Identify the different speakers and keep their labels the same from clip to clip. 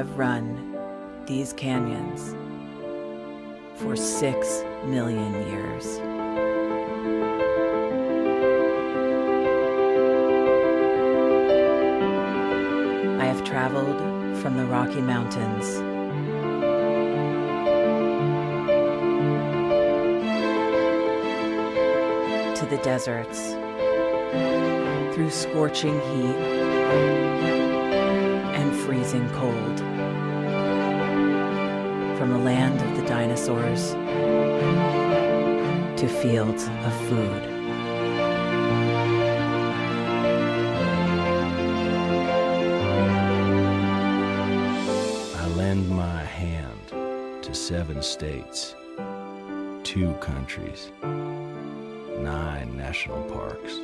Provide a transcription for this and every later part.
Speaker 1: have run these canyons for 6 million years. I have traveled from the Rocky Mountains to the deserts, through scorching heat and freezing cold, from the land of the dinosaurs to fields of food.
Speaker 2: I lend my hand to 7 states, 2 countries, 9 national parks,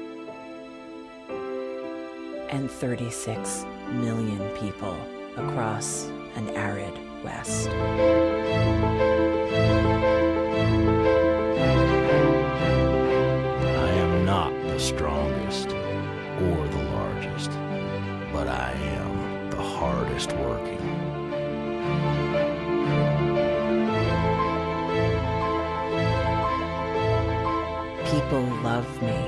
Speaker 1: and 36 million people across an arid West.
Speaker 2: I am not the strongest or the largest, but I am the hardest working.
Speaker 1: People love me.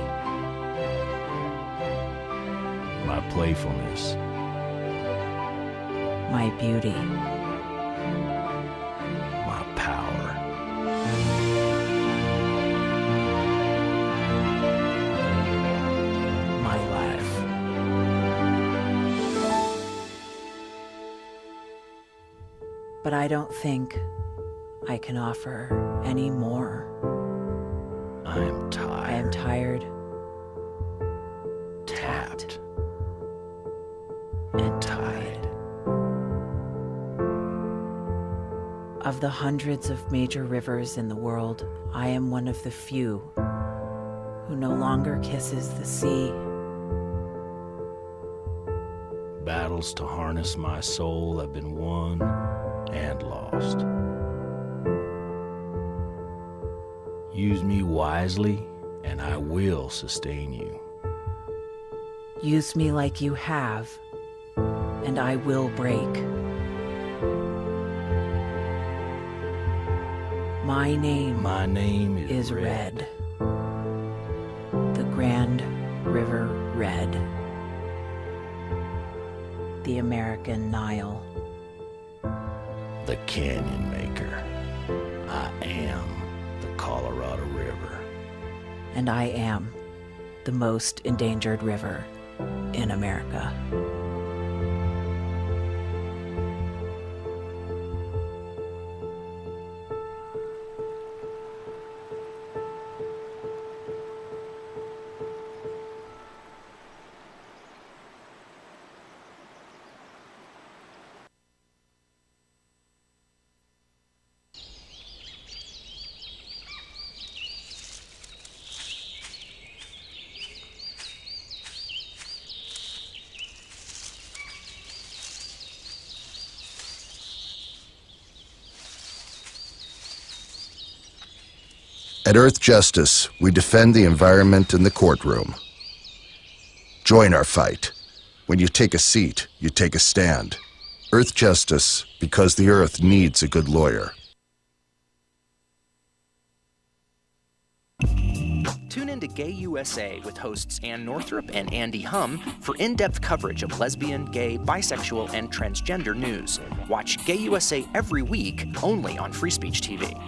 Speaker 2: My playfulness,
Speaker 1: My beauty.
Speaker 2: my power,
Speaker 1: My life. But I don't think I can offer any more.
Speaker 2: I am tired.
Speaker 1: I am tired,
Speaker 2: tapped,
Speaker 1: and tied. Of the hundreds of major rivers in the world, I am one of the few who no longer kisses the sea.
Speaker 2: Battles to harness my soul have been won and lost. Use me wisely, and I will sustain you.
Speaker 1: Use me like you have, and I will break. My name
Speaker 2: is
Speaker 1: Red. The Grand River Red. The American Nile.
Speaker 2: The Canyon Maker. I am the Colorado River.
Speaker 1: And I am the most endangered river in America.
Speaker 3: At Earth Justice, we defend the environment in the courtroom. Join our fight. When you take a seat, you take a stand. Earth Justice, because the Earth needs a good lawyer.
Speaker 4: Tune in to Gay USA with hosts Ann Northrup and Andy Hum for in-depth coverage of lesbian, gay, bisexual, and transgender news. Watch Gay USA every week, only on Free Speech TV.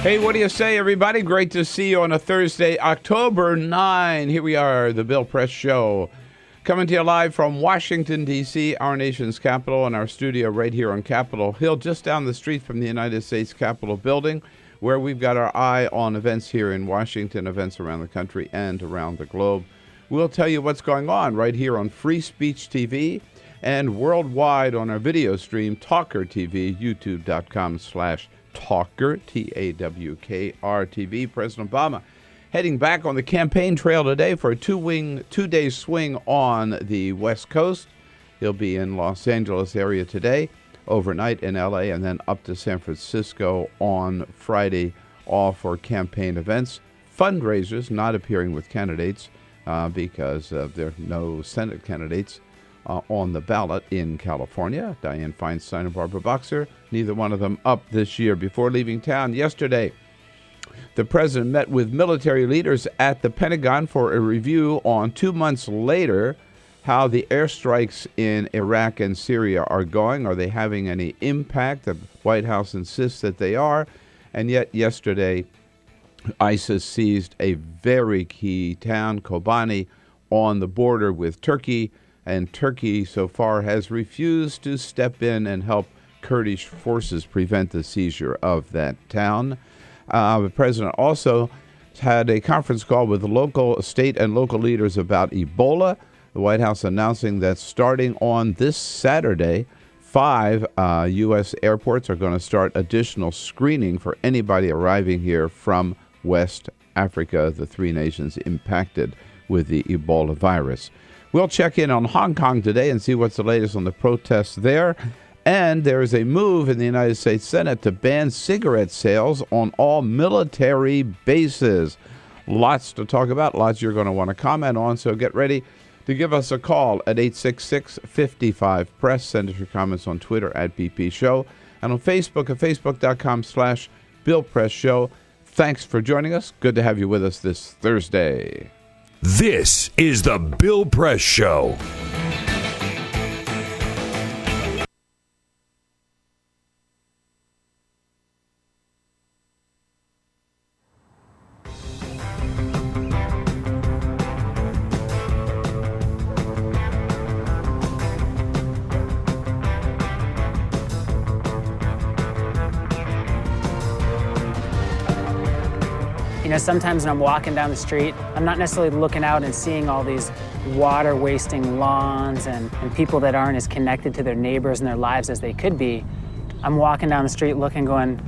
Speaker 5: Hey, what do you say, everybody? Great to see you on a Thursday, October 9. Here we are, the Bill Press Show, Coming to you live from Washington, D.C., our nation's capital, and our studio right here on Capitol Hill, just down the street from the United States Capitol building, where we've got our eye on events here in Washington, events around the country and around the globe. We'll tell you what's going on right here on Free Speech TV and worldwide on our video stream, TawkrTV, youtube.com/Tawker, T-A-W-K-R-TV. President Obama heading back on the campaign trail today for a two-day swing on the West Coast. He'll be in Los Angeles area today, overnight in L.A., and then up to San Francisco on Friday, all for campaign events. Fundraisers, not appearing with candidates because there are no Senate candidates on the ballot in California. Dianne Feinstein and Barbara Boxer, neither one of them up this year. Before leaving town yesterday, the president met with military leaders at the Pentagon for a review on 2 months later how the airstrikes in Iraq and Syria are going. Are they having any impact? The White House insists that they are. And yet yesterday, ISIS seized a very key town, Kobani, on the border with Turkey. And Turkey so far has refused to step in and help Kurdish forces prevent the seizure of that town. The president also had a conference call with local, state, and local leaders about Ebola. The White House announcing that starting on this Saturday, 5 U.S. airports are going to start additional screening for anybody arriving here from West Africa, the 3 nations impacted with the Ebola virus. We'll check in on Hong Kong today and see what's the latest on the protests there. And there is a move in the United States Senate to ban cigarette sales on all military bases. Lots to talk about, lots you're going to want to comment on, so get ready to give us a call at 866-55-PRESS. Send us your comments on Twitter at BP Show and on Facebook at facebook.com/BillPressShow. Thanks for joining us. Good to have you with us this Thursday.
Speaker 6: This is the Bill Press Show.
Speaker 7: You know, sometimes when I'm walking down the street, I'm not necessarily looking out and seeing all these water-wasting lawns and people that aren't as connected to their neighbors and their lives as they could be. I'm walking down the street looking, going,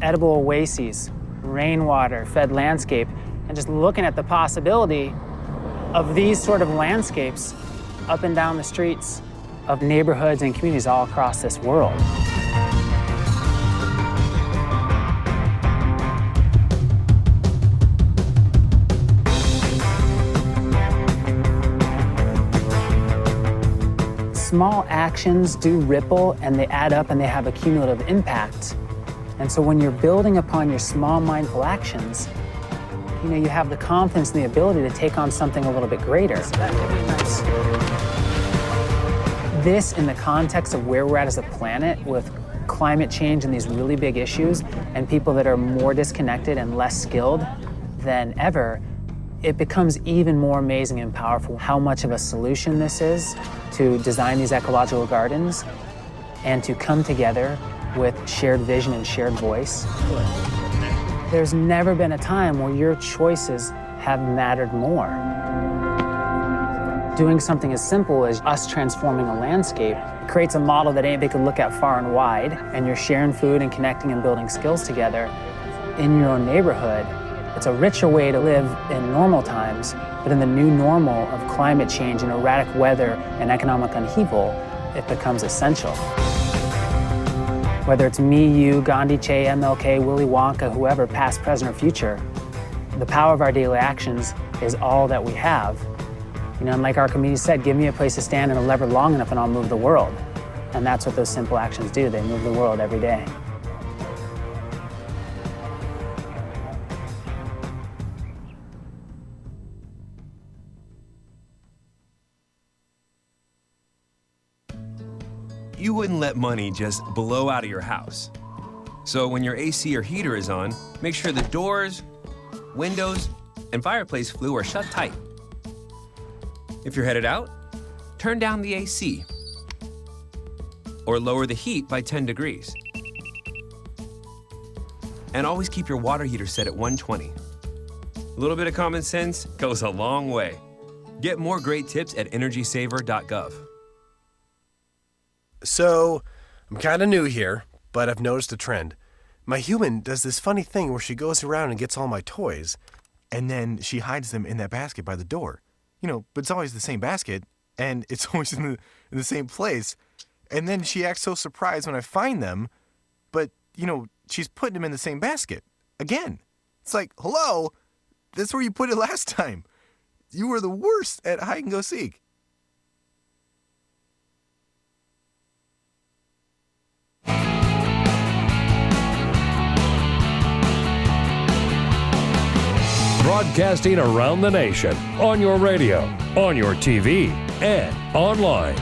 Speaker 7: edible oases, rainwater, fed landscape, and just looking at the possibility of these sort of landscapes up and down the streets of neighborhoods and communities all across this world. Small actions do ripple and they add up and they have a cumulative impact. And so when you're building upon your small mindful actions, you know, you have the confidence and the ability to take on something a little bit greater. So that could be nice. This, in the context of where we're at as a planet with climate change and these really big issues and people that are more disconnected and less skilled than ever, it becomes even more amazing and powerful how much of a solution this is to design these ecological gardens and to come together with shared vision and shared voice. There's never been a time where your choices have mattered more. Doing something as simple as us transforming a landscape creates a model that anybody can look at far and wide, and you're sharing food and connecting and building skills together in your own neighborhood. It's a richer way to live in normal times, but in the new normal of climate change and erratic weather and economic upheaval, it becomes essential. Whether it's me, you, Gandhi, Che, MLK, Willy Wonka, whoever, past, present, or future, the power of our daily actions is all that we have. You know, and like our community said, give me a place to stand and a lever long enough and I'll move the world. And that's what those simple actions do. They move the world every day.
Speaker 8: You wouldn't let money just blow out of your house. So when your AC or heater is on, make sure the doors, windows, and fireplace flue are shut tight. If you're headed out, turn down the AC. Or lower the heat by 10 degrees. And always keep your water heater set at 120. A little bit of common sense goes a long way. Get more great tips at energysaver.gov.
Speaker 9: So, I'm kind of new here, but I've noticed a trend. My human does this funny thing where she goes around and gets all my toys, and then she hides them in that basket by the door. But it's always the same basket, and it's always in the same place. And then she acts so surprised when I find them, but, she's putting them in the same basket. Again. It's like, hello? That's where you put it last time. You were the worst at hide and go seek.
Speaker 6: Broadcasting around the nation, on your radio, on your TV, and online.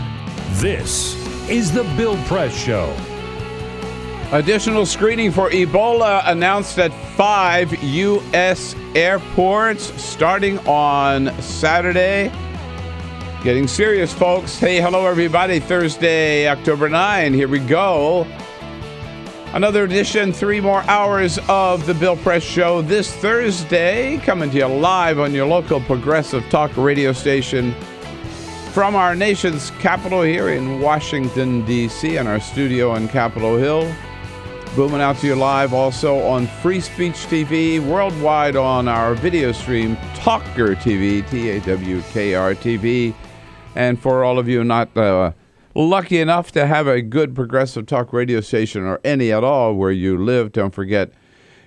Speaker 6: This is The Bill Press Show.
Speaker 5: Additional screening for Ebola announced at 5 U.S. airports starting on Saturday. Getting serious, folks. Hey, hello, everybody. Thursday, October 9. Here we go. Another edition, 3 more hours of The Bill Press Show this Thursday, coming to you live on your local progressive talk radio station from our nation's capital here in Washington, D.C., and our studio on Capitol Hill. Booming out to you live also on Free Speech TV, worldwide on our video stream, TawkrTV, TawkrTV. And for all of you not lucky enough to have a good progressive talk radio station or any at all where you live, don't forget,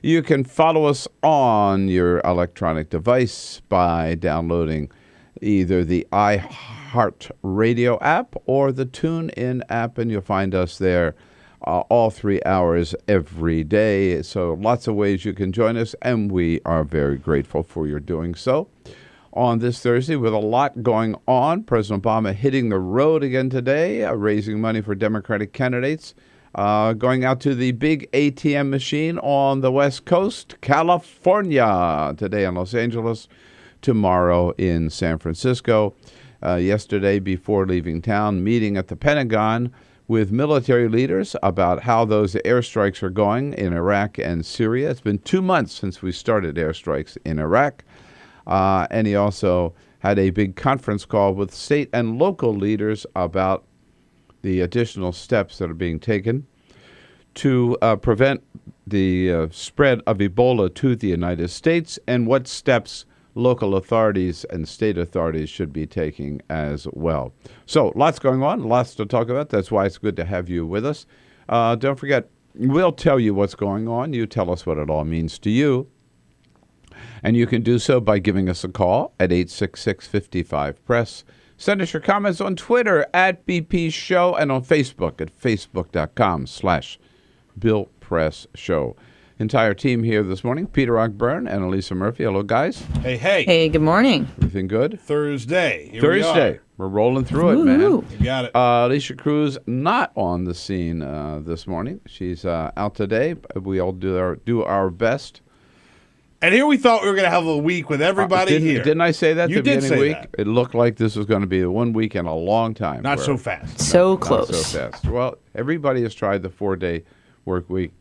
Speaker 5: you can follow us on your electronic device by downloading either the iHeartRadio app or the TuneIn app, and you'll find us there all 3 hours every day. So lots of ways you can join us, and we are very grateful for your doing so. On this Thursday, with a lot going on, President Obama hitting the road again today, raising money for Democratic candidates, going out to the big ATM machine on the West Coast, California, today in Los Angeles, tomorrow in San Francisco. Yesterday, before leaving town, meeting at the Pentagon with military leaders about how those airstrikes are going in Iraq and Syria. It's been 2 months since we started airstrikes in Iraq. And he also had a big conference call with state and local leaders about the additional steps that are being taken to prevent the spread of Ebola to the United States, and what steps local authorities and state authorities should be taking as well. So lots going on, lots to talk about. That's why it's good to have you with us. Don't forget, we'll tell you what's going on. You tell us what it all means to you. And you can do so by giving us a call at 866-55-PRESS. Send us your comments on Twitter at BP Show and on Facebook at facebook.com/Bill Press Show. Entire team here this morning, Peter Ogburn and Elisa Murphy. Hello, guys.
Speaker 10: Hey, hey.
Speaker 11: Hey, good morning.
Speaker 5: Everything good?
Speaker 10: Thursday. Here
Speaker 5: Thursday. We're rolling through it, man.
Speaker 10: You got it.
Speaker 5: Alicia Cruz not on the scene this morning. She's out today. We all do our best.
Speaker 10: And here we thought we were going to have a week with everybody here.
Speaker 5: Didn't I say that at
Speaker 10: you
Speaker 5: the beginning of the week?
Speaker 10: That.
Speaker 5: It looked like this was going to be the 1 week in a long time.
Speaker 10: Not so fast.
Speaker 11: So close.
Speaker 5: Not so fast. Well, everybody has tried the 4-day work week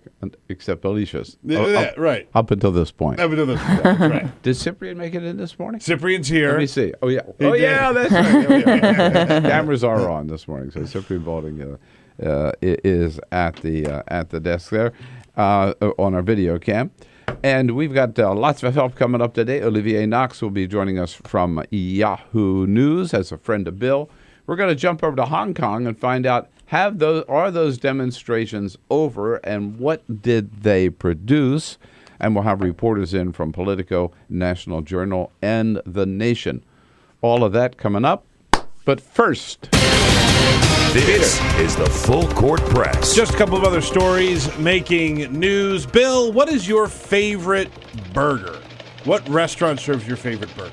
Speaker 5: except Alicia's.
Speaker 10: Right.
Speaker 5: Up until this point.
Speaker 10: Up until this point. That's right.
Speaker 5: Did Cyprian make it in this morning?
Speaker 10: Cyprian's here.
Speaker 5: Let me see. Oh, yeah. Yeah, that's right. Cameras are on this morning, so Cyprian Balding is at the desk there on our video cam. And we've got lots of help coming up today. Olivier Knox will be joining us from Yahoo News as a friend of Bill. We're going to jump over to Hong Kong and find out, are those demonstrations over, and what did they produce? And we'll have reporters in from Politico, National Journal, and The Nation. All of that coming up. But first,
Speaker 6: this is the Full Court Press.
Speaker 10: Just a couple of other stories making news. Bill, what is your favorite burger? What restaurant serves your favorite burger?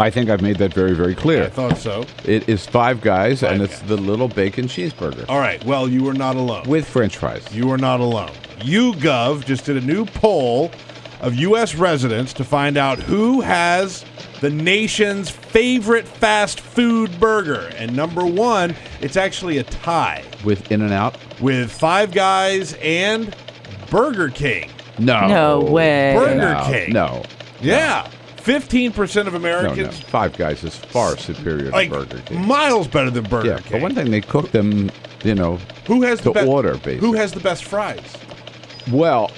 Speaker 5: I think I've made that very, very clear.
Speaker 10: I thought so.
Speaker 5: It is Five Guys, and it's the little bacon cheeseburger.
Speaker 10: All right. Well, you are not alone.
Speaker 5: With French fries.
Speaker 10: You are not alone. YouGov just did a new poll of U.S. residents to find out who has the nation's favorite fast food burger. And number one, it's actually a tie.
Speaker 5: With In-N-Out?
Speaker 10: With Five Guys and Burger King.
Speaker 1: No way.
Speaker 10: Burger King.
Speaker 5: No.
Speaker 10: Yeah. 15% of Americans.
Speaker 5: No. Five Guys is far superior to Burger King.
Speaker 10: Miles better than Burger King.
Speaker 5: But one thing, they cook them,
Speaker 10: who has
Speaker 5: to order, basically.
Speaker 10: Who has the best fries?
Speaker 5: Well,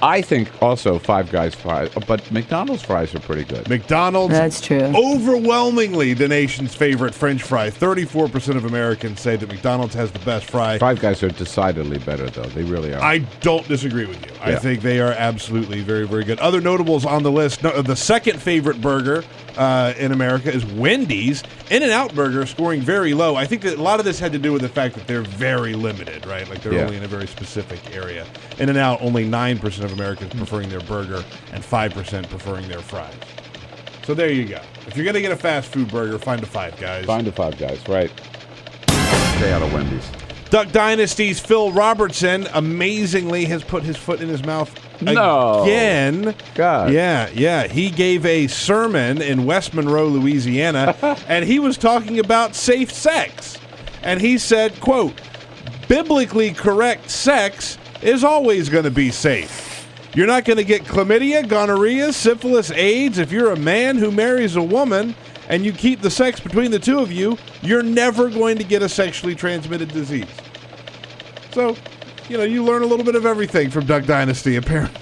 Speaker 5: I think also Five Guys fries, but McDonald's fries are pretty good.
Speaker 10: McDonald's.
Speaker 1: That's true.
Speaker 10: Overwhelmingly the nation's favorite French fry. 34% of Americans say that McDonald's has the best fry.
Speaker 5: Five Guys are decidedly better, though. They really are.
Speaker 10: I don't disagree with you. I think they are absolutely very, very good. Other notables on the list. The second favorite burger in America is Wendy's. In-N-Out Burger scoring very low. I think that a lot of this had to do with the fact that they're very limited, right? Like they're only in a very specific area. In-N-Out, only 9% of Americans preferring their burger and 5% preferring their fries. So there you go. If you're going to get a fast food burger, find a Five Guys.
Speaker 5: Find a Five Guys, right. Stay out of Wendy's.
Speaker 10: Duck Dynasty's Phil Robertson amazingly has put his foot in his mouth again.
Speaker 5: God.
Speaker 10: Yeah. He gave a sermon in West Monroe, Louisiana, and he was talking about safe sex. And he said, quote, "Biblically correct sex is always going to be safe. You're not going to get chlamydia, gonorrhea, syphilis, AIDS. If you're a man who marries a woman and you keep the sex between the two of you, you're never going to get a sexually transmitted disease." So, you learn a little bit of everything from Duck Dynasty, apparently.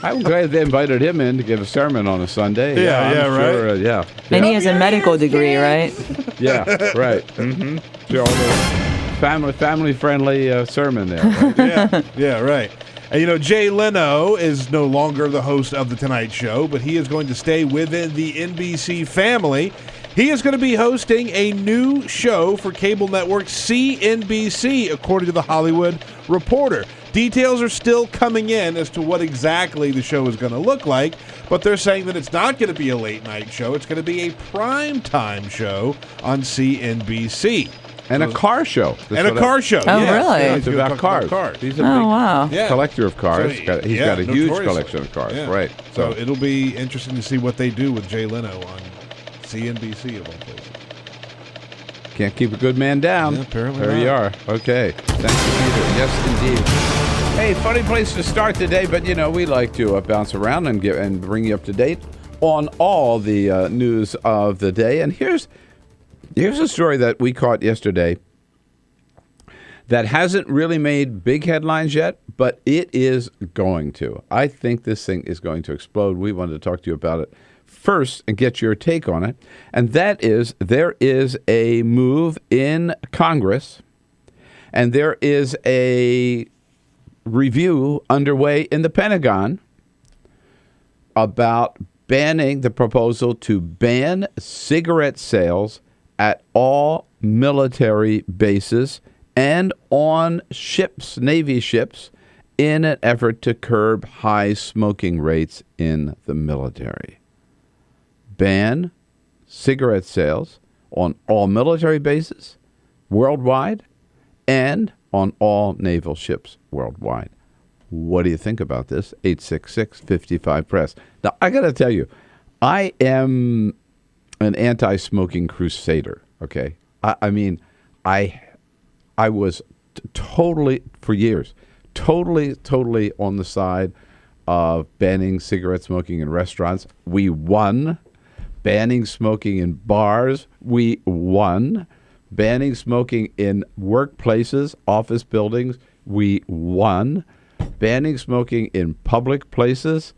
Speaker 5: I'm glad they invited him in to give a sermon on a Sunday.
Speaker 10: Yeah, right.
Speaker 5: Yeah.
Speaker 1: And he has a medical degree, right?
Speaker 5: Yeah, right. Mm-hmm. So all the family-friendly sermon there. Right?
Speaker 10: Yeah, right. And Jay Leno is no longer the host of The Tonight Show, but he is going to stay within the NBC family. He is going to be hosting a new show for cable network CNBC, according to The Hollywood Reporter. Details are still coming in as to what exactly the show is going to look like, but they're saying that it's not going to be a late-night show. It's going to be a prime-time show on CNBC.
Speaker 5: And a car show.
Speaker 10: Car show.
Speaker 1: Oh, really?
Speaker 5: It's about cars. He's a big collector of cars.
Speaker 10: So,
Speaker 5: he's got a huge collection of cars.
Speaker 10: Yeah.
Speaker 5: Right.
Speaker 10: So it'll be interesting to see what they do with Jay Leno on CNBC of all places.
Speaker 5: Can't keep a good man down.
Speaker 10: Yeah, apparently
Speaker 5: there
Speaker 10: not.
Speaker 5: you are. Okay. Thank you, Peter. Yes, indeed. Hey, funny place to start today, but we like to bounce around and bring you up to date on all the news of the day. And here's a story that we caught yesterday that hasn't really made big headlines yet, but it is going to. I think this thing is going to explode. We wanted to talk to you about it first and get your take on it. And that is, there is a move in Congress, and there is a review underway in the Pentagon about the proposal to ban cigarette sales at all military bases and on ships, Navy ships, in an effort to curb high smoking rates in the military. Ban cigarette sales on all military bases worldwide and on all naval ships worldwide. What do you think about this? 866-55-PRESS. Now, I got to tell you, I am an anti-smoking crusader, okay? I was totally, for years, totally on the side of banning cigarette smoking in restaurants. We won. Banning smoking in bars. We won. Banning smoking in workplaces, office buildings. We won. Banning smoking in public places,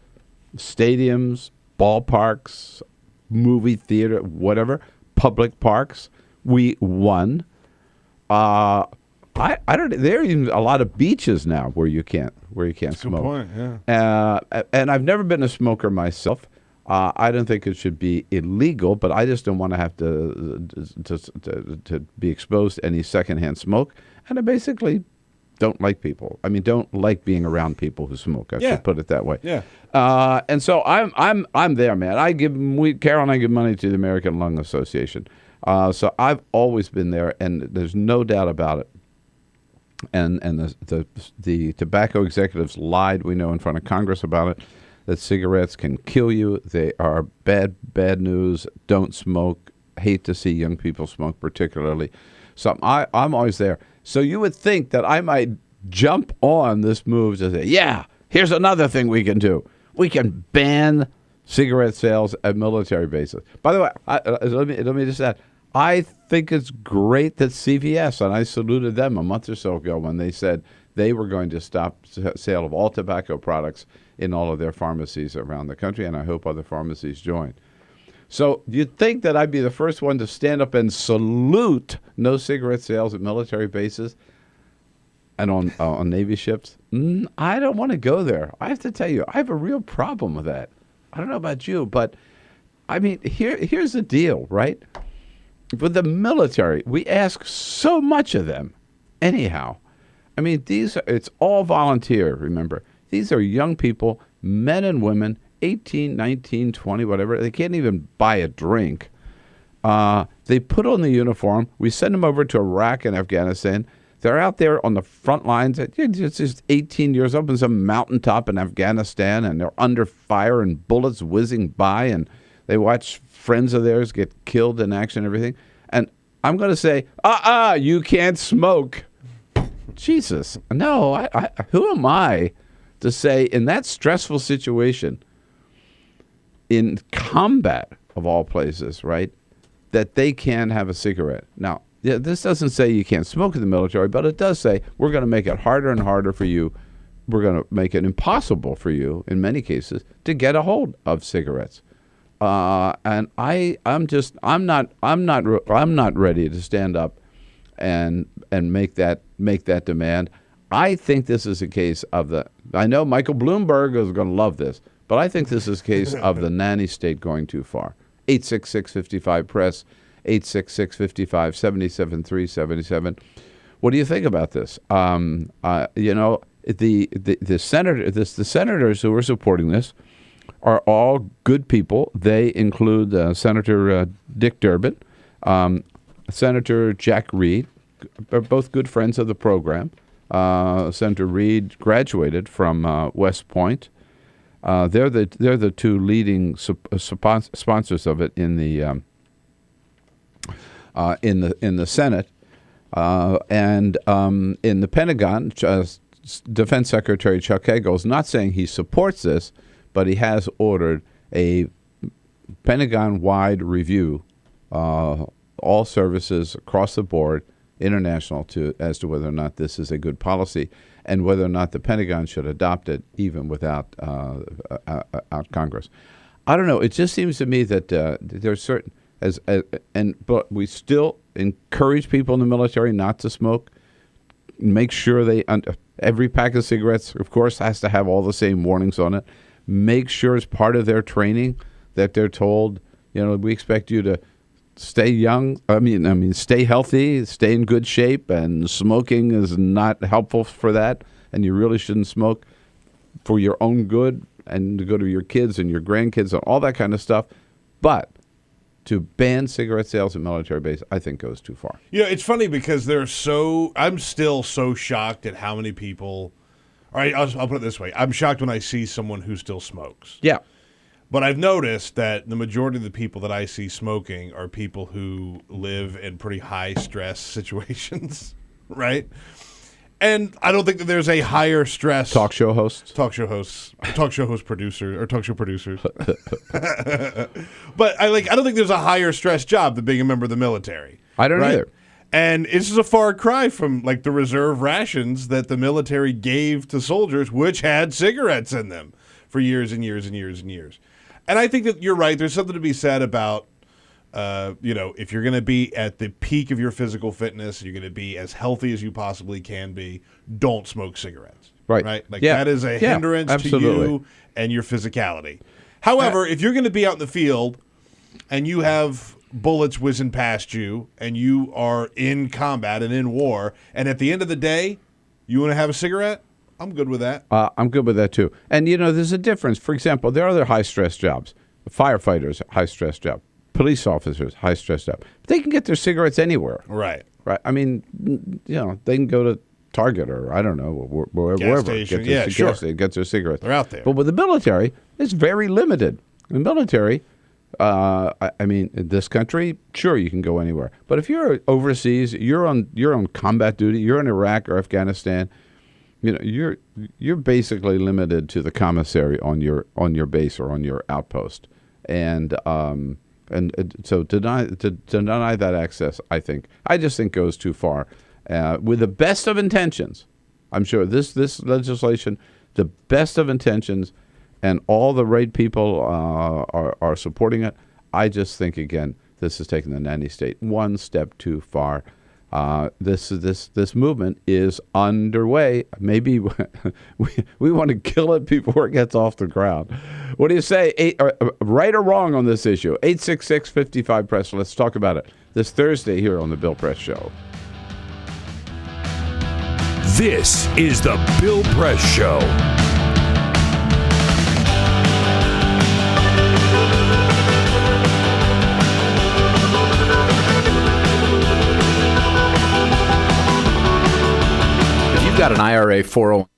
Speaker 5: stadiums, ballparks, movie theater, whatever, public parks. We won. I don't. There are even a lot of beaches now where you can't
Speaker 10: That's
Speaker 5: smoke.
Speaker 10: a good point. Yeah.
Speaker 5: And I've never been a smoker myself. I don't think it should be illegal, but I just don't want to have to be exposed to any secondhand smoke. And I basically don't like people. Don't like being around people who smoke. I should put it that way.
Speaker 10: Yeah.
Speaker 5: And so I'm there, man. Carol and I give money to the American Lung Association. So I've always been there, and there's no doubt about it and the tobacco executives lied, we know, in front of Congress about it, that cigarettes can kill you. They are bad news. Don't smoke. Hate to see young people smoke particularly. So I'm always there. So you would think that I might jump on this move to say, yeah, here's another thing we can do. We can ban cigarette sales at military bases. By the way, let me just add, I think it's great that CVS, and I saluted them a month or so ago when they said they were going to stop sale of all tobacco products in all of their pharmacies around the country, and I hope other pharmacies join. So you'd think that I'd be the first one to stand up and salute no cigarette sales at military bases and on Navy ships. I don't want to go there. I have to tell you, I have a real problem with that. I don't know about you, but I mean, here's the deal, right? With the military, we ask so much of them anyhow. I mean, it's all volunteer, remember. These are young people, men and women, 18, 19, 20, whatever. They can't even buy a drink. They put on the uniform. We send them over to Iraq and Afghanistan. They're out there on the front lines. It's just 18 years up on some mountaintop in Afghanistan, and they're under fire and bullets whizzing by, and they watch friends of theirs get killed in action and everything. And I'm going to say, you can't smoke. Jesus. No, who am I to say in that stressful situation, in combat of all places, right, that they can have a cigarette? Now, this doesn't say you can't smoke in the military, but it does say we're going to make it harder and harder for you. We're going to make it impossible for you, in many cases, to get a hold of cigarettes. And I'm not ready to stand up and make that demand. I think this is a case of I know Michael Bloomberg is going to love this, but I think this is a case of the nanny state going too far. 866-55-PRESS, 866-55-77377. What do you think about this? The senators who are supporting this are all good people. They include Senator Dick Durbin, Senator Jack Reed. They're both good friends of the program. Senator Reed graduated from West Point. They're the two leading sponsors of it in the Senate, and in the Pentagon. Defense Secretary Chuck Hagel is not saying he supports this, but he has ordered a Pentagon-wide review, all services across the board, international, as to whether or not this is a good policy and whether or not the Pentagon should adopt it, even without out Congress. I don't know. It just seems to me that there's certain but we still encourage people in the military not to smoke. Make sure every pack of cigarettes, of course, has to have all the same warnings on it. Make sure as part of their training that they're told, we expect you to stay young. I mean, stay healthy, stay in good shape, and smoking is not helpful for that. And you really shouldn't smoke for your own good and to go to your kids and your grandkids and all that kind of stuff. But to ban cigarette sales at military base, I think goes too far.
Speaker 10: It's funny because I'm still so shocked at how many people. All right, I'll put it this way. I'm shocked when I see someone who still smokes.
Speaker 5: Yeah.
Speaker 10: But I've noticed that the majority of the people that I see smoking are people who live in pretty high stress situations, right? And I don't think that there's a higher stress.
Speaker 5: Talk show host
Speaker 10: producers. But I don't think there's a higher stress job than being a member of the military.
Speaker 5: I don't either.
Speaker 10: And this is a far cry from the reserve rations that the military gave to soldiers, which had cigarettes in them for years and years and years and years. And I think that you're right. There's something to be said about, if you're going to be at the peak of your physical fitness, you're going to be as healthy as you possibly can be, don't smoke cigarettes.
Speaker 5: Right.
Speaker 10: That is a hindrance to you and your physicality. However, if you're going to be out in the field and you have bullets whizzing past you and you are in combat and in war, and at the end of the day, you want to have a cigarette, I'm good with that.
Speaker 5: I'm good with that, too. And, there's a difference. For example, there are other high-stress jobs. Firefighters, high-stress job. Police officers, high-stress job. They can get their cigarettes anywhere.
Speaker 10: Right.
Speaker 5: I mean, they can go to Target or I don't know wherever
Speaker 10: station.
Speaker 5: gets their cigarettes.
Speaker 10: They're out there.
Speaker 5: But with the military, it's very limited. The military, I mean, in this country, sure you can go anywhere. But if you're overseas, you're on combat duty. You're in Iraq or Afghanistan. You know, you're basically limited to the commissary on your base or on your outpost, and so to deny that access, I just think goes too far. With the best of intentions, I'm sure this legislation, the best of intentions, and all the right people are supporting it. I just think again, this is taking the nanny state one step too far. This movement is underway. Maybe we want to kill it before it gets off the ground. What do you say? Right or wrong on this issue? 866-55-PRESS. Let's talk about it this Thursday here on the Bill Press Show.
Speaker 6: This is the Bill Press Show.
Speaker 11: Got an IRA 401.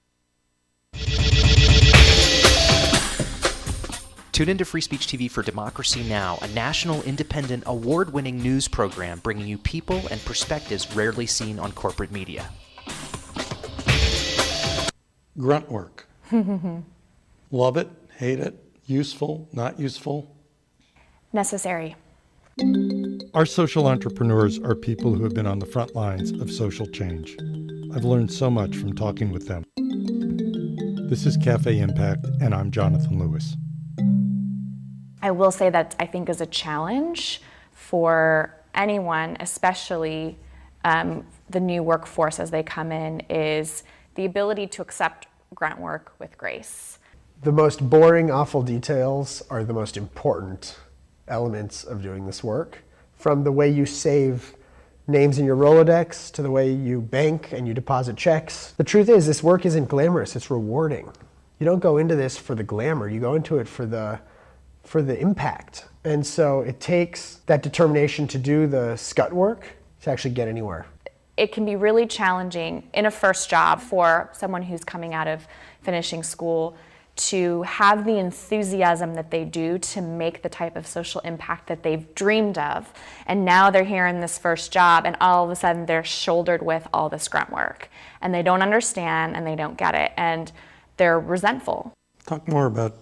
Speaker 4: Tune into Free Speech TV for Democracy Now!, a national, independent, award-winning news program bringing you people and perspectives rarely seen on corporate media.
Speaker 12: Grunt work. Love it, hate it, useful, not useful.
Speaker 13: Necessary.
Speaker 12: Our social entrepreneurs are people who have been on the front lines of social change. I've learned so much from talking with them. This is Cafe Impact, and I'm Jonathan Lewis.
Speaker 13: I will say that I think is a challenge for anyone, especially the new workforce as they come in, is the ability to accept grunt work with grace.
Speaker 14: The most boring, awful details are the most important elements of doing this work. From the way you save names in your Rolodex to the way you bank and you deposit checks. The truth is, this work isn't glamorous, it's rewarding. You don't go into this for the glamour, you go into it for the impact. And so it takes that determination to do the scut work to actually get anywhere.
Speaker 13: It can be really challenging in a first job for someone who's coming out of finishing school to have the enthusiasm that they do to make the type of social impact that they've dreamed of. And now they're here in this first job and all of a sudden they're shouldered with all this grunt work. And they don't understand and they don't get it and they're resentful.
Speaker 12: Talk more about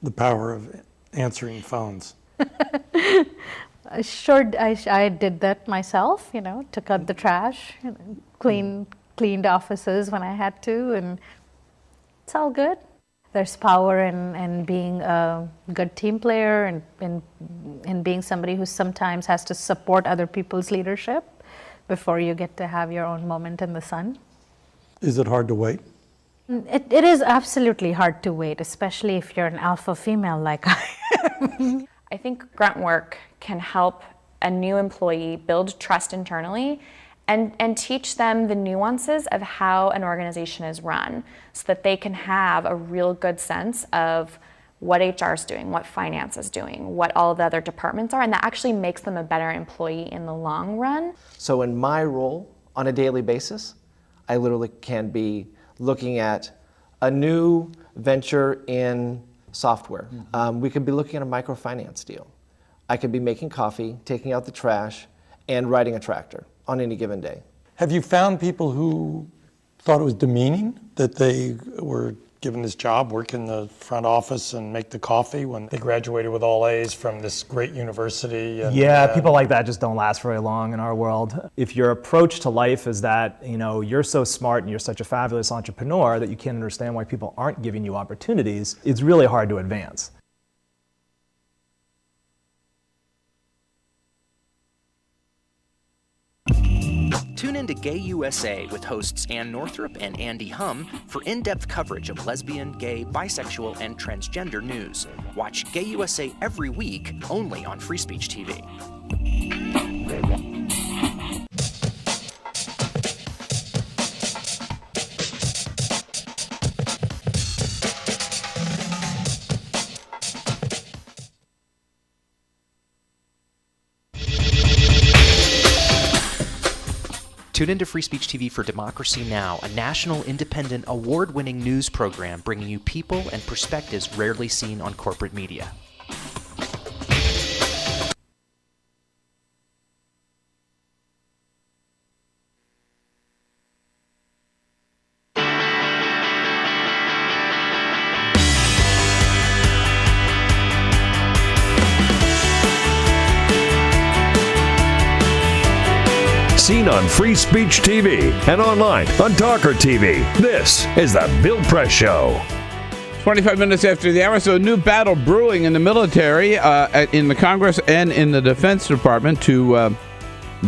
Speaker 12: the power of answering phones.
Speaker 15: Sure, I did that myself, took out the trash, cleaned offices when I had to, and it's all good. There's power in being a good team player and in being somebody who sometimes has to support other people's leadership before you get to have your own moment in the sun.
Speaker 12: Is it hard to wait?
Speaker 15: It is absolutely hard to wait, especially if you're an alpha female like I am.
Speaker 13: I think grunt work can help a new employee build trust internally and teach them the nuances of how an organization is run so that they can have a real good sense of what HR is doing, what finance is doing, what all the other departments are, and that actually makes them a better employee in the long run.
Speaker 16: So in my role on a daily basis, I literally can be looking at a new venture in software. We could be looking at a microfinance deal. I could be making coffee, taking out the trash, and riding a tractor on any given day.
Speaker 12: Have you found people who thought it was demeaning that they were given this job, work in the front office and make the coffee when they graduated with all A's from this great university?
Speaker 17: Yeah, people like that just don't last very long in our world. If your approach to life is that, you're so smart and you're such a fabulous entrepreneur that you can't understand why people aren't giving you opportunities, it's really hard to advance.
Speaker 4: Tune in to Gay USA with hosts Ann Northrup and Andy Hum for in-depth coverage of lesbian, gay, bisexual, and transgender news. Watch Gay USA every week, only on Free Speech TV. Tune into Free Speech TV for Democracy Now!, a national, independent, award-winning news program bringing you people and perspectives rarely seen on corporate media.
Speaker 6: Seen on Free Speech TV and online on TawkrTV. This is the Bill Press Show.
Speaker 5: 25 minutes after the hour, so a new battle brewing in the military, in the Congress and in the Defense Department to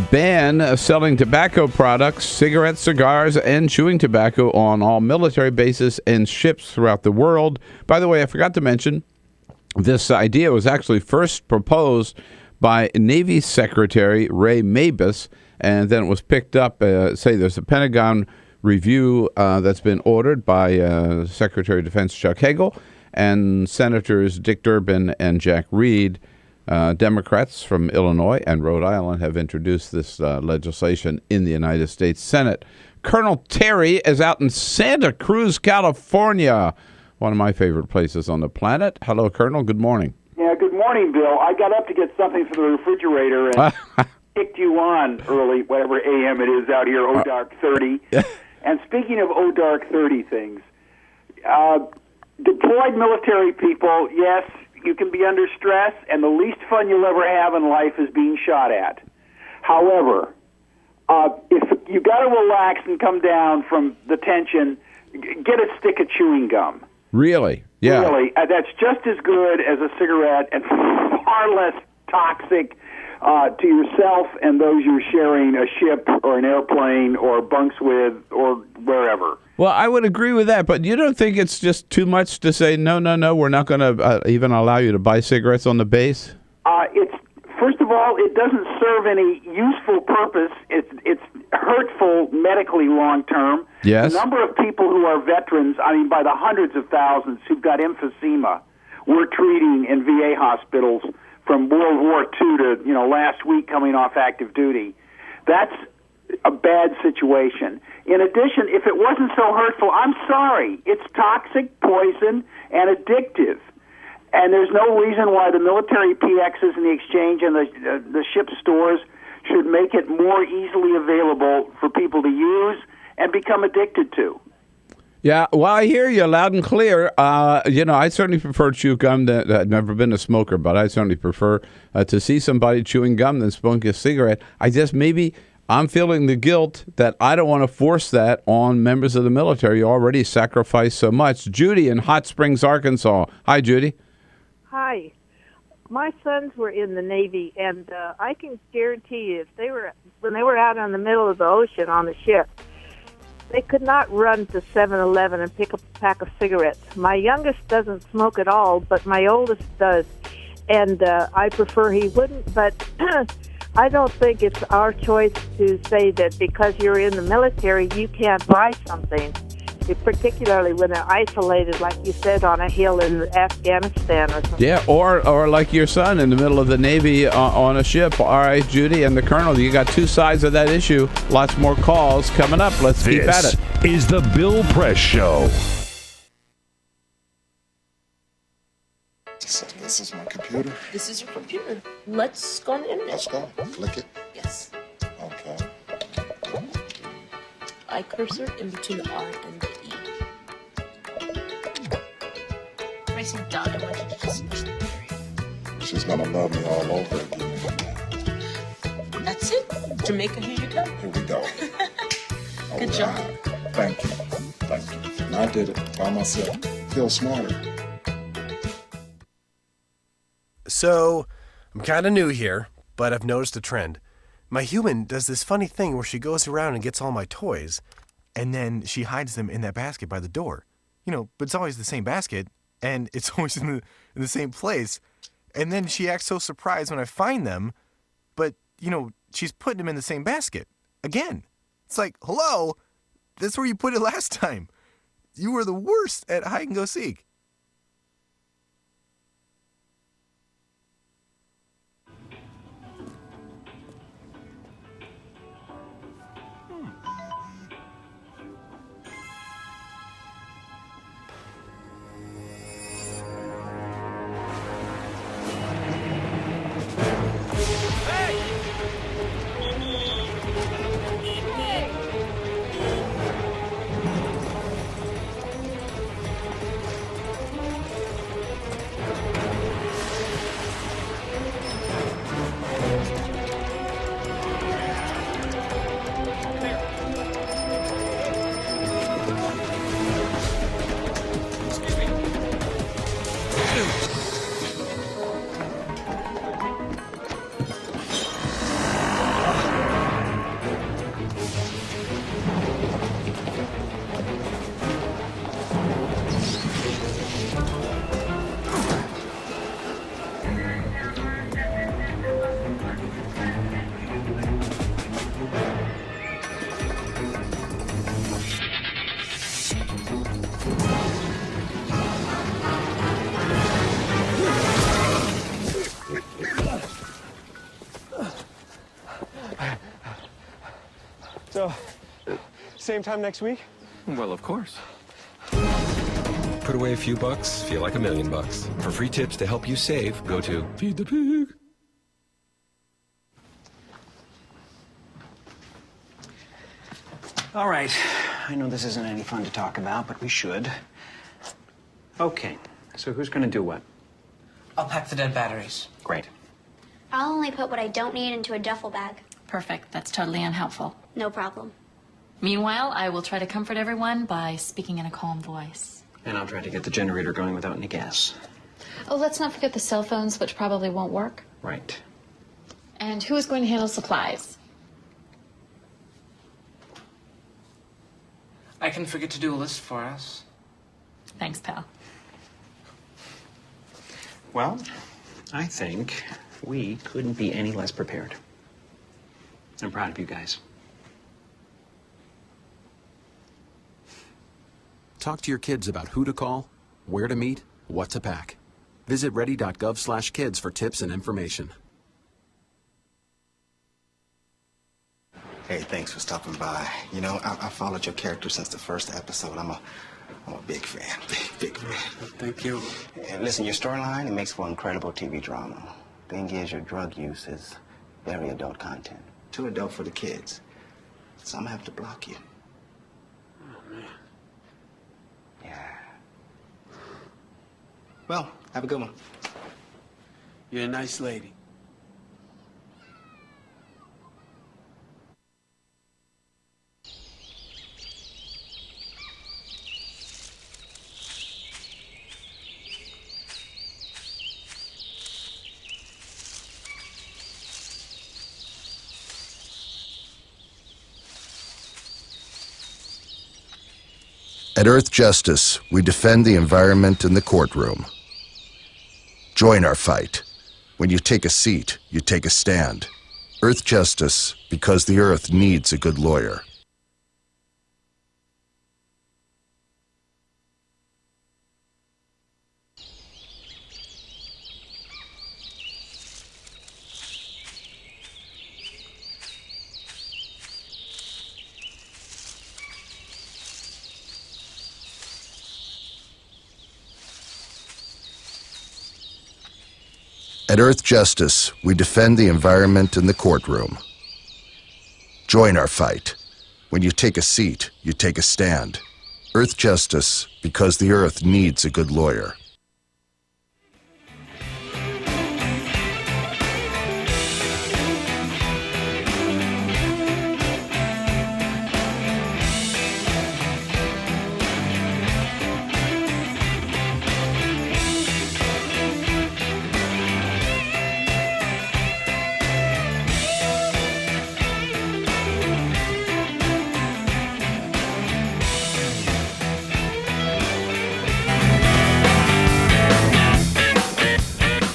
Speaker 5: ban selling tobacco products, cigarettes, cigars, and chewing tobacco on all military bases and ships throughout the world. By the way, I forgot to mention, this idea was actually first proposed by Navy Secretary Ray Mabus, and then it was picked up. There's a Pentagon review that's been ordered by Secretary of Defense Chuck Hagel and Senators Dick Durbin and Jack Reed. Democrats from Illinois and Rhode Island have introduced this legislation in the United States Senate. Colonel Terry is out in Santa Cruz, California, one of my favorite places on the planet. Hello, Colonel. Good morning.
Speaker 18: Yeah, good morning, Bill. I got up to get something from the refrigerator and kicked you on early, whatever AM it is out here, dark 30. And speaking of dark 30 things, deployed military people, yes, you can be under stress, and the least fun you'll ever have in life is being shot at. However, if you got to relax and come down from the tension, get a stick of chewing gum.
Speaker 5: Really? Yeah.
Speaker 18: Really, that's just as good as a cigarette and far less toxic to yourself and those you're sharing a ship or an airplane or bunks with or wherever.
Speaker 5: Well, I would agree with that, but you don't think it's just too much to say, no, we're not going to even allow you to buy cigarettes on the base?
Speaker 18: It's first of all, it doesn't serve any useful purpose. It's hurtful medically long term.
Speaker 5: Yes.
Speaker 18: The number of people who are veterans, I mean, by the hundreds of thousands who've got emphysema, we're treating in VA hospitals from World War II to last week coming off active duty. That's a bad situation. In addition, if it wasn't so hurtful, I'm sorry, it's toxic, poison, and addictive. And there's no reason why the military PXs and the exchange and the ship stores should make it more easily available for people to use and become addicted to.
Speaker 5: Yeah, well, I hear you loud and clear. I certainly prefer chew gum. I've never been a smoker, but I certainly prefer to see somebody chewing gum than smoking a cigarette. I'm feeling the guilt that I don't want to force that on members of the military who already sacrificed so much. Judy in Hot Springs, Arkansas. Hi, Judy.
Speaker 19: Hi. My sons were in the Navy, and I can guarantee you, when they were out on the middle of the ocean on the ship, they could not run to 7-Eleven and pick up a pack of cigarettes. My youngest doesn't smoke at all, but my oldest does, and I prefer he wouldn't, but I don't think it's our choice to say that because you're in the military, you can't buy something, particularly when they're isolated, like you said, on a hill in Afghanistan or something.
Speaker 5: Yeah, or like your son in the middle of the Navy on a ship. All right, Judy and the Colonel, you got two sides of that issue. Lots more calls coming up. Let's keep at it.
Speaker 6: This is the Bill Press Show.
Speaker 20: This is my computer.
Speaker 21: This is your computer. Let's go on the internet.
Speaker 20: Let's go. Click it.
Speaker 21: Yes.
Speaker 20: Okay.
Speaker 21: I cursor in between the R and the E. Pressing dot, I want you to just push the period.
Speaker 20: She's gonna love me all over again.
Speaker 21: That's it. Jamaica, here you go.
Speaker 20: Here we go.
Speaker 21: Good job.
Speaker 20: Thank you. Thank you. And I did it by myself. Feel smarter.
Speaker 9: So, I'm kind of new here, but I've noticed a trend. My human does this funny thing where she goes around and gets all my toys, and then she hides them in that basket by the door. But it's always the same basket, and it's always in the same place. And then she acts so surprised when I find them, but, she's putting them in the same basket. Again. It's like, hello? That's where you put it last time. You were the worst at hide and go seek.
Speaker 2: So, same time next week?
Speaker 8: Well, of course. Put away a few bucks, feel like $1 million. For free tips to help you save, go to Feed the Pig.
Speaker 22: All right. I know this isn't any fun to talk about, but we should. Okay. So who's going to do what?
Speaker 23: I'll pack the dead batteries.
Speaker 22: Great.
Speaker 24: I'll only put what I don't need into a duffel bag.
Speaker 21: Perfect. That's totally unhelpful.
Speaker 24: No problem.
Speaker 21: Meanwhile, I will try to comfort everyone by speaking in a calm voice.
Speaker 22: And I'll try to get the generator going without any gas.
Speaker 21: Oh, let's not forget the cell phones, which probably won't work.
Speaker 22: Right.
Speaker 21: And who is going to handle supplies?
Speaker 23: I can forget to do a list for us.
Speaker 21: Thanks, pal.
Speaker 22: Well, I think we couldn't be any less prepared. I'm proud of you guys.
Speaker 11: Talk to your kids about who to call, where to meet, what to pack. Visit ready.gov/kids for tips and information.
Speaker 25: Hey, thanks for stopping by. You know, I followed your character since the first episode. I'm a big fan. Big fan.
Speaker 22: Thank you.
Speaker 25: And listen, your storyline, it makes for incredible TV drama. Thing is, your drug use is very adult content. Too adult for the kids. So I'm gonna have to block you.
Speaker 22: Oh, man.
Speaker 25: Yeah. Well, have a good one.
Speaker 23: You're a nice lady.
Speaker 3: At Earth Justice, we defend the environment in the courtroom. Join our fight. When you take a seat, you take a stand. Earth Justice, because the Earth needs a good lawyer. At Earth Justice, we defend the environment in the courtroom. Join our fight. When you take a seat, you take a stand. Earth Justice, because the Earth needs a good lawyer.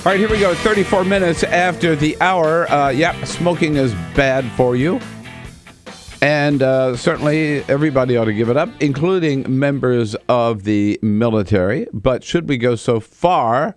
Speaker 5: All right, here we go. 34 minutes after the hour. Smoking is bad for you. And certainly everybody ought to give it up, including members of the military. But should we go so far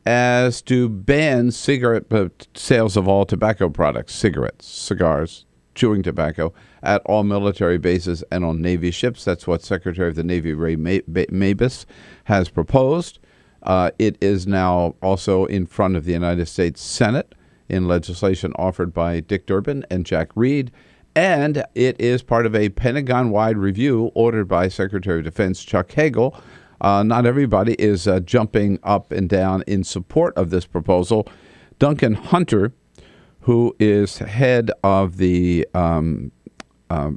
Speaker 5: as to ban cigarette sales of all tobacco products, cigarettes, cigars, chewing tobacco, at all military bases and on Navy ships? That's what Secretary of the Navy Ray Mabus has proposed. It is now also in front of the United States Senate in legislation offered by Dick Durbin and Jack Reed, and it is part of a Pentagon-wide review ordered by Secretary of Defense Chuck Hagel. Not everybody is jumping up and down in support of this proposal. Duncan Hunter, who is head of the I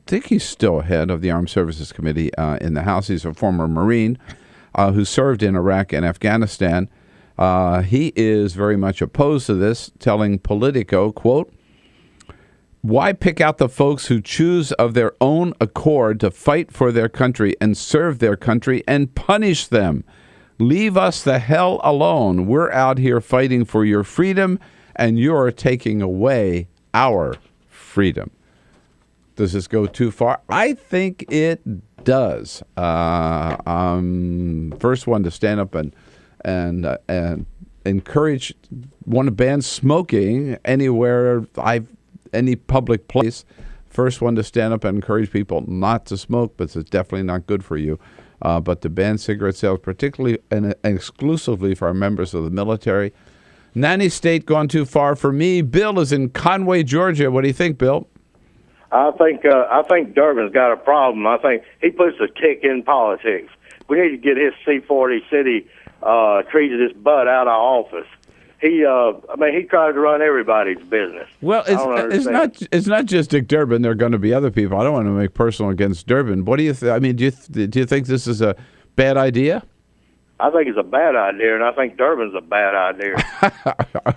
Speaker 5: think he's still head of the Armed Services Committee in the House. He's a former Marine who served in Iraq and Afghanistan. He is very much opposed to this, telling Politico, quote, "Why pick out the folks who choose of their own accord to fight for their country and serve their country and punish them? Leave us the hell alone. We're out here fighting for your freedom, and you're taking away our freedom." Does this go too far? I think it does. First one to stand up and encourage, want to ban smoking anywhere any public place. First one to stand up and encourage people not to smoke, but it's definitely not good for you. But to ban cigarette sales, particularly and exclusively for our members of the military. Nanny state gone too far for me. Bill is in Conway, Georgia. What do you think, Bill?
Speaker 1: I think Durbin's got a problem. I think he puts a tick in politics. We need to get his C40 city treated his butt out of office. He tries to run everybody's business.
Speaker 5: Well, it's not just Dick Durbin. There are going to be other people. I don't want to make personal against Durbin. What do you think? I mean, do you think this is a bad idea?
Speaker 1: I think it's a bad idea, and I think Durbin's a bad idea.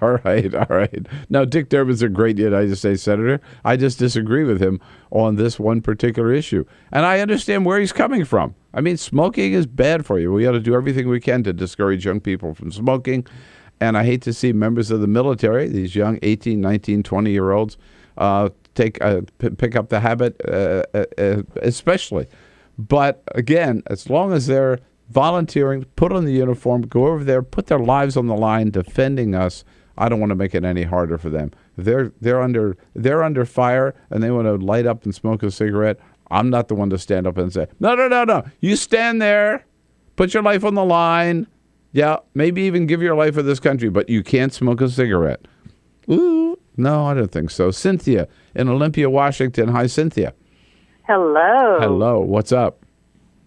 Speaker 5: All right. Now, Dick Durbin's a great United States Senator. I just disagree with him on this one particular issue. And I understand where he's coming from. I mean, smoking is bad for you. We ought to do everything we can to discourage young people from smoking. And I hate to see members of the military, these young 18, 19, 20-year-olds, pick up the habit, especially. But, again, as long as they're volunteering, put on the uniform, go over there, put their lives on the line defending us, I don't want to make it any harder for them. They're under fire and they want to light up and smoke a cigarette. I'm not the one to stand up and say, no. You stand there, put your life on the line. Yeah, maybe even give your life for this country, but you can't smoke a cigarette. Ooh, no, I don't think so. Cynthia in Olympia, Washington. Hi, Cynthia.
Speaker 7: Hello.
Speaker 5: Hello. What's up?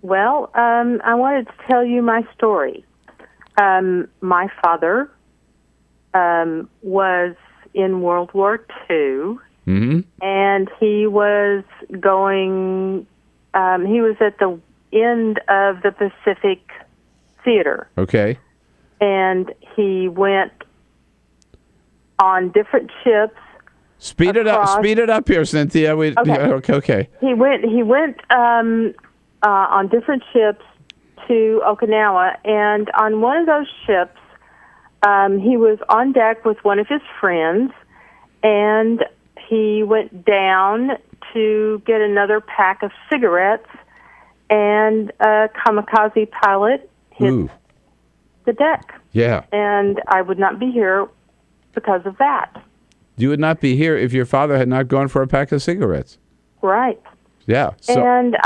Speaker 7: Well, I wanted to tell you my story. My father was in World War II, and he was going, he was at the end of the Pacific Theater.
Speaker 5: Okay.
Speaker 7: And he went on different ships.
Speaker 5: Speed it up here, Cynthia. Okay.
Speaker 7: He went on different ships to Okinawa, and on one of those ships, he was on deck with one of his friends, and he went down to get another pack of cigarettes, and a kamikaze pilot hit the deck.
Speaker 5: Yeah.
Speaker 7: And I would not be here because of that.
Speaker 5: You would not be here if your father had not gone for a pack of cigarettes.
Speaker 7: Right.
Speaker 5: Yeah. So,
Speaker 7: And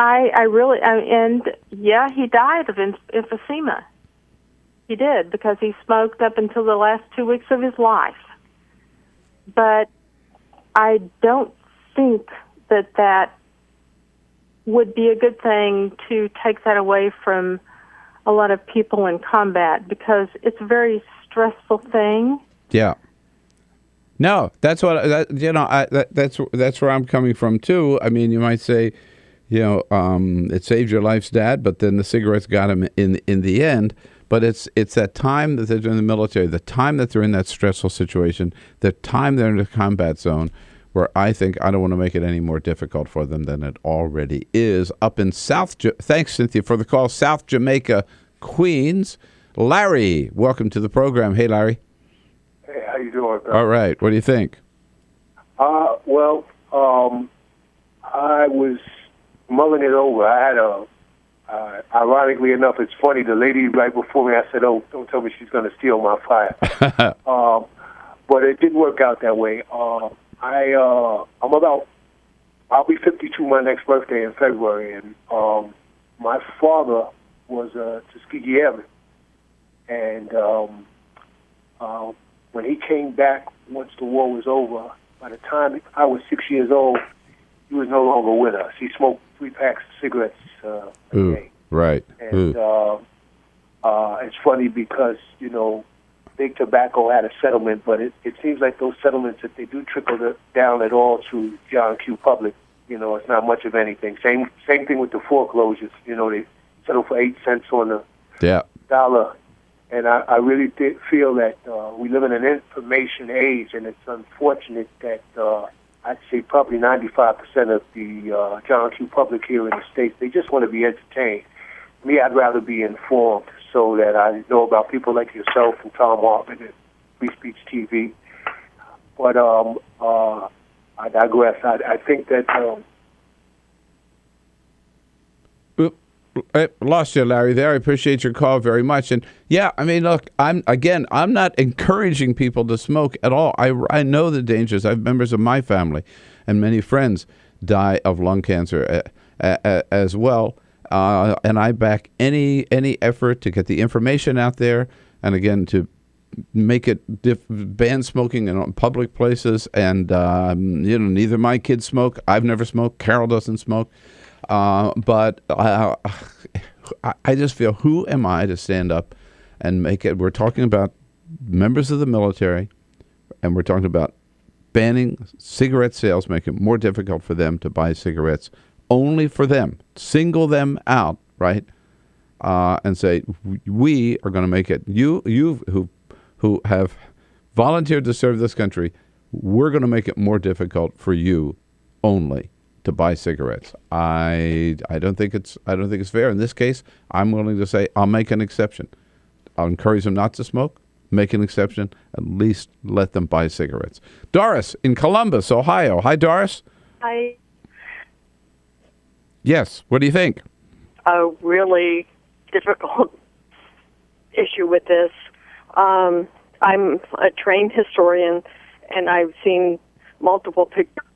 Speaker 7: he died of emphysema. He did, because he smoked up until the last 2 weeks of his life. But I don't think that would be a good thing to take that away from a lot of people in combat, because it's a very stressful thing.
Speaker 5: Yeah. No, that's where I'm coming from too. I mean, you might say, it saved your life's dad, but then the cigarettes got him in the end. But it's that time that they're in the military, the time that they're in that stressful situation, the time they're in the combat zone, where I think I don't want to make it any more difficult for them than it already is. Up in thanks, Cynthia, for the call, South Jamaica, Queens. Larry, welcome to the program. Hey, Larry.
Speaker 10: Hey, how you doing, bro?
Speaker 5: All right. What do you think?
Speaker 10: I was mulling it over. I had ironically enough, it's funny, the lady right before me, I said, oh, don't tell me she's going to steal my fire. But it didn't work out that way. I'll be 52 my next birthday in February, and my father was a Tuskegee Airman. And when he came back, once the war was over, by the time I was 6 years old, he was no longer with us. He smoked 3 packs of cigarettes a day.
Speaker 5: Right.
Speaker 10: And it's funny because, Big Tobacco had a settlement, but it seems like those settlements, if they do trickle down at all to John Q. Public, it's not much of anything. Same thing with the foreclosures. They settle for 8 cents on the dollar. And I really did feel that we live in an information age, and it's unfortunate that I'd say probably 95% of the John Q. Public here in the States, they just want to be entertained. Me, I'd rather be informed so that I know about people like yourself and Tom Hartman and Free Speech TV. But I digress. I think that...
Speaker 5: lost you, Larry, there. I appreciate your call very much. And yeah, I mean, look, I'm not encouraging people to smoke at all. I know the dangers. I have members of my family and many friends die of lung cancer as well. And I back any effort to get the information out there, and again, to make it ban smoking in public places. And neither my kids smoke. I've never smoked. Carol doesn't smoke. But I just feel, who am I to stand up and make it? We're talking about members of the military, and we're talking about banning cigarette sales, making it more difficult for them to buy cigarettes, only for them, single them out, right? And say, we are going to make it, you who have volunteered to serve this country, we're going to make it more difficult for you only to buy cigarettes. I don't think it's fair. In this case, I'm willing to say I'll make an exception. I'll encourage them not to smoke, make an exception, at least let them buy cigarettes. Doris in Columbus, Ohio. Hi, Doris.
Speaker 12: Hi.
Speaker 5: Yes, what do you think?
Speaker 12: A really difficult issue with this. I'm a trained historian, and I've seen multiple pictures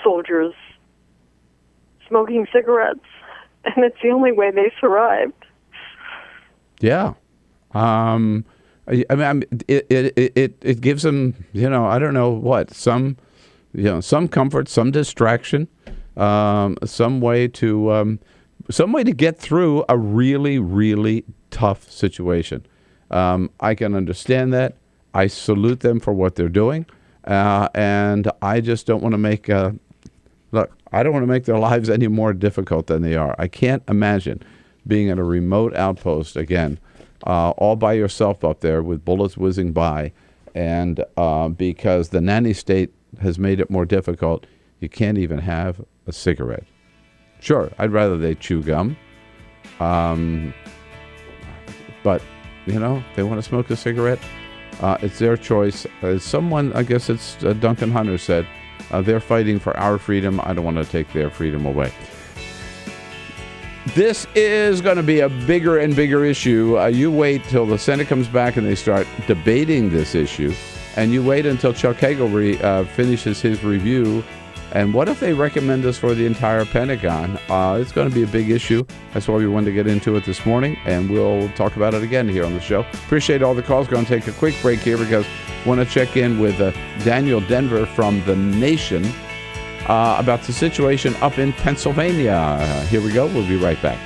Speaker 12: soldiers smoking cigarettes, and it's the only way they survived.
Speaker 5: Yeah. I mean, it gives them, I don't know what, some comfort, some distraction, some way to get through a really, really tough situation. I can understand that. I salute them for what they're doing. And I just don't want to make I don't want to make their lives any more difficult than they are. I can't imagine being at a remote outpost, again, all by yourself up there with bullets whizzing by, and because the nanny state has made it more difficult, you can't even have a cigarette. Sure, I'd rather they chew gum, but, they want to smoke a cigarette. It's their choice. Someone, I guess it's Duncan Hunter said, they're fighting for our freedom. I don't want to take their freedom away. This is going to be a bigger and bigger issue. You wait till the Senate comes back and they start debating this issue, and you wait until Chuck Hagel finishes his review. And what if they recommend this for the entire Pentagon? It's going to be a big issue. That's why we wanted to get into it this morning, and we'll talk about it again here on the show. Appreciate all the calls. Going to take a quick break here because I want to check in with Daniel Denvir from The Nation about the situation up in Pennsylvania. Here we go. We'll be right back.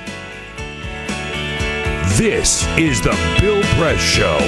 Speaker 6: This is the Bill Press Show.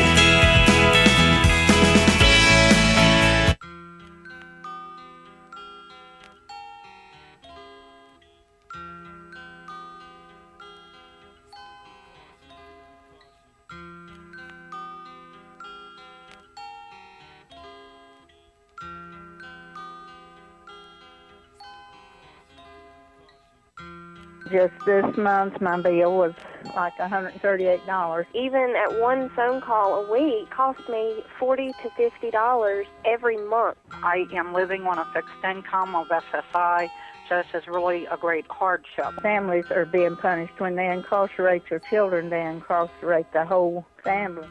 Speaker 13: Just this month, my bill was like $138.
Speaker 24: Even at one phone call a week cost me $40 to $50 every month.
Speaker 13: I am living on a fixed income of SSI, so this is really a great hardship. Families are being punished. When they incarcerate their children, they incarcerate the whole family.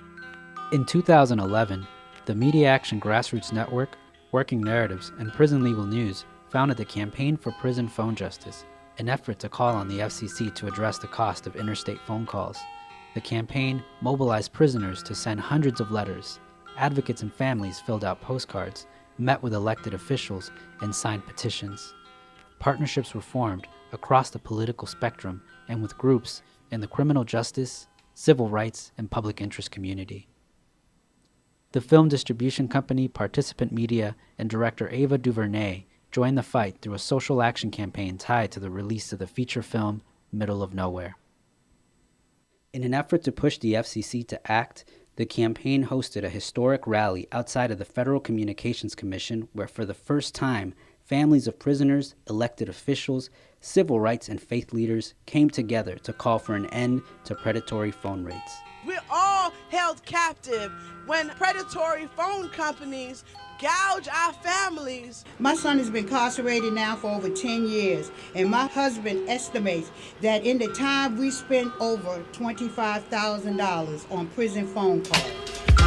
Speaker 14: In 2011, the Media Action Grassroots Network, Working Narratives, and Prison Legal News founded the Campaign for Prison Phone Justice, an effort to call on the FCC to address the cost of interstate phone calls. The campaign mobilized prisoners to send hundreds of letters. Advocates and families filled out postcards, met with elected officials, and signed petitions. Partnerships were formed across the political spectrum and with groups in the criminal justice, civil rights, and public interest community. The film distribution company Participant Media and director Ava DuVernay joined the fight through a social action campaign tied to the release of the feature film Middle of Nowhere. In an effort to push the FCC to act, the campaign hosted a historic rally outside of the Federal Communications Commission where for the first time, families of prisoners, elected officials, civil rights and faith leaders came together to call for an end to predatory phone rates.
Speaker 15: We're all
Speaker 4: all held captive when predatory phone companies gouge our families.
Speaker 15: My son has been incarcerated now for over 10 years, and my husband estimates that in the time we spent over $25,000 on prison phone calls.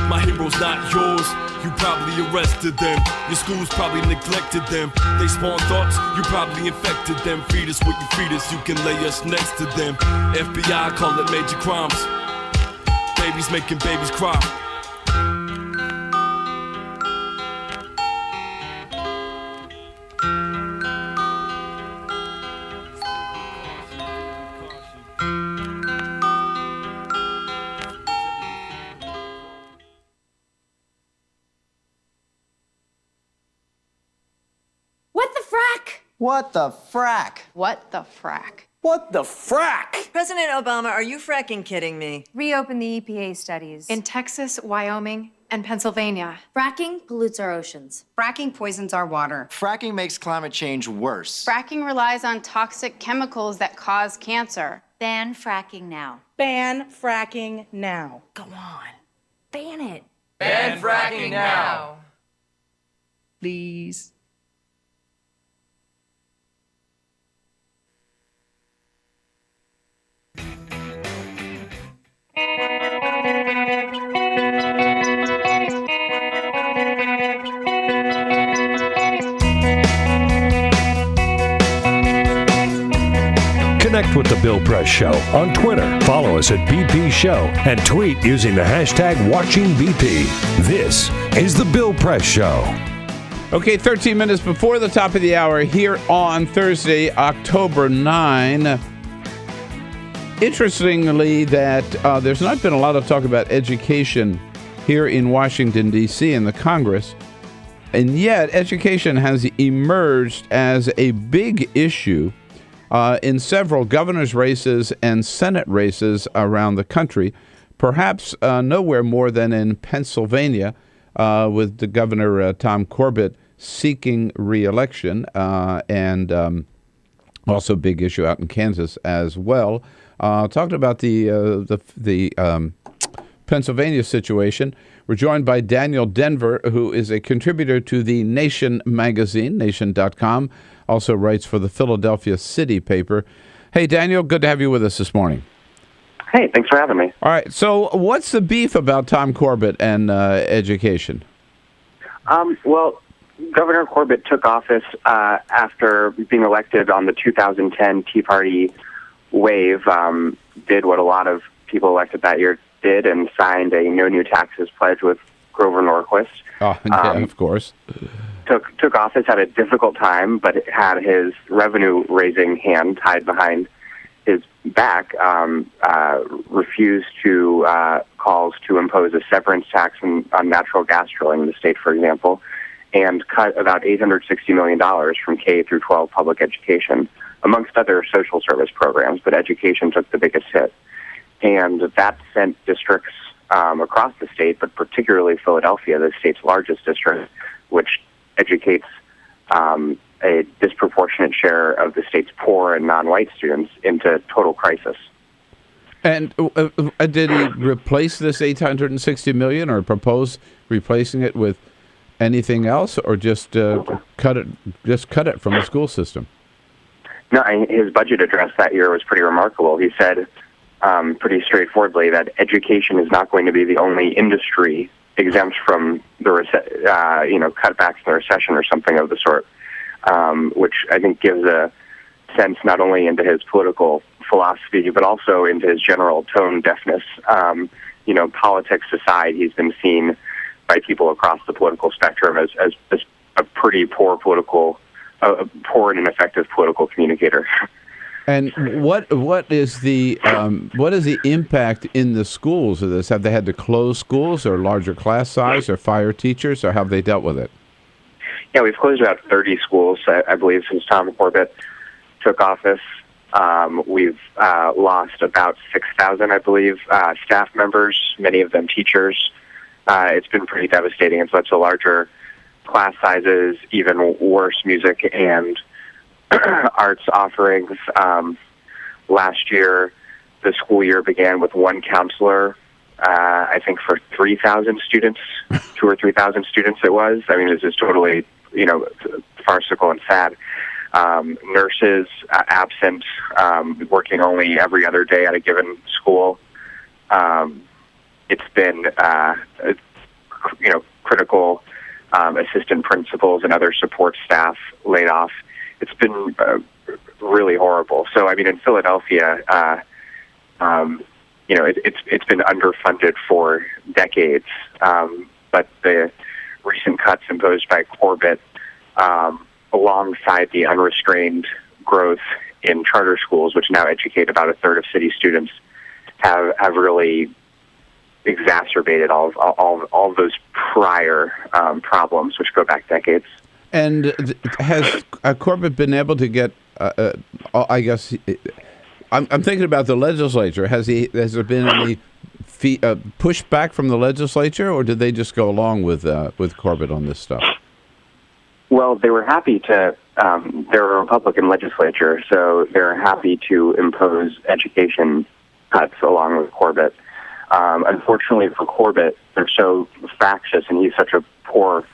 Speaker 16: My hero's not yours, you probably arrested them. Your schools probably neglected them. They spawn thoughts, you probably infected them. Feed us what you feed us, you can lay us next to them. FBI call it major crimes. Babies making babies cry.
Speaker 17: What the frack?
Speaker 18: What the frack?
Speaker 17: What the frack?
Speaker 26: President Obama, are you fracking kidding me?
Speaker 27: Reopen the EPA studies.
Speaker 26: In Texas, Wyoming, and Pennsylvania.
Speaker 27: Fracking pollutes our oceans.
Speaker 26: Fracking poisons our water.
Speaker 17: Fracking makes climate change worse.
Speaker 27: Fracking relies on toxic chemicals that cause cancer. Ban fracking now.
Speaker 4: Ban fracking now.
Speaker 27: Go on. Ban it.
Speaker 26: Ban fracking now.
Speaker 17: Please.
Speaker 6: Connect with The Bill Press Show on Twitter. Follow us at BP Show and tweet using the hashtag WatchingBP. This is The Bill Press Show.
Speaker 5: Okay, 13 minutes before the top of the hour here on Thursday, October 9. Interestingly, that there's not been a lot of talk about education here in Washington, D.C. in the Congress, and yet education has emerged as a big issue in several governor's races and Senate races around the country, perhaps nowhere more than in Pennsylvania, with the Governor Tom Corbett seeking re-election, and also a big issue out in Kansas as well. Talking about the Pennsylvania situation, we're joined by Daniel Denvir, who is a contributor to the Nation magazine, nation.com, also writes for the Philadelphia City paper. Hey, Daniel, good to have you with us this morning.
Speaker 28: Hey, thanks for having me.
Speaker 5: All right, so what's the beef about Tom Corbett and education?
Speaker 28: Well, Governor Corbett took office after being elected on the 2010 Tea Party wave, did what a lot of people elected that year did, and signed a no new taxes pledge with Grover Norquist.
Speaker 5: Oh, yeah, of course.
Speaker 28: Took office at a difficult time, but had his revenue-raising hand tied behind his back, refused to calls to impose a severance tax on natural gas drilling in the state, for example, and cut about $860 million from K through 12 public education, amongst other social service programs, but education took the biggest hit. And that sent districts across the state, but particularly Philadelphia, the state's largest district, which educates a disproportionate share of the state's poor and non-white students, into total crisis.
Speaker 5: And did he replace this $860 million, or propose replacing it with anything else, or just cut it from the school system?
Speaker 28: No, his budget address that year was pretty remarkable. He said pretty straightforwardly that education is not going to be the only industry exempt from the cutbacks in the recession or something of the sort, which I think gives a sense not only into his political philosophy but also into his general tone deafness. Politics aside, he's been seen by people across the political spectrum as a pretty poor and ineffective political communicator.
Speaker 5: And what is the impact in the schools of this? Have they had to close schools, or larger class size, or fire teachers, or how have they dealt with it?
Speaker 28: Yeah, we've closed about 30 schools, I believe, since Tom Corbett took office. We've lost about 6,000, I believe, staff members, many of them teachers. It's been pretty devastating. It's led to larger class sizes, even worse music and arts offerings. Last year, the school year began with one counselor I think for 3,000 students, 2 or 3,000 students it was. I mean, it's just totally, farcical and sad. Nurses absent, working only every other day at a given school. It's been, critical assistant principals and other support staff laid off. It's been really horrible. So, I mean, in Philadelphia, it's been underfunded for decades. But the recent cuts imposed by Corbett, alongside the unrestrained growth in charter schools, which now educate about a third of city students, have really exacerbated all of those prior problems, which go back decades.
Speaker 5: And has Corbett been able to get? I guess I'm thinking about the legislature. Has there been any pushback from the legislature, or did they just go along with Corbett on this stuff?
Speaker 28: Well, they were happy to. They're a Republican legislature, so they're happy to impose education cuts along with Corbett. Unfortunately for Corbett, they're so fractious, and he's such a poor.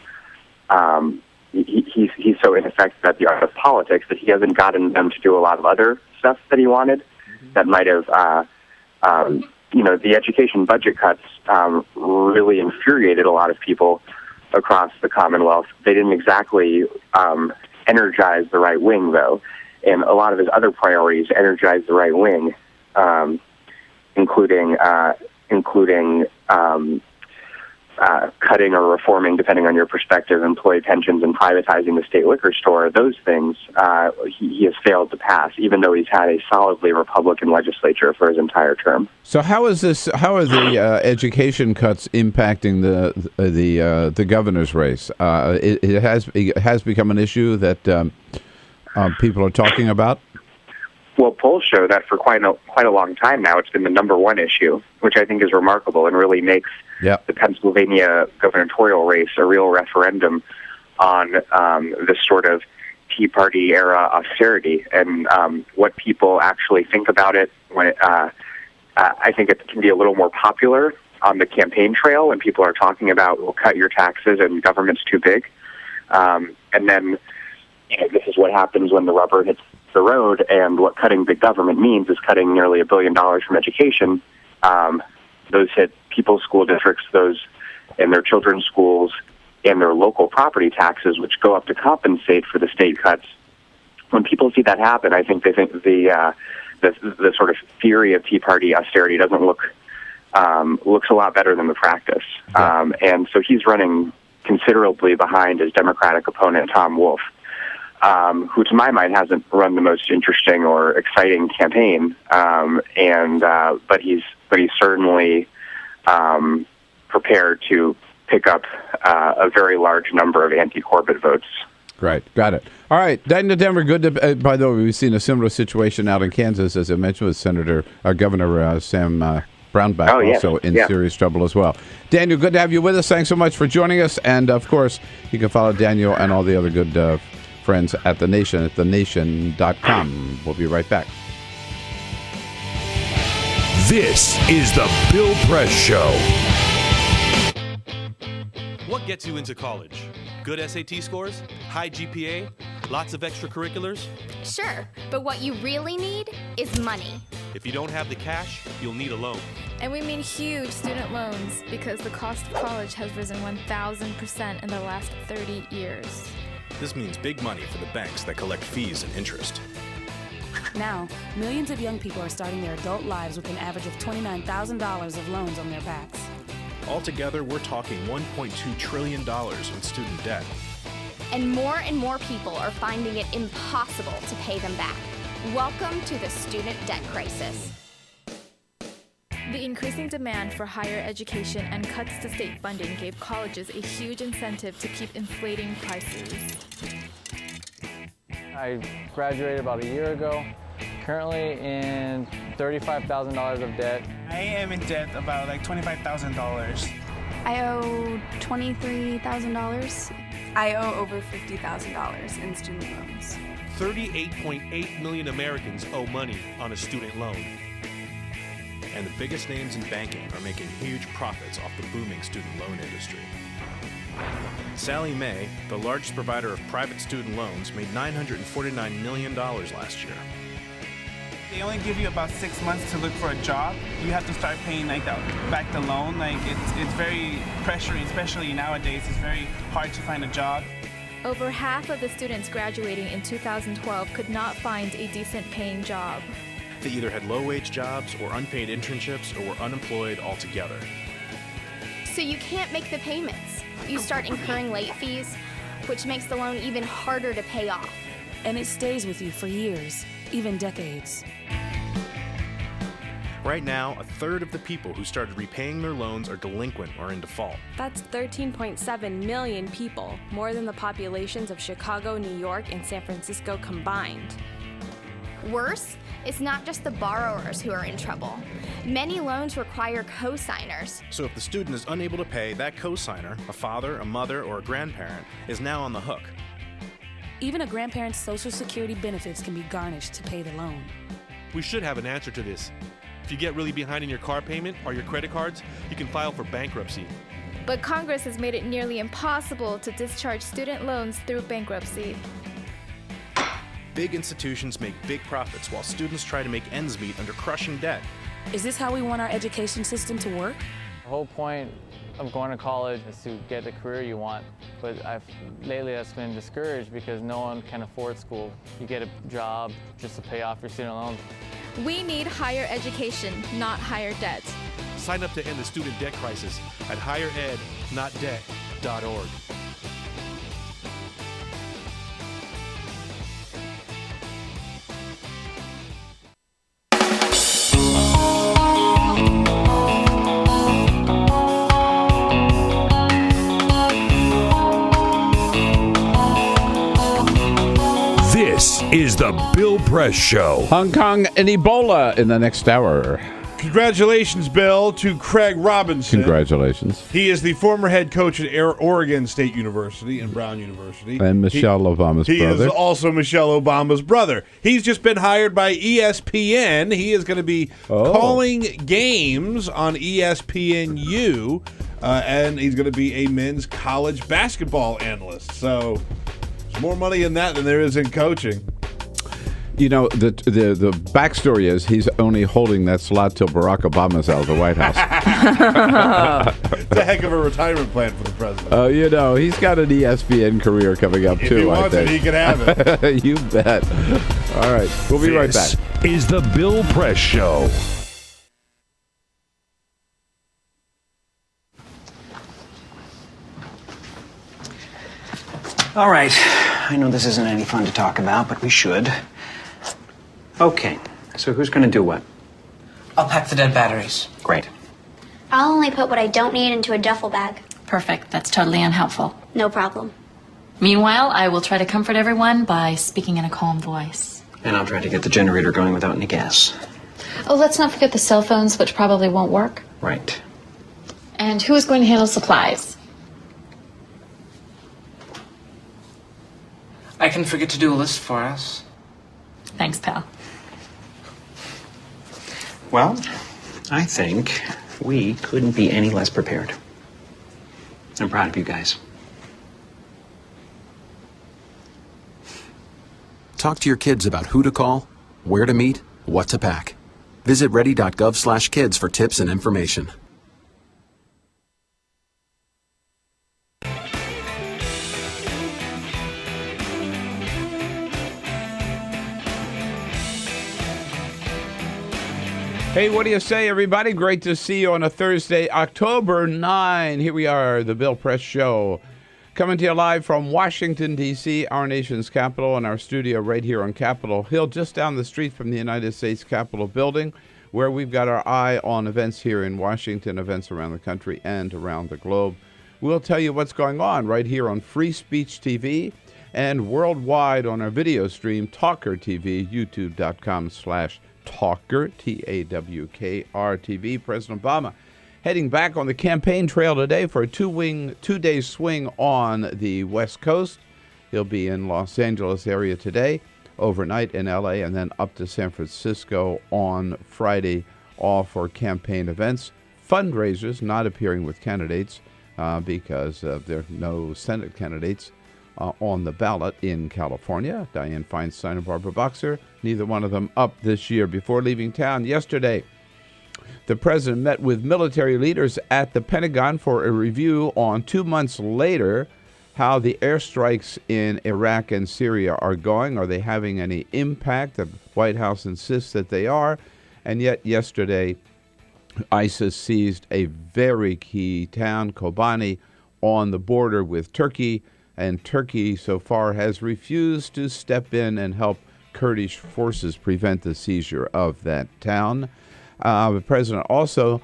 Speaker 28: He's so ineffective at the art of politics that he hasn't gotten them to do a lot of other stuff that he wanted. That might have, the education budget cuts really infuriated a lot of people across the Commonwealth. They didn't exactly energize the right wing, though, and a lot of his other priorities energized the right wing, including cutting or reforming, depending on your perspective, employee pensions and privatizing the state liquor store. Those things he has failed to pass, even though he's had a solidly Republican legislature for his entire term.
Speaker 5: So how are the education cuts impacting the governor's race? It has become an issue that people are talking about.
Speaker 28: Well, polls show that for quite a long time now, it's been the number one issue, which I think is remarkable and really makes the Pennsylvania gubernatorial race a real referendum on this sort of Tea Party era austerity and what people actually think about it. When I think it can be a little more popular on the campaign trail when people are talking about, we'll cut your taxes and government's too big. And then this is what happens when the rubber hits the road, and what cutting big government means is cutting nearly $1 billion from education. Those hit people's school districts, those in their children's schools, and their local property taxes, which go up to compensate for the state cuts. When people see that happen, I think they think the sort of theory of Tea Party austerity doesn't looks a lot better than the practice. And so he's running considerably behind his Democratic opponent, Tom Wolf, who to my mind hasn't run the most interesting or exciting campaign, but he's certainly prepared to pick up a very large number of anti-Corbett votes.
Speaker 5: Right, got it. All right, Daniel Denvir, good to, by the way, we've seen a similar situation out in Kansas, as I mentioned, with Governor Sam Brownback, also in serious trouble as well. Daniel, good to have you with us. Thanks so much for joining us. And, of course, you can follow Daniel and all the other good friends at The Nation at thenation.com. We'll be right back.
Speaker 6: This is the Bill Press Show.
Speaker 2: What gets you into college? Good SAT scores? High GPA? Lots of extracurriculars?
Speaker 8: Sure, but what you really need is money.
Speaker 2: If you don't have the cash, you'll need a loan.
Speaker 9: And we mean huge student loans because the cost of college has risen 1,000% in the last 30 years.
Speaker 2: This means big money for the banks that collect fees and interest.
Speaker 11: Now, millions of young people are starting their adult lives with an average of $29,000 of loans on their backs.
Speaker 2: Altogether, we're talking $1.2 trillion in student debt.
Speaker 8: And more people are finding it impossible to pay them back. Welcome to the student debt crisis.
Speaker 9: The increasing demand for higher education and cuts to state funding gave colleges a huge incentive to keep inflating prices.
Speaker 18: I graduated about a year ago, currently in $35,000 of debt.
Speaker 19: I am in debt about like $25,000.
Speaker 9: I owe $23,000.
Speaker 20: I owe over $50,000 in student loans.
Speaker 2: 38.8 million Americans owe money on a student loan. and the biggest names in banking are making huge profits off the booming student loan industry. Sallie Mae, the largest provider of private student loans, made $949 million last year.
Speaker 19: They only give you about 6 months to look for a job. You have to start paying back the loan. It's very pressuring, especially nowadays. It's very hard to find a job.
Speaker 9: Over half of the students graduating in 2012 could not find a decent paying job.
Speaker 2: They either had low-wage jobs or unpaid internships or were unemployed altogether.
Speaker 8: So you can't make the payments. You start incurring late fees, which makes the loan even harder to pay off.
Speaker 11: And it stays with you for years, even decades.
Speaker 2: Right now, a third of the people who started repaying their loans are delinquent or in default.
Speaker 1: That's 13.7 million people, more than the populations of Chicago, New York, and San Francisco combined.
Speaker 8: Worse, it's not just the borrowers who are in trouble. Many loans require co-signers.
Speaker 2: So if the student is unable to pay, that co-signer, a father, a mother, or a grandparent, is now on the hook.
Speaker 11: Even a grandparent's Social Security benefits can be garnished to pay the loan.
Speaker 2: We should have an answer to this. If you get really behind in your car payment or your credit cards, you can file for bankruptcy.
Speaker 9: But Congress has made it nearly impossible to discharge student loans through bankruptcy.
Speaker 2: Big institutions make big profits while students try to make ends meet under crushing debt.
Speaker 11: Is this how we want our education system to work?
Speaker 18: The whole point of going to college is to get the career you want, but lately that's been discouraged because no one can afford school. You get a job just to pay off your student loans.
Speaker 9: We need higher education, not higher debt.
Speaker 2: Sign up to end the student debt crisis at higherednotdebt.org.
Speaker 6: This is the Bill Press Show.
Speaker 5: Hong Kong and Ebola in the next hour.
Speaker 3: Congratulations, Bill, to Craig Robinson.
Speaker 5: Congratulations.
Speaker 3: He is the former head coach at Oregon State University and Brown University.
Speaker 5: And Michelle Obama's brother.
Speaker 3: He is also Michelle Obama's brother. He's just been hired by ESPN. He is going to be calling games on ESPNU, and he's going to be a men's college basketball analyst. So there's more money in that than there is in coaching.
Speaker 5: You know, the backstory is he's only holding that slot till Barack Obama's out of the White House.
Speaker 3: It's a heck of a retirement plan for the president.
Speaker 5: Oh, you know, he's got an ESPN career coming up,
Speaker 3: if
Speaker 5: too,
Speaker 3: he wants
Speaker 5: I think.
Speaker 3: it, he can have it.
Speaker 5: You bet. All right, we'll be right back.
Speaker 6: This is the Bill Press Show.
Speaker 7: All right. I know this isn't any fun to talk about, but we should. Okay, so who's going to do what?
Speaker 10: I'll pack the dead batteries.
Speaker 7: Great.
Speaker 21: I'll only put what I don't need into a duffel bag.
Speaker 22: Perfect. That's totally unhelpful.
Speaker 21: No problem.
Speaker 22: Meanwhile, I will try to comfort everyone by speaking in a calm voice.
Speaker 7: And I'll try to get the generator going without any gas.
Speaker 22: Oh, let's not forget the cell phones, which probably won't work.
Speaker 7: Right.
Speaker 22: And who is going to handle supplies?
Speaker 10: I can forget to do a list for us.
Speaker 22: Thanks, pal.
Speaker 7: Well, I think we couldn't be any less prepared. I'm proud of you guys.
Speaker 23: Talk to your kids about who to call, where to meet, what to pack. Visit ready.gov/kids for tips and information.
Speaker 5: Hey, what do you say, everybody? Great to see you on a Thursday, October 9. Here we are, the Bill Press Show, coming to you live from Washington, D.C., our nation's capital, and our studio right here on Capitol Hill, just down the street from the United States Capitol building, where we've got our eye on events here in Washington, events around the country and around the globe. We'll tell you what's going on right here on Free Speech TV and worldwide on our video stream, TawkrTV, youtube.com/TawkR, Tawkr TV. President Obama heading back on the campaign trail today for a two-day swing on the West Coast. He'll be in Los Angeles area today, overnight in LA, and then up to San Francisco on Friday all for campaign events, fundraisers, not appearing with candidates because there are no Senate candidates on the ballot in California. Dianne Feinstein and Barbara Boxer, neither one of them up this year. Before leaving town yesterday, the president met with military leaders at the Pentagon for a review on 2 months later how the airstrikes in Iraq and Syria are going. Are they having any impact? The White House insists that they are. And yet yesterday, ISIS seized a very key town, Kobani, on the border with Turkey. And Turkey so far has refused to step in and help Kurdish forces prevent the seizure of that town. The president also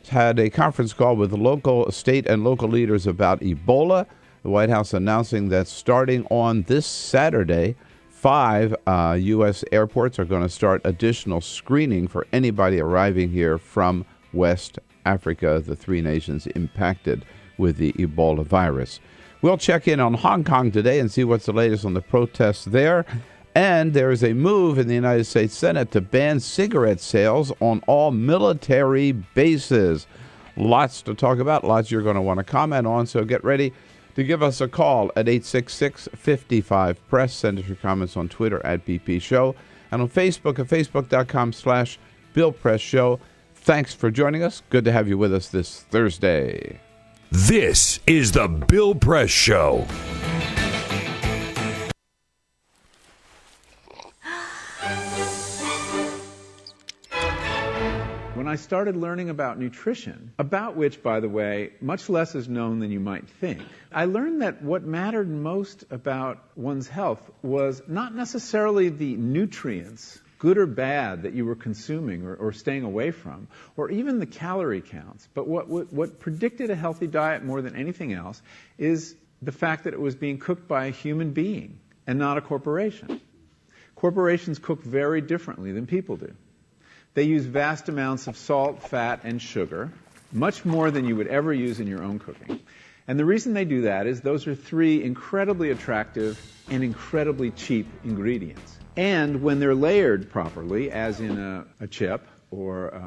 Speaker 5: had a conference call with the local, state, and local leaders about Ebola. The White House announcing that starting on this Saturday, 5 U.S. airports are going to start additional screening for anybody arriving here from West Africa, the 3 nations impacted with the Ebola virus. We'll check in on Hong Kong today and see what's the latest on the protests there. And there is a move in the United States Senate to ban cigarette sales on all military bases. Lots to talk about, lots you're going to want to comment on, so get ready to give us a call at 866-55-PRESS. Send us your comments on Twitter at BP Show and on Facebook at facebook.com/Bill Press Show. Thanks for joining us. Good to have you with us this Thursday.
Speaker 6: This is the Bill Press Show.
Speaker 4: When I started learning about nutrition, about which, by the way, much less is known than you might think, I learned that what mattered most about one's health was not necessarily the nutrients, good or bad, that you were consuming or staying away from, or even the calorie counts. But what predicted a healthy diet more than anything else is the fact that it was being cooked by a human being and not a corporation. Corporations cook very differently than people do. They use vast amounts of salt, fat, and sugar, much more than you would ever use in your own cooking. And the reason they do that is those are 3 incredibly attractive and incredibly cheap ingredients. And when they're layered properly, as in a chip or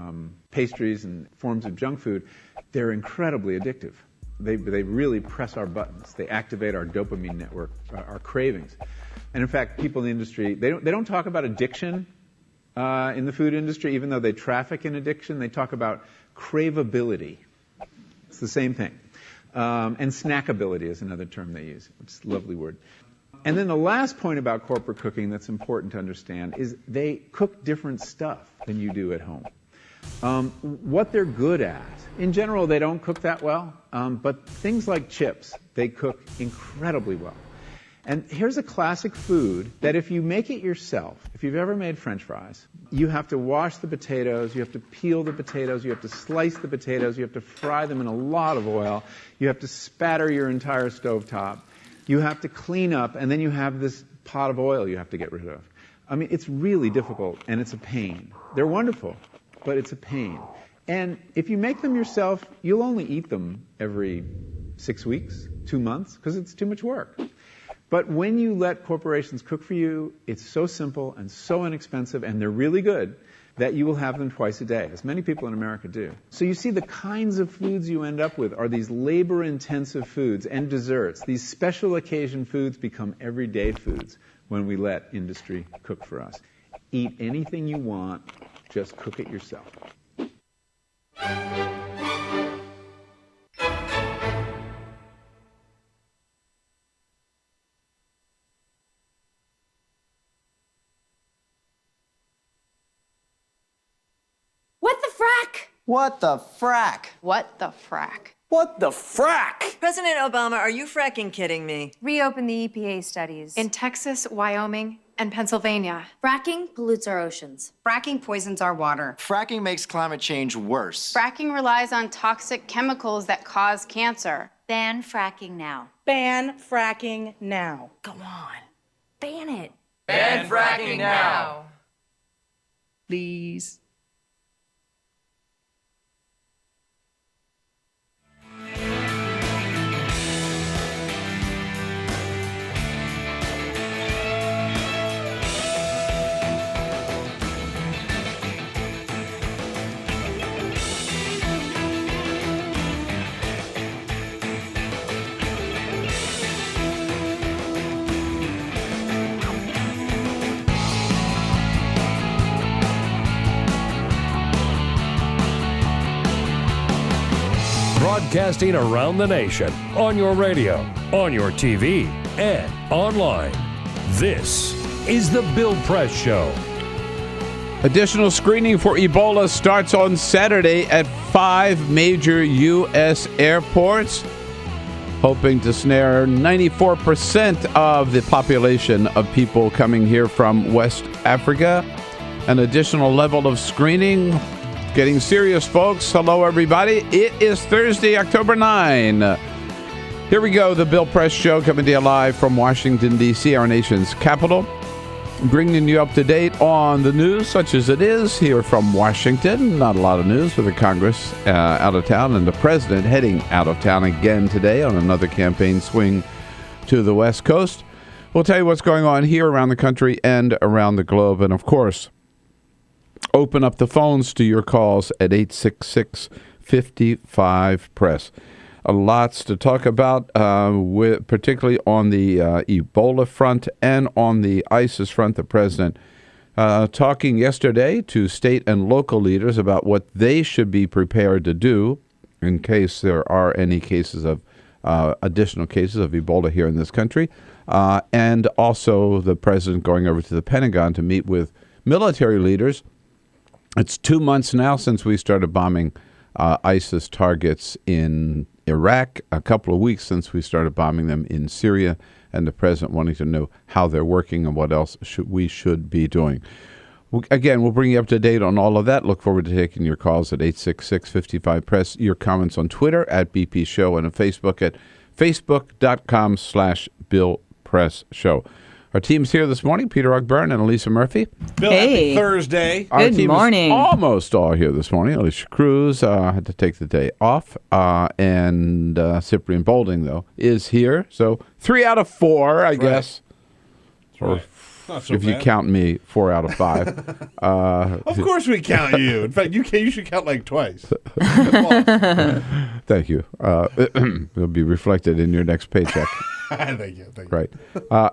Speaker 4: pastries and forms of junk food, they're incredibly addictive. They really press our buttons. They activate our dopamine network, our cravings. And in fact, people in the industry, they don't talk about addiction in the food industry, even though they traffic in addiction. They talk about craveability. It's the same thing. And snackability is another term they use. It's a lovely word. And then the last point about corporate cooking that's important to understand is they cook different stuff than you do at home. What they're good at, in general, they don't cook that well, but things like chips, they cook incredibly well. And here's a classic food that if you make it yourself, if you've ever made French fries, you have to wash the potatoes, you have to peel the potatoes, you have to slice the potatoes, you have to fry them in a lot of oil, you have to spatter your entire stovetop, you have to clean up, and then you have this pot of oil you have to get rid of. I mean, it's really difficult, and it's a pain. They're wonderful, but it's a pain. And if you make them yourself, you'll only eat them every 6 weeks, 2 months, because it's too much work. But when you let corporations cook for you, it's so simple and so inexpensive, and they're really good, that you will have them twice a day, as many people in America do. So you see the kinds of foods you end up with are these labor-intensive foods and desserts. These special occasion foods become everyday foods when we let industry cook for us. Eat anything you want, just cook it yourself.
Speaker 26: What the frack?
Speaker 17: What the frack?
Speaker 26: What the frack?
Speaker 17: What the frack?
Speaker 26: President Obama, are you fracking kidding me?
Speaker 27: Reopen the EPA studies.
Speaker 26: In Texas, Wyoming, and Pennsylvania.
Speaker 27: Fracking pollutes our oceans. Fracking poisons our water.
Speaker 17: Fracking makes climate change worse.
Speaker 27: Fracking relies on toxic chemicals that cause cancer. Ban fracking now.
Speaker 11: Ban fracking now. Go on. Ban it.
Speaker 26: Ban fracking now.
Speaker 11: Please.
Speaker 6: broadcasting around the nation, on your radio, on your TV, and online. This is The Bill Press Show.
Speaker 5: Additional screening for Ebola starts on Saturday at 5 major U.S. airports, hoping to snare 94% of the population of people coming here from West Africa. An additional level of screening. Getting serious, folks. Hello, everybody. It is Thursday, October 9. Here we go, The Bill Press Show, coming to you live from Washington, D.C., our nation's capital. Bringing you up to date on the news, such as it is here from Washington. Not a lot of news with the Congress out of town and the president heading out of town again today on another campaign swing to the West Coast. We'll tell you what's going on here around the country and around the globe. And, of course, open up the phones to your calls at 866-55-PRESS. Lots to talk about, particularly on the Ebola front and on the ISIS front. The president talking yesterday to state and local leaders about what they should be prepared to do in case there are any cases of additional cases of Ebola here in this country. And also the president going over to the Pentagon to meet with military leaders. It's 2 months now since we started bombing ISIS targets in Iraq, a couple of weeks since we started bombing them in Syria, and the president wanting to know how they're working and what else we should be doing. Again, we'll bring you up to date on all of that. Look forward to taking your calls at 866-55-PRESS, your comments on Twitter at BP Show, and on Facebook at facebook.com/BillPressShow. Our team's here this morning, Peter Ogburn and Elisa Murphy.
Speaker 3: Bill, happy Thursday.
Speaker 5: Our
Speaker 12: Good
Speaker 5: team
Speaker 12: morning.
Speaker 5: is almost all here this morning. Alicia Cruz had to take the day off, and Cyprian Bolding, though, is here. So 3 out of 4, I guess. Or
Speaker 3: Not so
Speaker 5: if you
Speaker 3: bad.
Speaker 5: count me, 4 out of 5.
Speaker 3: Of course we count you. In fact, you should count like twice.
Speaker 5: Thank you. It'll be reflected in your next paycheck.
Speaker 3: Thank you.
Speaker 5: Right.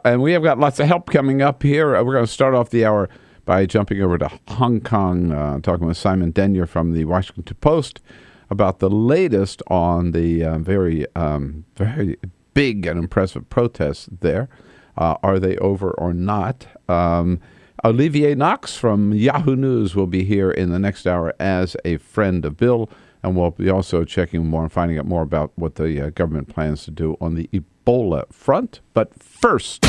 Speaker 5: And we have got lots of help coming up here. We're going to start off the hour by jumping over to Hong Kong, talking with Simon Denvir from the Washington Post about the latest on the very big and impressive protests there. Are they over or not? Olivier Knox from Yahoo News will be here in the next hour as a friend of Bill, and we'll be also checking more and finding out more about what the government plans to do on the Ebola front. But first,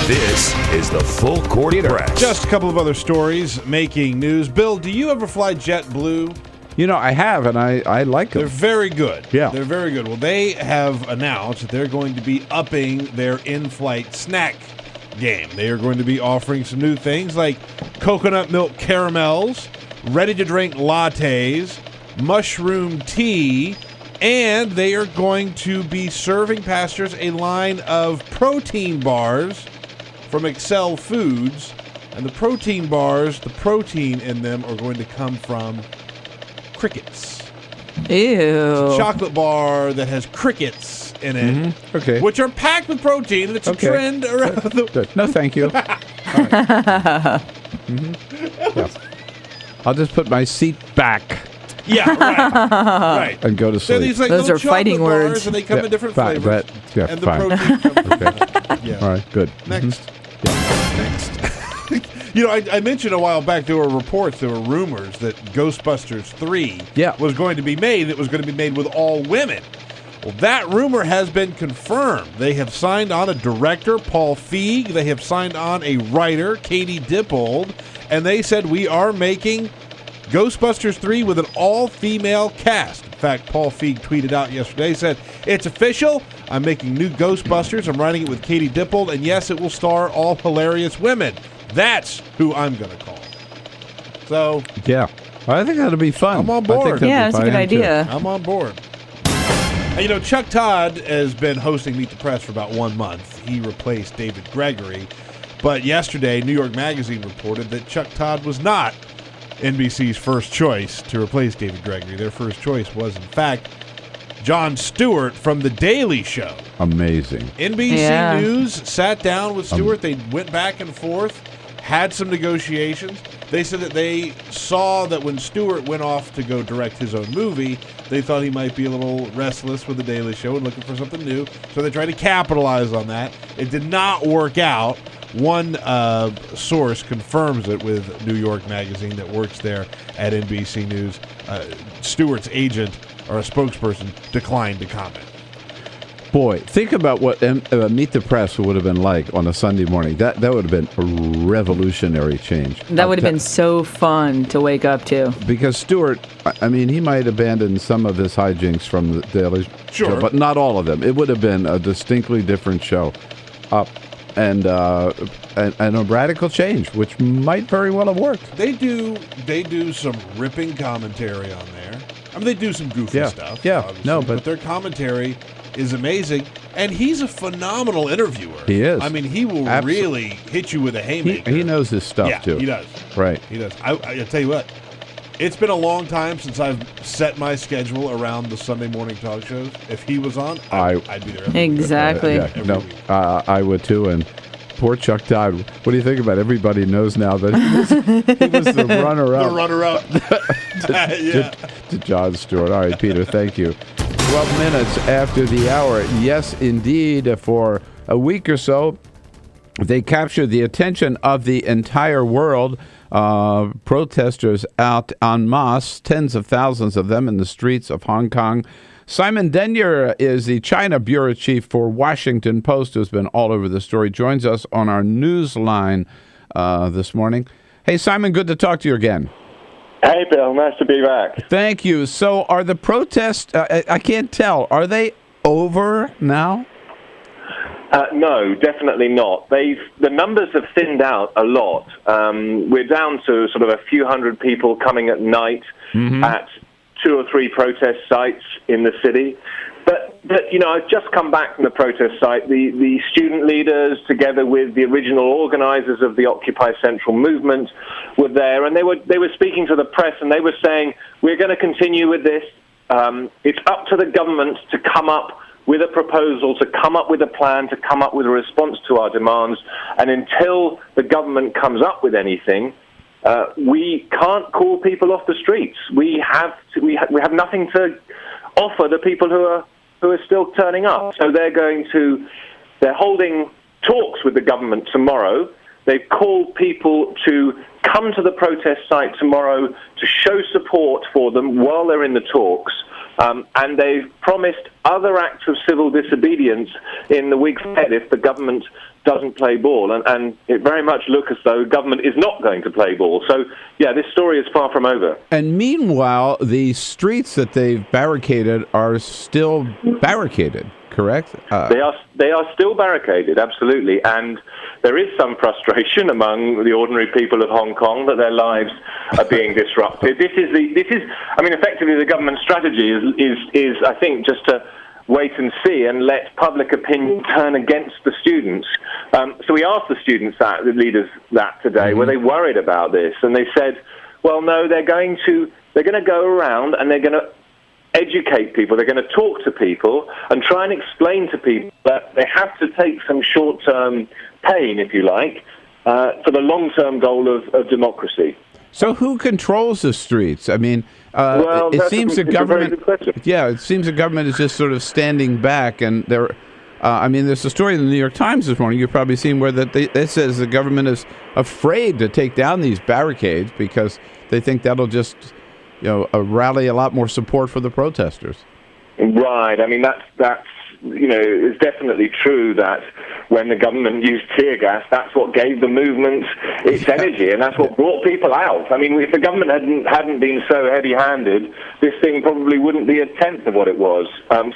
Speaker 6: this is the Full Court Press.
Speaker 3: Just a couple of other stories making news. Bill, do you ever fly JetBlue?
Speaker 5: You know, I have, and I like them.
Speaker 3: They're very good.
Speaker 5: Yeah.
Speaker 3: They're very good. Well, they have announced that they're going to be upping their in-flight snack game. They are going to be offering some new things like coconut milk caramels, ready-to-drink lattes, mushroom tea, and they are going to be serving passengers a line of protein bars from Excel Foods. And the protein bars, the protein in them are going to come from crickets.
Speaker 12: Ew.
Speaker 3: It's a chocolate bar that has crickets in it,
Speaker 5: Mm-hmm. Okay.
Speaker 3: which are packed with protein, and it's a trend around the...
Speaker 5: No, thank you. Yeah. I'll just put my seat back.
Speaker 3: Yeah, right.
Speaker 5: And go to sleep.
Speaker 3: They're these, like,
Speaker 12: Those
Speaker 3: little
Speaker 12: are fighting
Speaker 3: chocolate bars,
Speaker 12: words.
Speaker 3: and they come in different
Speaker 5: fine,
Speaker 3: flavors.
Speaker 5: yeah,
Speaker 3: and the
Speaker 5: fine.
Speaker 3: protein comes
Speaker 5: Okay.
Speaker 3: Yeah.
Speaker 5: All right, good.
Speaker 3: Next.
Speaker 5: Mhm.
Speaker 3: Next. You know, I mentioned a while back there were reports, there were rumors that Ghostbusters 3 was going to be made. It was going to be made with all women. Well, that rumor has been confirmed. They have signed on a director, Paul Feig. They have signed on a writer, Katie Dippold. And they said, we are making Ghostbusters 3 with an all-female cast. In fact, Paul Feig tweeted out yesterday, said, it's official. I'm making new Ghostbusters. I'm writing it with Katie Dippold. And yes, it will star all hilarious women. That's who I'm going to call. So,
Speaker 5: yeah, I think that'll be fun.
Speaker 3: I'm on board.
Speaker 12: Yeah, it's a good idea.
Speaker 3: I'm on board. And, you know, Chuck Todd has been hosting Meet the Press for about 1 month. He replaced David Gregory. But yesterday, New York Magazine reported that Chuck Todd was not NBC's first choice to replace David Gregory. Their first choice was, in fact, Jon Stewart from The Daily Show.
Speaker 5: Amazing.
Speaker 3: NBC News sat down with Stewart. They went back and forth, had some negotiations. They said that they saw that when Stewart went off to go direct his own movie, they thought he might be a little restless with The Daily Show and looking for something new. So they tried to capitalize on that. It did not work out. One source confirms it with New York Magazine that works there at NBC News. Stewart's agent or a spokesperson declined to comment.
Speaker 5: Boy, think about what Meet the Press would have been like on a Sunday morning. That would have been a revolutionary change.
Speaker 12: That would have been so fun to wake up to.
Speaker 5: Because Stewart, I mean, he might abandon some of his hijinks from the Daily Show, but not all of them. It would have been a distinctly different show. And a radical change, which might very well have worked.
Speaker 3: They do some ripping commentary on there. I mean, they do some goofy stuff.
Speaker 5: Yeah,
Speaker 3: obviously,
Speaker 5: no,
Speaker 3: but their commentary is amazing, and he's a phenomenal interviewer.
Speaker 5: He is.
Speaker 3: I mean, he will really hit you with a haymaker.
Speaker 5: He knows his stuff, too.
Speaker 3: Yeah, he does.
Speaker 5: Right.
Speaker 3: He does. I tell you what, it's been a long time since I've set my schedule around the Sunday morning talk shows. If he was on, I'd be there every week.
Speaker 12: Exactly.
Speaker 3: Every week.
Speaker 5: I would, too, and poor Chuck Todd. What do you think about it? Everybody knows now that he was the runner-up.
Speaker 3: The runner-up.
Speaker 5: to Jon Stewart. All right, Peter, thank you. 12 minutes after the hour. Yes, indeed, for a week or so, they captured the attention of the entire world. Protesters out en masse, tens of thousands of them in the streets of Hong Kong. Simon Denvir is the China bureau chief for Washington Post, who's been all over the story, joins us on our news line this morning. Hey, Simon, good to talk to you again.
Speaker 13: Hey, Bill. Nice to be back.
Speaker 5: Thank you. So are the protests, I can't tell, are they over now?
Speaker 13: No, definitely not. The numbers have thinned out a lot. We're down to sort of a few hundred people coming at night at 2 or 3 protest sites in the city. But you know, I've just come back from the protest site. The student leaders, together with the original organizers of the Occupy Central movement, were there, and they were speaking to the press, and they were saying, we're going to continue with this. It's up to the government to come up with a proposal, to come up with a plan, to come up with a response to our demands. And until the government comes up with anything, we can't call people off the streets. We have nothing to offer the people who are still turning up. So they're holding talks with the government tomorrow. They've called people to come to the protest site tomorrow to show support for them while they're in the talks. And they've promised other acts of civil disobedience in the weeks ahead if the government doesn't play ball. And it very much looks as though government is not going to play ball. So, yeah, this story is far from over.
Speaker 5: And meanwhile, the streets that they've barricaded are still barricaded, correct?
Speaker 13: They are still barricaded, absolutely. And there is some frustration among the ordinary people of Hong Kong that their lives are being disrupted. Effectively the government strategy is I think, just to wait and see and let public opinion turn against the students. So we asked the students the leaders that today, were they worried about this? And they said, well, no, they're going to go around and they're going to educate people, they're going to talk to people and try and explain to people that they have to take some short-term pain, if you like, for the long-term goal of democracy.
Speaker 5: So who controls the streets? I mean, it seems the government. Yeah, it seems the government is just sort of standing back, and there's a story in the New York Times this morning. You've probably seen where it says the government is afraid to take down these barricades because they think that'll just, rally a lot more support for the protesters.
Speaker 13: Right. I mean, that's it's definitely true that when the government used tear gas, that's what gave the movement its energy, and that's what brought people out. I mean, if the government hadn't been so heavy-handed, this thing probably wouldn't be a tenth of what it was.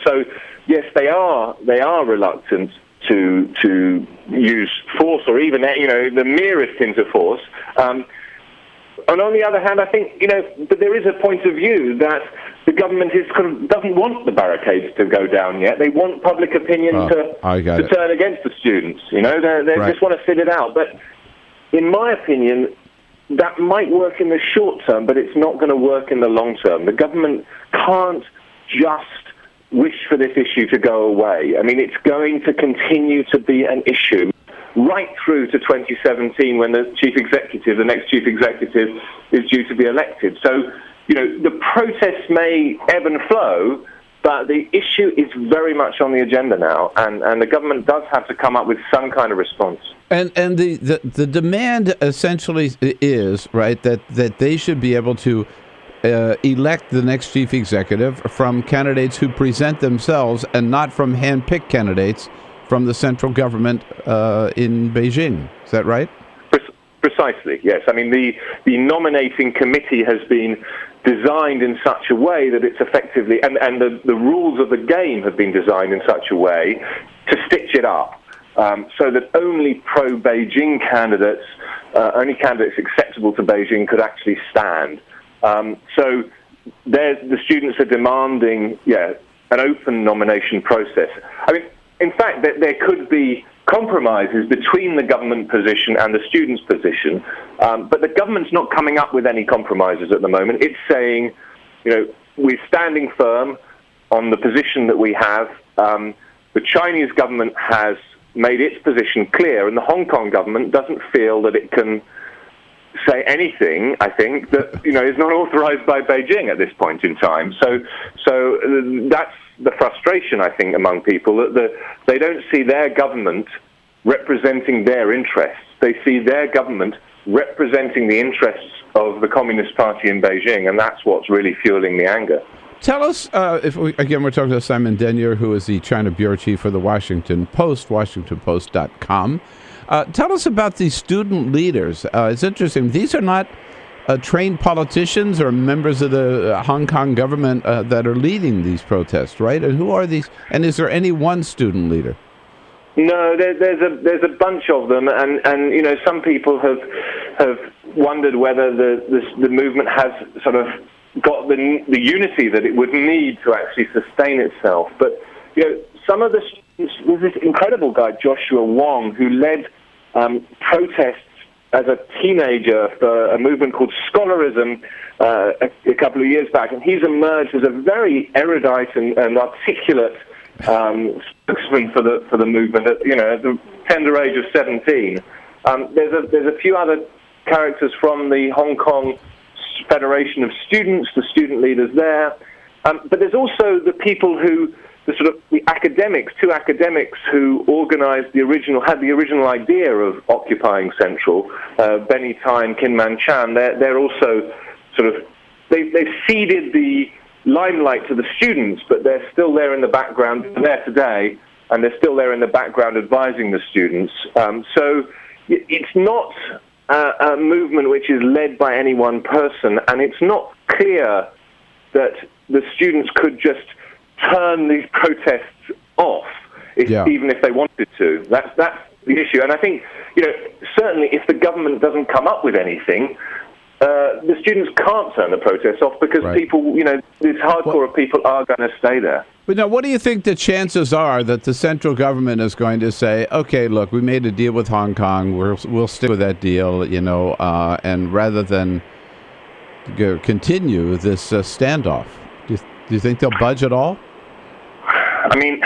Speaker 13: So, yes, they are reluctant to use force or even the merest hint of force. And on the other hand, I think but there is a point of view that the government doesn't want the barricades to go down yet. They want public opinion to turn against the students. They just want to sit it out. But in my opinion, that might work in the short term, but it's not going to work in the long term. The government can't just wish for this issue to go away. I mean, it's going to continue to be an issue right through to 2017 when the next chief executive is due to be elected. So, the protests may ebb and flow, but the issue is very much on the agenda now, and the government does have to come up with some kind of response.
Speaker 5: And the demand essentially is, right, that they should be able to elect the next chief executive from candidates who present themselves and not from hand-picked candidates from the central government in Beijing. Is that right?
Speaker 13: Precisely, yes. I mean, the nominating committee has been designed in such a way that it's effectively, and the rules of the game have been designed in such a way to stitch it up so that only pro-Beijing candidates, only candidates acceptable to Beijing could actually stand. So the students are demanding, an open nomination process. I mean, in fact, there could be compromises between the government position and the students' position, but the government's not coming up with any compromises at the moment. It's saying, we're standing firm on the position that we have. The Chinese government has made its position clear, and the Hong Kong government doesn't feel that it can say anything, I think, that is not authorized by Beijing at this point in time. So that's the frustration, I think, among people, that they don't see their government representing their interests. They see their government representing the interests of the Communist Party in Beijing, and that's what's really fueling the anger.
Speaker 5: Tell us, we're talking to Simon Denvir, who is the China bureau chief for the Washington Post, WashingtonPost.com. Tell us about these student leaders. It's interesting. These are not trained politicians or members of the Hong Kong government that are leading these protests, right? And who are these? And is there any one student leader?
Speaker 13: No, there's a bunch of them, and some people have wondered whether the movement has sort of got the unity that it would need to actually sustain itself. But some of the students, there's this incredible guy Joshua Wong who led protests as a teenager for a movement called Scholarism a couple of years back, and he's emerged as a very erudite and articulate spokesman for the movement at the tender age of 17. There's a few other characters from the Hong Kong Federation of Students, the student leaders there, but there's also the people who the academics, two academics who had the original idea of occupying Central, Benny Tai and Kin Man Chan. They're also they've ceded the limelight to the students, but they're still there in the background. They're there today, and they're still there in the background advising the students. So it's not a movement which is led by any one person, and it's not clear that the students could just turn these protests off, even if they wanted to. That's the issue. And I think, certainly if the government doesn't come up with anything, the students can't turn the protests off because people, this hardcore of people are going to stay there.
Speaker 5: But now, what do you think the chances are that the central government is going to say, okay, look, we made a deal with Hong Kong, we'll stick with that deal, and rather than continue this standoff? Do you think they'll budge at all?
Speaker 13: I mean,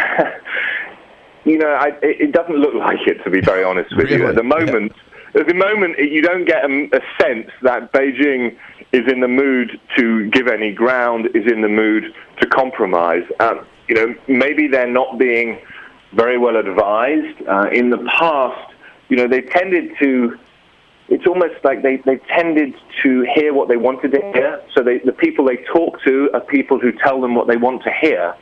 Speaker 13: it doesn't look like it, to be very honest with you. At the moment, you don't get a sense that Beijing is in the mood to give any ground, is in the mood to compromise. Maybe they're not being very well advised. In the past, they tended to. It's almost like they tended to hear what they wanted to hear. So the people they talk to are people who tell them what they want to hear.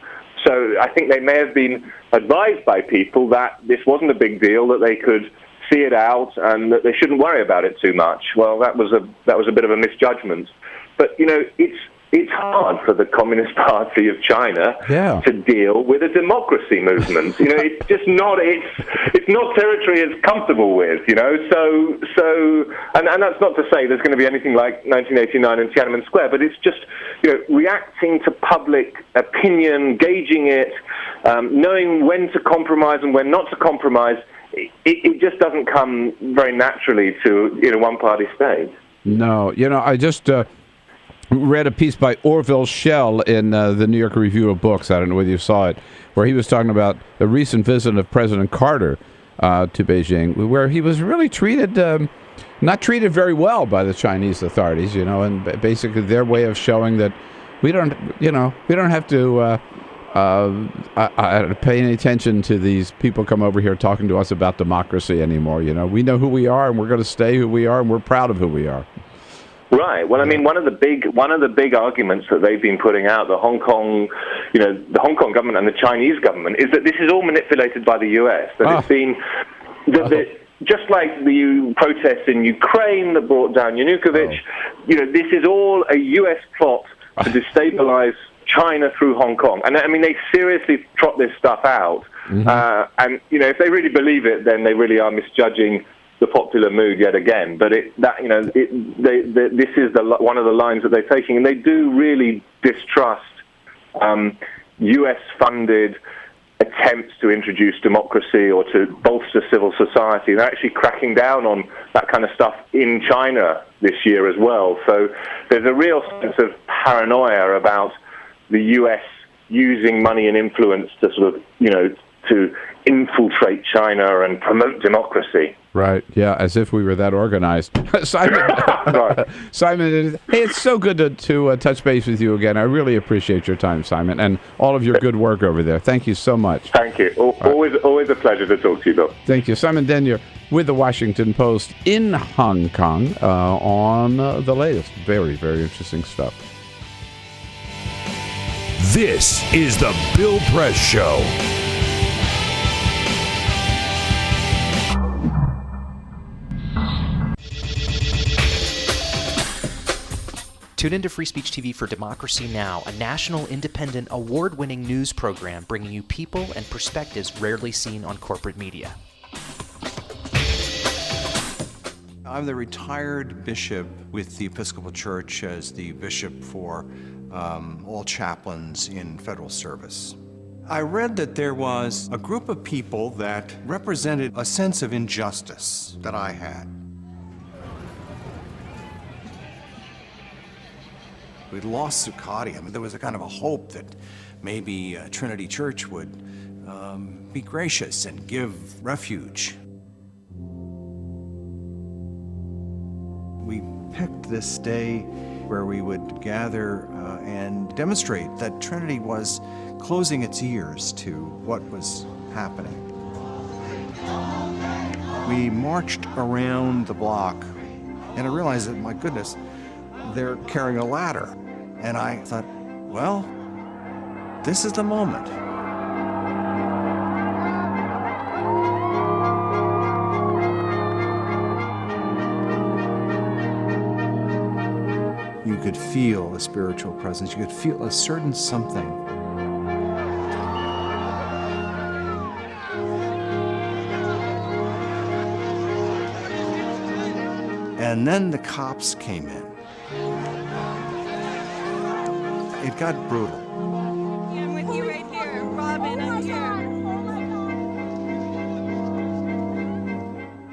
Speaker 13: So I think they may have been advised by people that this wasn't a big deal, that they could see it out, and that they shouldn't worry about it too much. Well, that was a bit of a misjudgment. But it's hard for the Communist Party of China to deal with a democracy movement. It's just not it's not territory it's comfortable with. So and that's not to say there's going to be anything like 1989 in Tiananmen Square, but it's just reacting to public opinion, gauging it, knowing when to compromise and when not to compromise. It just doesn't come very naturally to one-party state.
Speaker 5: No, I just read a piece by Orville Schell in the New York Review of Books. I don't know whether you saw it, where he was talking about the recent visit of President Carter to Beijing, where he was really treated, not treated very well by the Chinese authorities, and basically their way of showing that we don't have to pay any attention to these people come over here talking to us about democracy anymore. We know who we are, and we're going to stay who we are, and we're proud of who we are.
Speaker 13: Right. Well, I mean, one of the big arguments that they've been putting out, the Hong Kong government and the Chinese government, is that this is all manipulated by the U.S. That it's been just like the protests in Ukraine that brought down Yanukovych. This is all a U.S. plot to destabilize China through Hong Kong. And I mean, they seriously trot this stuff out. And if they really believe it, then they really are misjudging the popular mood yet again. But this is one of the lines that they're taking, and they do really distrust U.S.-funded attempts to introduce democracy or to bolster civil society. They're actually cracking down on that kind of stuff in China this year as well. So there's a real sense of paranoia about the U.S. using money and influence to sort of, to infiltrate China and promote democracy.
Speaker 5: Right, yeah, as if we were that organized. Simon, hey, it's so good to touch base with you again. I really appreciate your time, Simon, and all of your good work over there. Thank you so much.
Speaker 13: Thank you. Always a pleasure to talk to you, Bill.
Speaker 5: Thank you. Simon Denvir with the Washington Post in Hong Kong on the latest. Very, very interesting stuff.
Speaker 6: This is the Bill Press Show.
Speaker 14: Tune into Free Speech TV for Democracy Now!, a national, independent, award-winning news program bringing you people and perspectives rarely seen on corporate media.
Speaker 15: I'm the retired bishop with the Episcopal Church as the bishop for all chaplains in federal service. I read that there was a group of people that represented a sense of injustice that I had. We'd lost Zuccotti. I mean, there was a kind of a hope that maybe Trinity Church would be gracious and give refuge. We picked this day where we would gather and demonstrate that Trinity was closing its ears to what was happening. We marched around the block, and I realized that, my goodness, they're carrying a ladder. And I thought, well, this is the moment. You could feel a spiritual presence. You could feel a certain something. And then the cops came in. It got brutal.
Speaker 16: I'm with you right here. Robin, I'm here.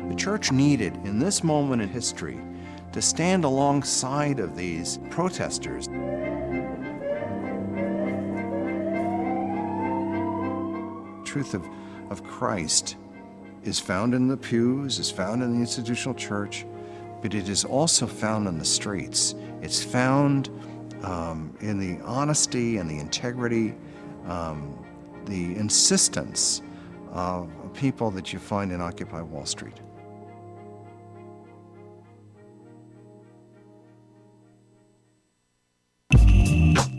Speaker 15: The church needed, in this moment in history, to stand alongside of these protesters. The truth of Christ is found in the pews, is found in the institutional church, but it is also found in the streets. It's found in the honesty and the integrity, the insistence of people that you find in Occupy Wall Street.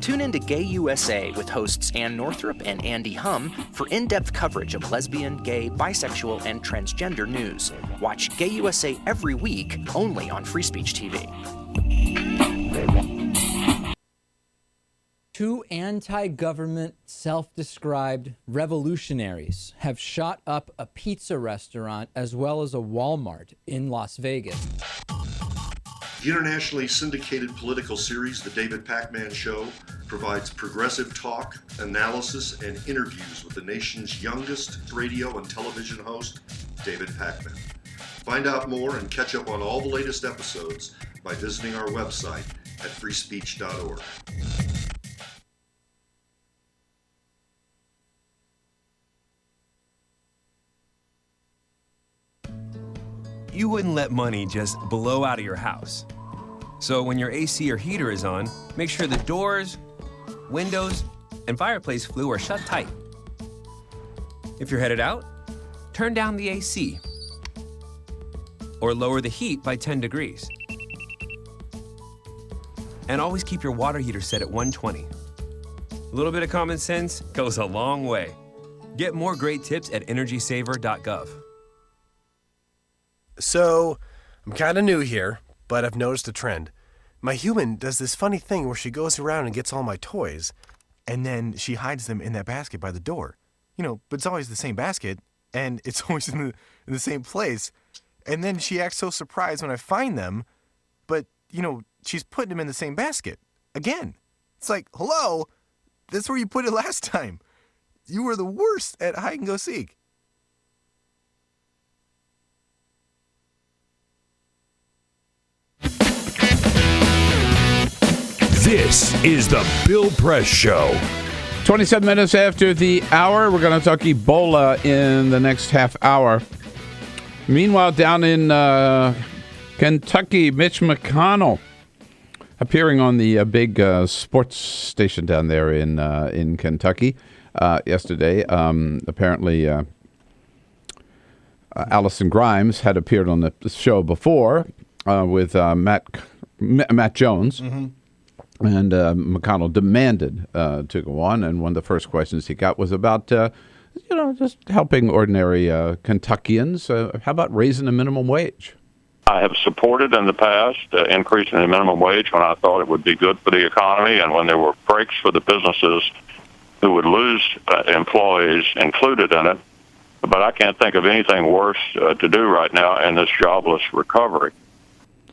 Speaker 14: Tune in to Gay USA with hosts Ann Northrup and Andy Hum for in-depth coverage of lesbian, gay, bisexual, and transgender news. Watch Gay USA every week, only on Free Speech TV.
Speaker 19: Two anti-government, self-described revolutionaries have shot up a pizza restaurant as well as a Walmart in Las Vegas.
Speaker 20: The internationally syndicated political series, The David Pakman Show, provides progressive talk, analysis, and interviews with the nation's youngest radio and television host, David Pakman. Find out more and catch up on all the latest episodes by visiting our website at freespeech.org.
Speaker 1: you wouldn't let money just blow out of your house. So when your AC or heater is on, make sure the doors, windows, and fireplace flue are shut tight. If you're headed out, turn down the AC or lower the heat by 10 degrees. And always keep your water heater set at 120. A little bit of common sense goes a long way. Get more great tips at energysaver.gov.
Speaker 2: So, I'm kind of new here, but I've noticed a trend. My human does this funny thing where she goes around and gets all my toys, and then she hides them in that basket by the door. But it's always the same basket, and it's always in the same place. And then she acts so surprised when I find them, but, she's putting them in the same basket. Again. It's like, hello? That's where you put it last time. You were the worst at hide and go seek.
Speaker 6: This is the Bill Press Show.
Speaker 5: 27 minutes after the hour, we're going to talk Ebola in the next half hour. Meanwhile, down in Kentucky, Mitch McConnell appearing on the big sports station down there in Kentucky yesterday. Apparently, Allison Grimes had appeared on the show before with Matt Jones. Mm-hmm. And McConnell demanded to go on, and one of the first questions he got was about, just helping ordinary Kentuckians. How about raising the minimum wage?
Speaker 8: I have supported in the past increasing the minimum wage when I thought it would be good for the economy and when there were breaks for the businesses who would lose employees included in it. But I can't think of anything worse to do right now in this jobless recovery.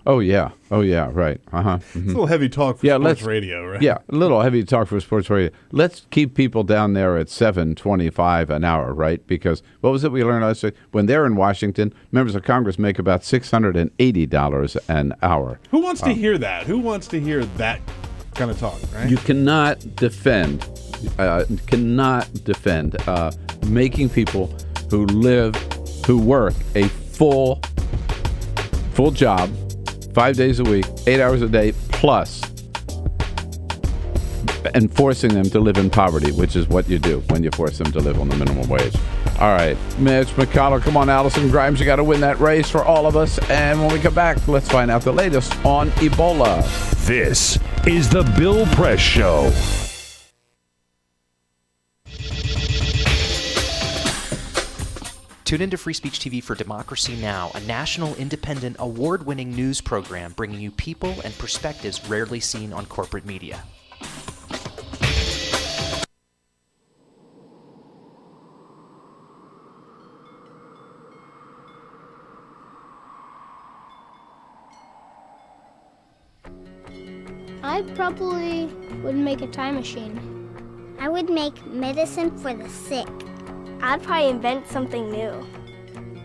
Speaker 5: Oh, yeah, right. Uh-huh. Mm-hmm.
Speaker 3: It's a little heavy talk for sports radio, right?
Speaker 5: Yeah, a little heavy talk for sports radio. Let's keep people down there at $7.25 an hour, right? Because what was it we learned last week? When they're in Washington, members of Congress make about $680 an hour.
Speaker 3: Who wants to hear that? Who wants to hear that kind of talk, right?
Speaker 5: You cannot defend making people who work a full job, 5 days a week, 8 hours a day, plus, and forcing them to live in poverty, which is what you do when you force them to live on the minimum wage. All right, Mitch McConnell, come on, Allison Grimes, you got to win that race for all of us. And when we come back, let's find out the latest on Ebola.
Speaker 6: This is the Bill Press Show.
Speaker 14: Tune into Free Speech TV for Democracy Now!, a national, independent, award-winning news program bringing you people and perspectives rarely seen on corporate media.
Speaker 21: I probably would make a time machine. I would make medicine for the sick. I'd probably invent something new.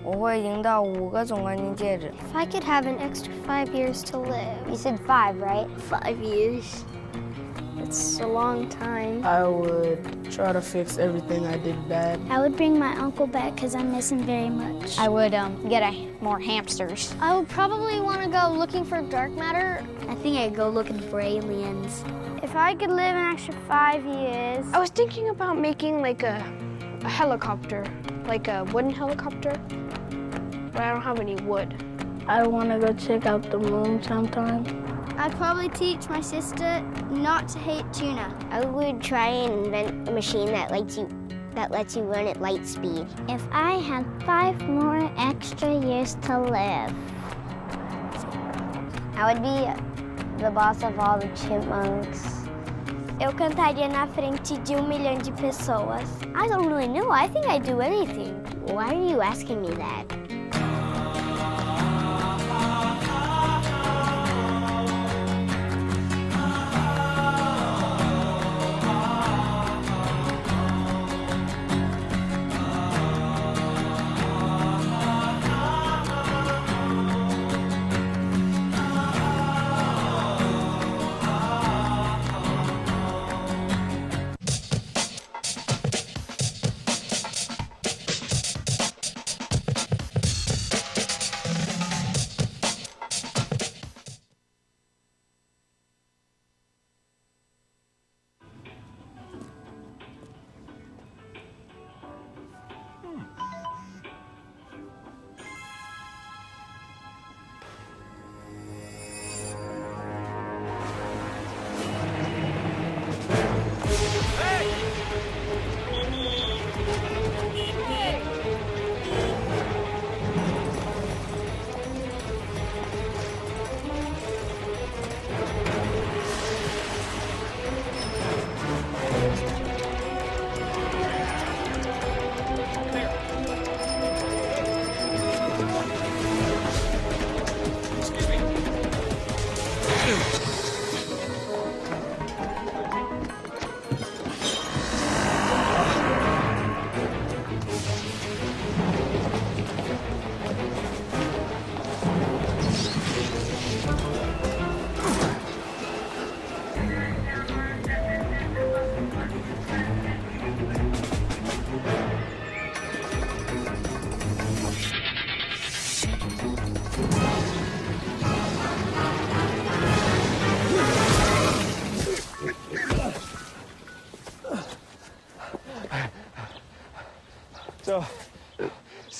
Speaker 21: If I could have an extra 5 years to live. You said 5, right? 5 years. It's a long time.
Speaker 9: I would try to fix everything I did bad.
Speaker 21: I would bring my uncle back because I miss him very much. I would get more hamsters. I would probably want to go looking for dark matter. I think I'd go looking for aliens. If I could live an extra 5 years. I was thinking about making like a helicopter, like a wooden helicopter, but I don't have any wood.
Speaker 9: I want to go check out the moon sometime.
Speaker 21: I'd probably teach my sister not to hate tuna. I would try and invent a machine that lets you run at light speed. If I had 5 more extra years to live, I would be the boss of all the chipmunks. Eu cantaria na frente de 1 milhão de pessoas. I don't really know. I think I'd do anything. Why are you asking me that?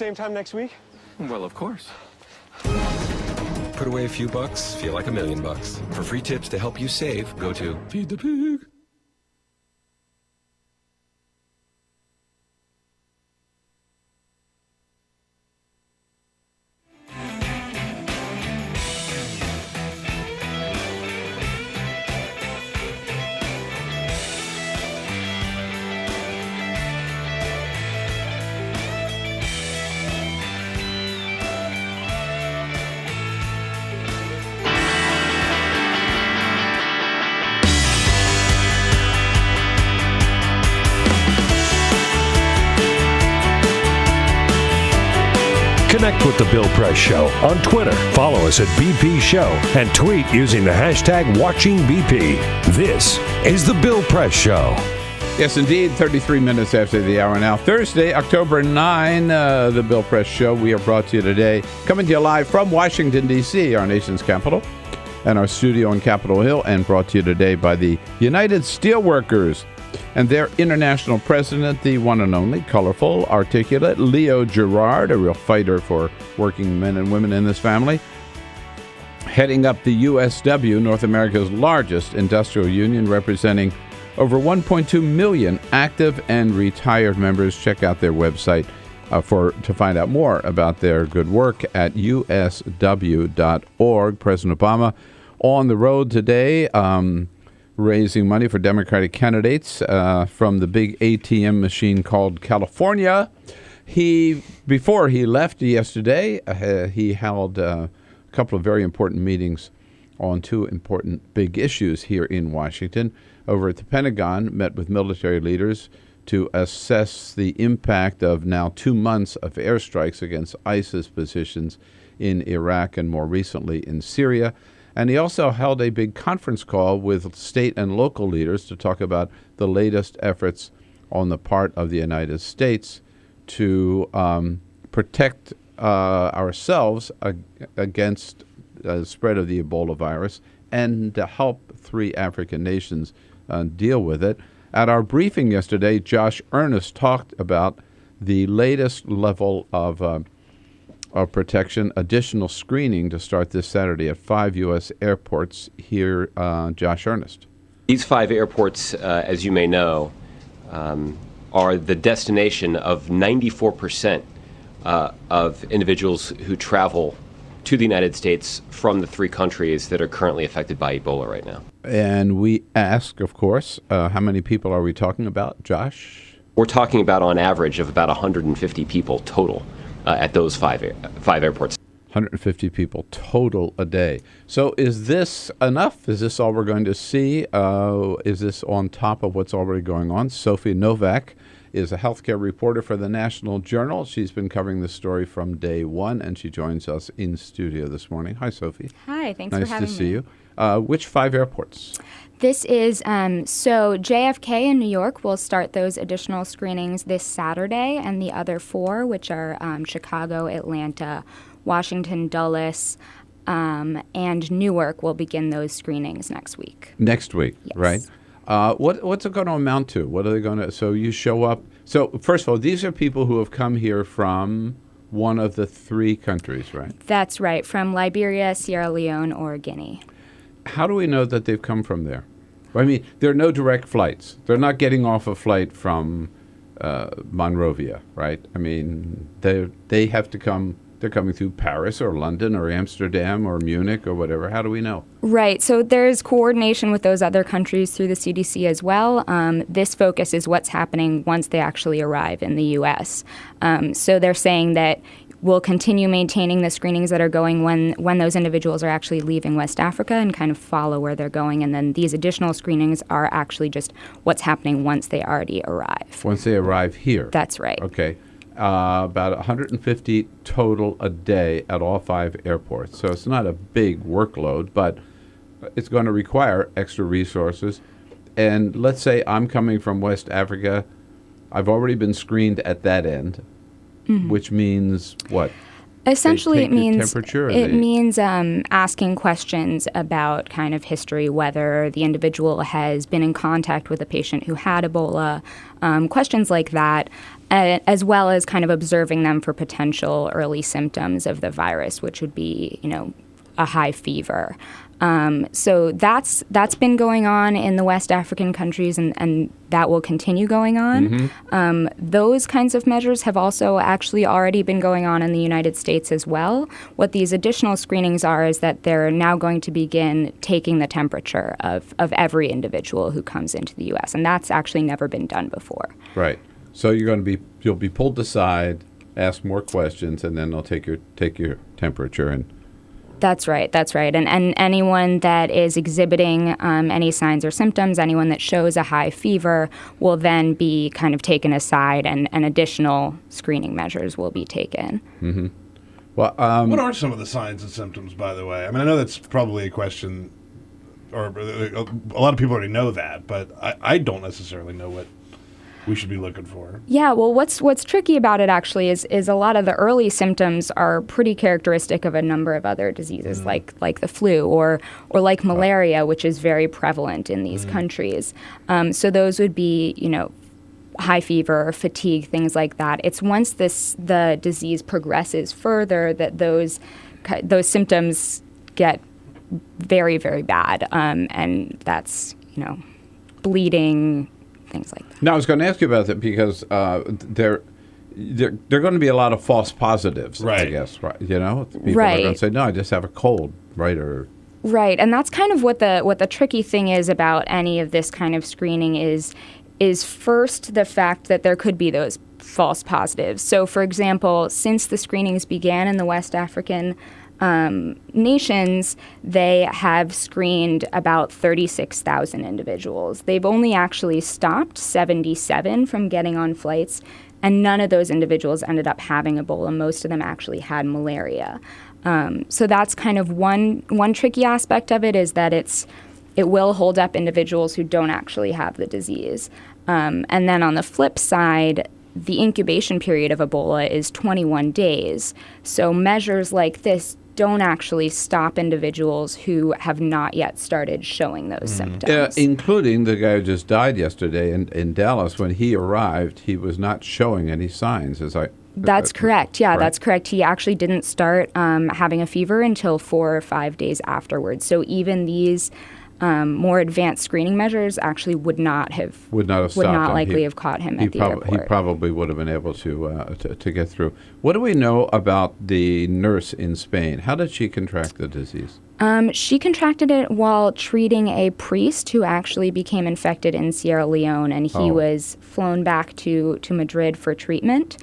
Speaker 7: same time next week?
Speaker 1: Well, of course. Put away a few bucks, feel like $1 million. For free tips to help you save, go to Feed the Pig.
Speaker 6: Connect with The Bill Press Show on Twitter. Follow us at BP Show and tweet using the hashtag WatchingBP. This is The Bill Press Show.
Speaker 5: Yes, indeed. 33 minutes after the hour now. Thursday, October 9, The Bill Press Show. We are brought to you today, coming to you live from Washington, D.C., our nation's capital, and our studio on Capitol Hill, and brought to you today by the United Steelworkers and their international president, the one and only, colorful, articulate Leo Gerard, a real fighter for working men and women in this family, heading up the USW, North America's largest industrial union, representing over 1.2 million active and retired members. Check out their website to find out more about their good work at usw.org. President Obama on the road today, raising money for Democratic candidates from the big ATM machine called California. Before he left yesterday, he held a couple of very important meetings on two important big issues here in Washington. Over at the Pentagon, met with military leaders to assess the impact of now 2 months of airstrikes against ISIS positions in Iraq and more recently in Syria. And he also held a big conference call with state and local leaders to talk about the latest efforts on the part of the United States to protect ourselves against the spread of the Ebola virus and to help 3 African nations deal with it. At our briefing yesterday, Josh Earnest talked about the latest level of protection, additional screening to start this Saturday at 5 U.S. airports. Here, Josh Earnest.
Speaker 10: These 5 airports, as you may know, are the destination of 94% of individuals who travel to the United States from the 3 countries that are currently affected by Ebola right now.
Speaker 5: And we ask, of course, how many people are we talking about, Josh?
Speaker 10: We're talking about, on average, of about 150 people total at those 5 airports.
Speaker 5: 150 people total a day. So is this enough? Is this all we're going to see? Is this on top of what's already going on? Sophie Novack is a healthcare reporter for the National Journal. She's been covering this story from day one, and she joins us in studio this morning. Hi, Sophie.
Speaker 18: Hi, thanks for having me.
Speaker 5: Nice to see you. Which 5 airports?
Speaker 18: This is, so JFK in New York will start those additional screenings this Saturday, and the other 4, which are Chicago, Atlanta, Washington, Dulles, and Newark, will begin those screenings next week.
Speaker 5: Next week, yes. Right? What's it going to amount to? What are they going to? So you show up. So first of all, these are people who have come here from one of the 3 countries, right?
Speaker 18: That's right, from Liberia, Sierra Leone, or Guinea.
Speaker 5: How do we know that they've come from there? I mean, there are no direct flights. They're not getting off a flight from Monrovia, right? I mean, they have to come. They're coming through Paris or London or Amsterdam or Munich or whatever. How do we know?
Speaker 18: Right. So there's coordination with those other countries through the CDC as well. This focus is what's happening once they actually arrive in the U.S. So they're saying that we'll continue maintaining the screenings that are going when those individuals are actually leaving West Africa and kind of follow where they're going. And then these additional screenings are actually just what's happening once they already arrive.
Speaker 5: Once they arrive here.
Speaker 18: That's right.
Speaker 5: Okay. About 150 total a day at all 5 airports. So it's not a big workload, but it's going to require extra resources. And let's say I'm coming from West Africa. I've already been screened at that end, which means what?
Speaker 18: Essentially,
Speaker 5: They
Speaker 18: it
Speaker 5: take your
Speaker 18: means
Speaker 5: temperature, or
Speaker 18: it
Speaker 5: they-
Speaker 18: means asking questions about kind of history, whether the individual has been in contact with a patient who had Ebola, questions like that, as well as kind of observing them for potential early symptoms of the virus, which would be, a high fever. So that's been going on in the West African countries, and that will continue going on. Those kinds of measures have also actually already been going on in the United States as well. What these additional screenings are is that they're now going to begin taking the temperature of every individual who comes into the U.S., and that's actually never been done before.
Speaker 5: Right. So you'll be pulled aside, ask more questions, and then they'll take your temperature and.
Speaker 18: That's right. And anyone that is exhibiting any signs or symptoms, anyone that shows a high fever, will then be kind of taken aside, and additional screening measures will be taken.
Speaker 5: Mm-hmm. Well,
Speaker 3: what are some of the signs and symptoms, by the way? I mean, I know that's probably a question, or a lot of people already know that, but I don't necessarily know what we should be looking for.
Speaker 18: Yeah, well, what's tricky about it actually is a lot of the early symptoms are pretty characteristic of a number of other diseases, like the flu or like malaria, which is very prevalent in these countries. So those would be, high fever, fatigue, things like that. It's once the disease progresses further that those symptoms get very, very bad, and that's bleeding, things like that.
Speaker 5: Now, I was going to ask you about that because there are going to be a lot of false positives,
Speaker 3: right.
Speaker 5: I guess, right? People are
Speaker 18: Right.
Speaker 5: going to say, no, I just have a cold, right?
Speaker 18: Right, and that's kind of what the tricky thing is about any of this kind of screening is first the fact that there could be those false positives. So, for example, since the screenings began in the West African nations, they have screened about 36,000 individuals. They've only actually stopped 77 from getting on flights, and none of those individuals ended up having Ebola. Most of them actually had malaria. So that's kind of one tricky aspect of it, is that it will hold up individuals who don't actually have the disease. And then on the flip side, the incubation period of Ebola is 21 days. So measures like this don't actually stop individuals who have not yet started showing those symptoms.
Speaker 5: Including the guy who just died yesterday in Dallas. When he arrived, he was not showing any signs.
Speaker 18: That's correct. Yeah,
Speaker 5: right?
Speaker 18: That's correct. He actually didn't start having a fever until 4 or 5 days afterwards. So even these more advanced screening measures actually would not likely have caught him at the airport.
Speaker 5: He probably would have been able to get through. What do we know about the nurse in Spain? How did she contract the disease?
Speaker 18: She contracted it while treating a priest who actually became infected in Sierra Leone, and he was flown back to Madrid for treatment.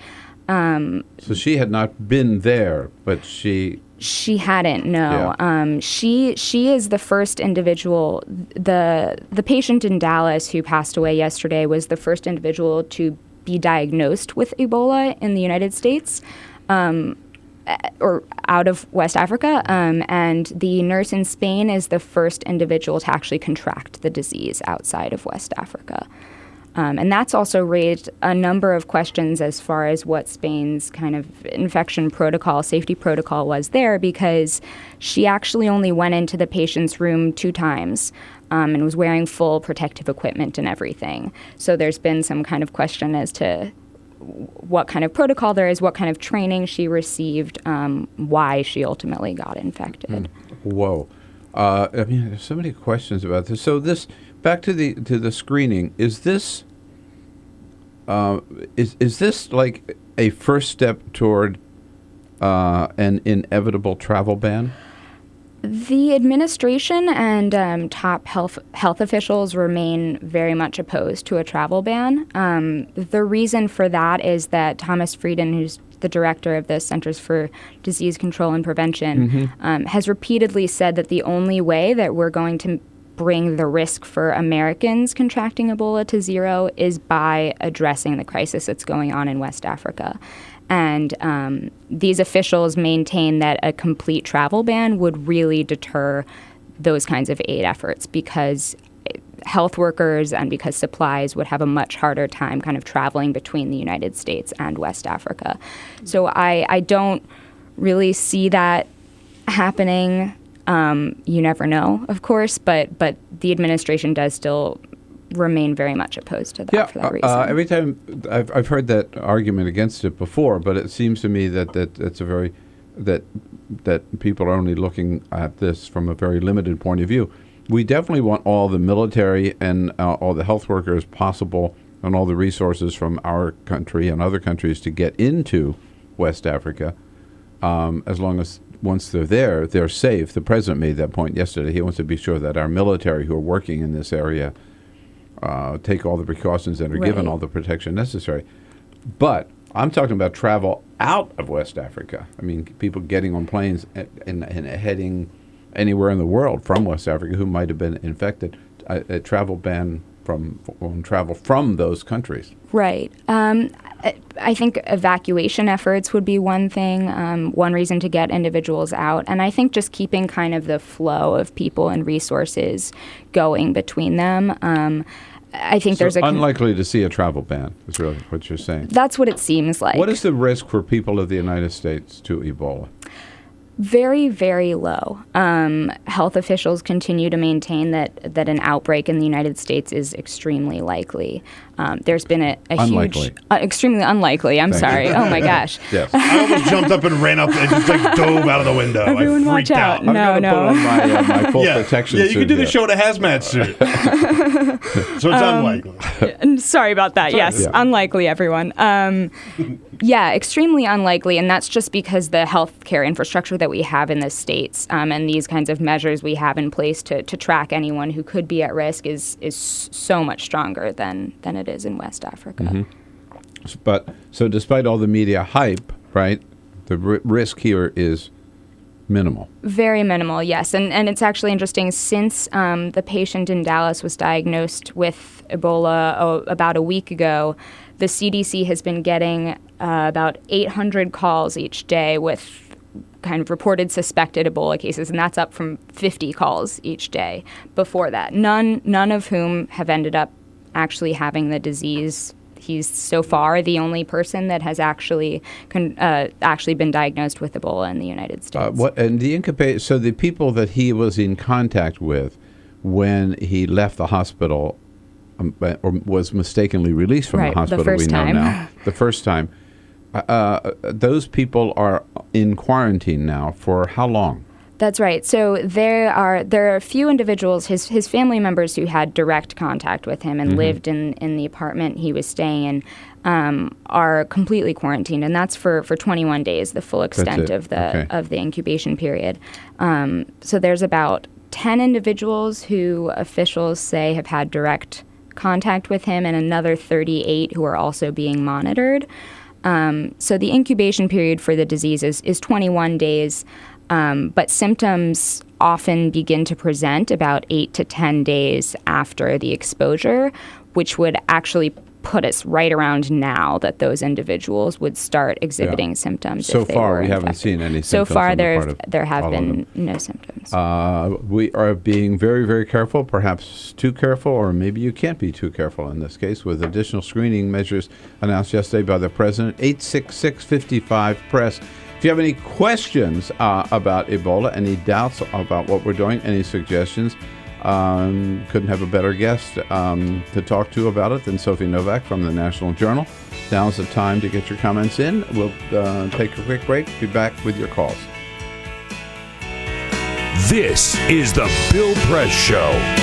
Speaker 5: So she had not been there, but she hadn't, no.
Speaker 18: Yeah. She is the first individual. The patient in Dallas who passed away yesterday was the first individual to be diagnosed with Ebola in the United States, or out of West Africa. And the nurse in Spain is the first individual to actually contract the disease outside of West Africa. And that's also raised a number of questions as far as what Spain's kind of infection protocol, safety protocol was there, because she actually only went into the patient's room 2 times and was wearing full protective equipment and everything. So there's been some kind of question as to what kind of protocol there is, what kind of training she received, why she ultimately got infected.
Speaker 5: Whoa. I mean, there's so many questions about this. So back to the screening, is this like a first step toward an inevitable travel ban?
Speaker 18: The administration and top health officials remain very much opposed to a travel ban. The reason for that is that Thomas Frieden, who's the director of the Centers for Disease Control and Prevention, has repeatedly said that the only way that we're going to bring the risk for Americans contracting Ebola to zero is by addressing the crisis that's going on in West Africa. And these officials maintain that a complete travel ban would really deter those kinds of aid efforts, because health workers and because supplies would have a much harder time kind of traveling between the United States and West Africa. So I don't really see that happening. You never know, of course, but the administration does still remain very much opposed to that for that reason.
Speaker 5: Every time I've heard that argument against it before, but it seems to me that it's a very that people are only looking at this from a very limited point of view. We definitely want all the military and all the health workers possible and all the resources from our country and other countries to get into West Africa, as long as once they're there, they're safe. The president made that point yesterday. He wants to be sure that our military who are working in this area take all the precautions and are given all the protection necessary. But I'm talking about travel out of West Africa. I mean, people getting on planes and heading anywhere in the world from West Africa who might have been infected. A travel ban on travel from those countries.
Speaker 18: Right. I think evacuation efforts would be one thing, one reason to get individuals out. And I think just keeping kind of the flow of people and resources going between them. I think there's
Speaker 5: unlikely to see a travel ban, is really what you're saying.
Speaker 18: That's what it seems like.
Speaker 5: What is the risk for people of the United States to Ebola?
Speaker 18: Very, very low. Health officials continue to maintain that an outbreak in the United States is extremely likely. There's been a huge... extremely unlikely, I'm sorry. Oh, my gosh.
Speaker 3: Yes. I almost jumped up and ran up and just dove out of the window.
Speaker 18: Everyone
Speaker 3: I freaked
Speaker 18: watch out.
Speaker 3: out.
Speaker 18: No.
Speaker 5: Put on my full protection suit.
Speaker 3: Yeah, you can do the show in a hazmat suit. So it's unlikely.
Speaker 18: Sorry about that. Yes, unlikely, everyone. Yeah, extremely unlikely, and that's just because the healthcare infrastructure that we have in the States and these kinds of measures we have in place to track anyone who could be at risk is so much stronger than it is in West Africa.
Speaker 5: Mm-hmm. But so despite all the media hype, right, the risk here is minimal.
Speaker 18: Very minimal, yes. And it's actually interesting, since the patient in Dallas was diagnosed with Ebola about a week ago, the CDC has been getting about 800 calls each day with kind of reported suspected Ebola cases, and that's up from 50 calls each day before that. None of whom have ended up actually having the disease. He's so far the only person that has actually been diagnosed with Ebola in the United States.
Speaker 5: And the so the people that he was in contact with when he left the hospital or was mistakenly released from the hospital, we know now, the first time, those people are in quarantine now for how long?
Speaker 18: That's right. So there are a few individuals, his family members who had direct contact with him and lived in the apartment he was staying in, are completely quarantined, and that's for 21 days, the full extent of the incubation period. So there's about 10 individuals who officials say have had direct contact with him, and another 38 who are also being monitored. So the incubation period for the disease is 21 days. But symptoms often begin to present about 8 to 10 days after the exposure, which would actually put us right around now that those individuals would start exhibiting symptoms.
Speaker 5: So far, we haven't seen any symptoms.
Speaker 18: So far, there have been no symptoms.
Speaker 5: We are being very, very careful, perhaps too careful, or maybe you can't be too careful in this case, with additional screening measures announced yesterday by the president. 866-55-PRESS. If you have any questions about Ebola, any doubts about what we're doing, any suggestions, couldn't have a better guest to talk to about it than Sophie Novack from the National Journal. Now's the time to get your comments in. We'll take a quick break. Be back with your calls.
Speaker 6: This is the Bill Press Show.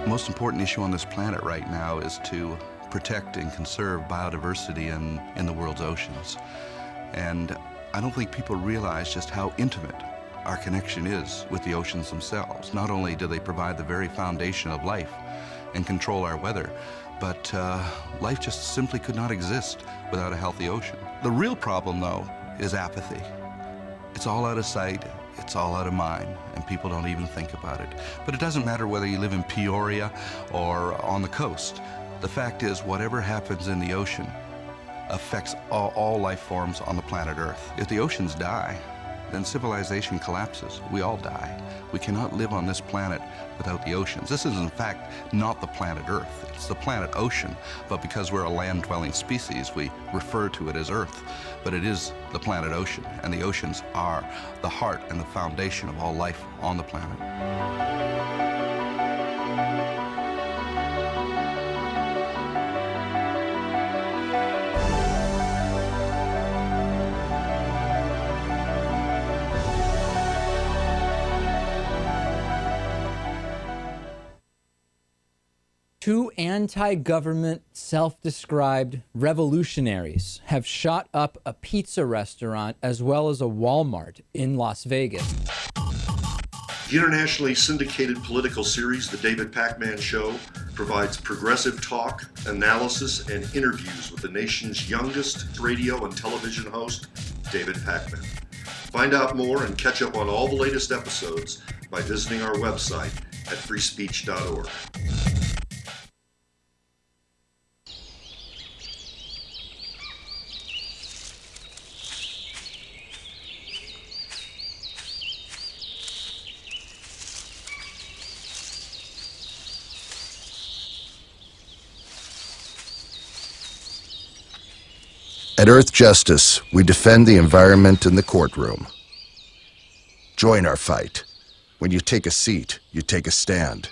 Speaker 4: The most important issue on this planet right now is to protect and conserve biodiversity in the world's oceans. And I don't think people realize just how intimate our connection is with the oceans themselves. Not only do they provide the very foundation of life and control our weather, but life just simply could not exist without a healthy ocean. The real problem, though, is apathy. It's all out of sight, it's all out of mind, and people don't even think about it. But it doesn't matter whether you live in Peoria or on the coast. The fact is, whatever happens in the ocean affects all life forms on the planet Earth. If the oceans die, then civilization collapses. We all die. We cannot live on this planet without the oceans. This is, in fact, not the planet Earth. It's the planet ocean, but because we're a land-dwelling species, we refer to it as Earth. But it is the planet ocean, and the oceans are the heart and the foundation of all life on the planet.
Speaker 19: Two anti-government, self-described revolutionaries have shot up a pizza restaurant as well as a Walmart in Las Vegas.
Speaker 20: The internationally syndicated political series, The David Pakman Show, provides progressive talk, analysis, and interviews with the nation's youngest radio and television host, David Pakman. Find out more and catch up on all the latest episodes by visiting our website at freespeech.org.
Speaker 7: At Earth Justice, we defend the environment in the courtroom. Join our fight. When you take a seat, you take a stand.